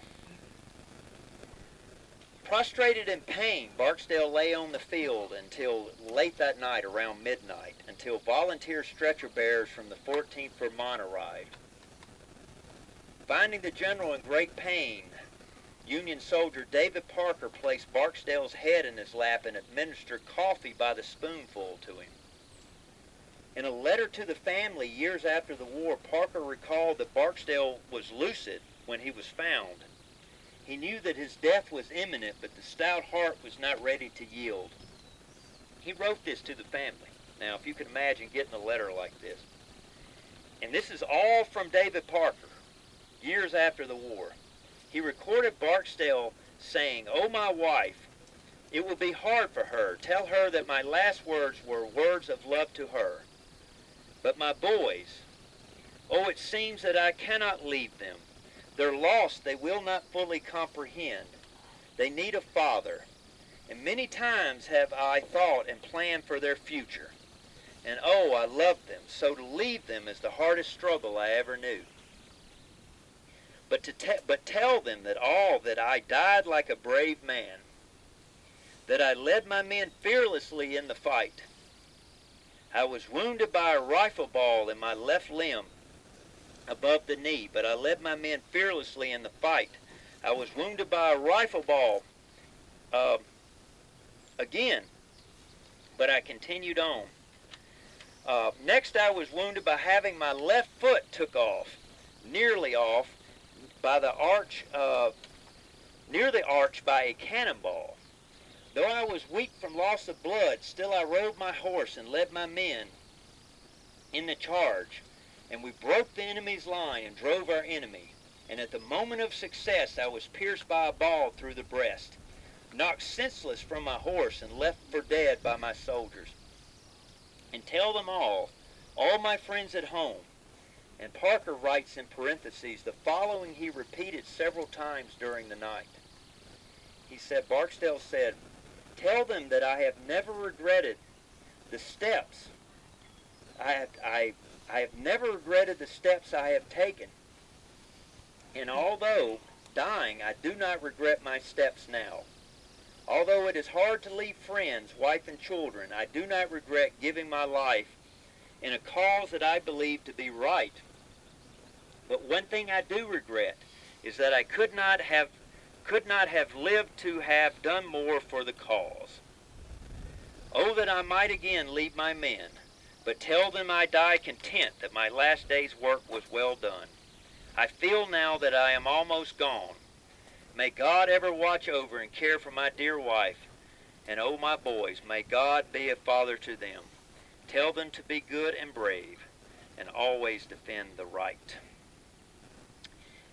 Prostrated in pain, Barksdale lay on the field until late that night, around midnight, until volunteer stretcher bearers from the 14th Vermont arrived. Finding the general in great pain, Union soldier David Parker placed Barksdale's head in his lap and administered coffee by the spoonful to him. In a letter to the family years after the war, Parker recalled that Barksdale was lucid when he was found. He knew that his death was imminent, but the stout heart was not ready to yield. He wrote this to the family. Now, if you can imagine getting a letter like this. And this is all from David Parker, years after the war. He recorded Barksdale saying, "Oh, my wife, it will be hard for her. Tell her that my last words were words of love to her. But my boys, oh, it seems that I cannot leave them. Their loss they will not fully comprehend. They need a father. And many times have I thought and planned for their future. And oh, I love them. So to leave them is the hardest struggle I ever knew. But tell them that I died like a brave man, that I led my men fearlessly in the fight. I was wounded by a rifle ball in my left limb above the knee, but I led my men fearlessly in the fight. I was wounded by a rifle ball again, but I continued on. Next, I was wounded by having my left foot took off. nearly off by the arch, near the arch by a cannonball. Though I was weak from loss of blood, still I rode my horse and led my men in the charge, and we broke the enemy's line and drove our enemy. And at the moment of success, I was pierced by a ball through the breast, knocked senseless from my horse, and left for dead by my soldiers. And tell them all my friends at home. And Parker writes in parentheses, the following he repeated several times during the night. He said, Barksdale said, tell them that I have never regretted the steps. I have never regretted the steps I have taken. And although dying, I do not regret my steps now. Although it is hard to leave friends, wife, and children, I do not regret giving my life in a cause that I believe to be right. But one thing I do regret is that I could not have lived to have done more for the cause. Oh, that I might again leave my men, but tell them I die content that my last day's work was well done. I feel now that I am almost gone. May God ever watch over and care for my dear wife, and oh, my boys, may God be a father to them. Tell them to be good and brave, and always defend the right.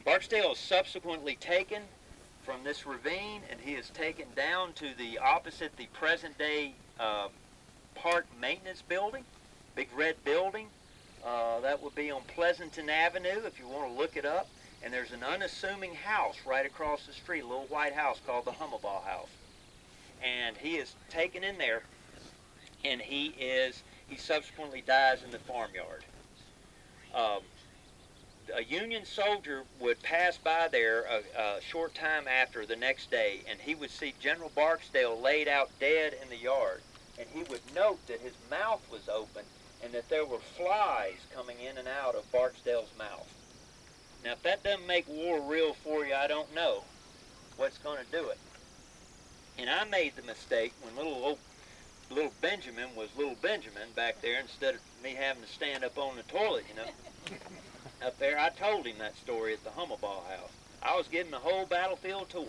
Barksdale is subsequently taken from this ravine, and he is taken down to the opposite the present-day park maintenance building, big red building. That would be on Pleasanton Avenue if you want to look it up. And there's an unassuming house right across the street, a little white house called the Hummelbaugh House. And he is taken in there, and he subsequently dies in the farmyard. A Union soldier would pass by there a short time after the next day, and he would see General Barksdale laid out dead in the yard. And he would note that his mouth was open and that there were flies coming in and out of Barksdale's mouth. Now, if that doesn't make war real for you, I don't know what's going to do it. And I made the mistake when little Benjamin was little Benjamin back there, instead of me having to stand up on the toilet, you know. Up there, I told him that story at the Hummelbaugh House. I was giving the whole battlefield tour.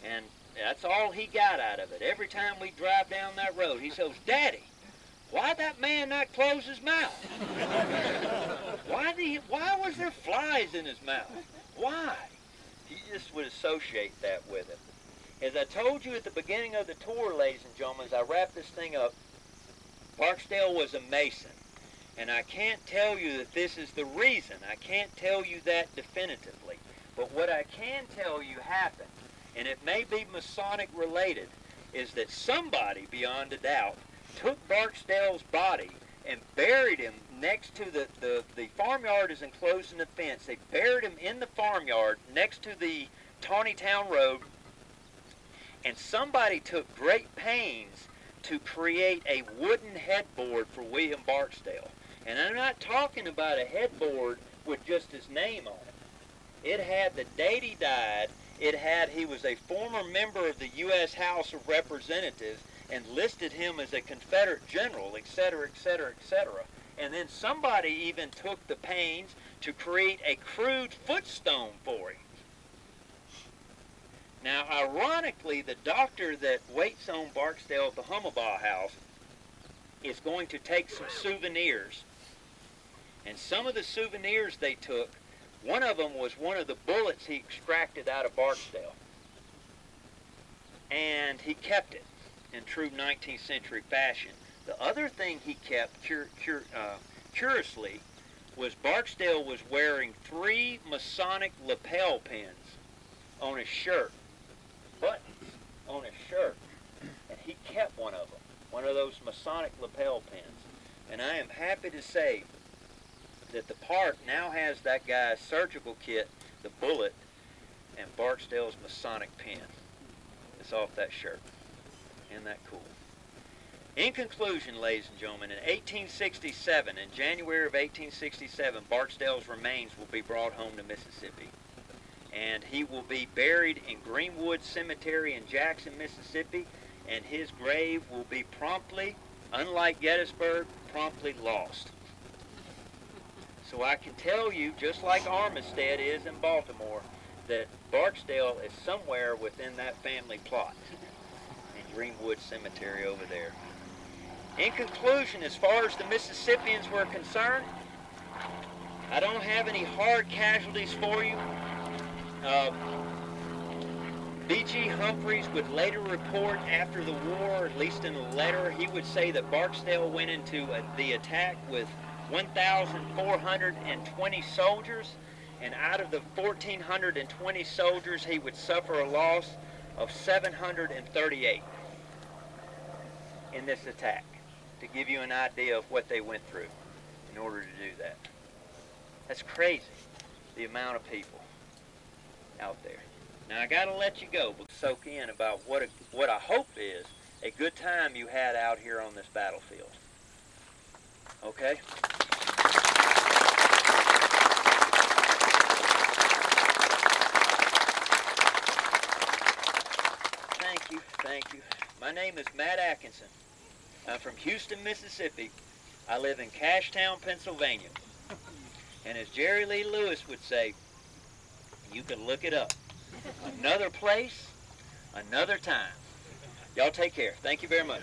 And that's all he got out of it. Every time we drive down that road, he says, Daddy, why'd that man not close his mouth? Why was there flies in his mouth? Why? He just would associate that with it. As I told you at the beginning of the tour, ladies and gentlemen, as I wrap this thing up, Barksdale was a Mason. And I can't tell you that this is the reason. I can't tell you that definitively. But what I can tell you happened, and it may be Masonic related, is that somebody, beyond a doubt, took Barksdale's body and buried him next to the farmyard is enclosed in the fence. They buried him in the farmyard next to the Tawnytown Road, and somebody took great pains to create a wooden headboard for William Barksdale. And I'm not talking about a headboard with just his name on it. It had the date he died. It had he was a former member of the U.S. House of Representatives and listed him as a Confederate general, etc., etc., etc. And then somebody even took the pains to create a crude footstone for him. Now, ironically, the doctor that waits on Barksdale at the Hummelbaugh House is going to take some souvenirs. And some of the souvenirs they took, one of them was one of the bullets he extracted out of Barksdale. And he kept it in true 19th century fashion. The other thing he kept, curiously, was Barksdale was wearing 3 Masonic lapel pins on his shirt. Buttons on his shirt. And he kept one of them, one of those Masonic lapel pins. And I am happy to say that the park now has that guy's surgical kit, the bullet, and Barksdale's Masonic pin. It's off that shirt. Isn't that cool? In conclusion, ladies and gentlemen, in 1867, in January of 1867, Barksdale's remains will be brought home to Mississippi. And he will be buried in Greenwood Cemetery in Jackson, Mississippi, and his grave will be promptly, unlike Gettysburg, promptly lost. So I can tell you, just like Armistead is in Baltimore, that Barksdale is somewhere within that family plot in Greenwood Cemetery over there. In conclusion, as far as the Mississippians were concerned, I don't have any hard casualties for you. B.G. Humphreys would later report after the war, at least in a letter, he would say that Barksdale went into the attack with 1,420 soldiers, and out of the 1,420 soldiers, he would suffer a loss of 738 in this attack, to give you an idea of what they went through in order to do that. That's crazy, the amount of people out there. Now I gotta let you go, but soak in about what I hope is a good time you had out here on this battlefield. Okay? Thank you. My name is Matt Atkinson. I'm from Houston, Mississippi. I live in Cashtown, Pennsylvania. And as Jerry Lee Lewis would say, you can look it up. Another place, another time. Y'all take care. Thank you very much.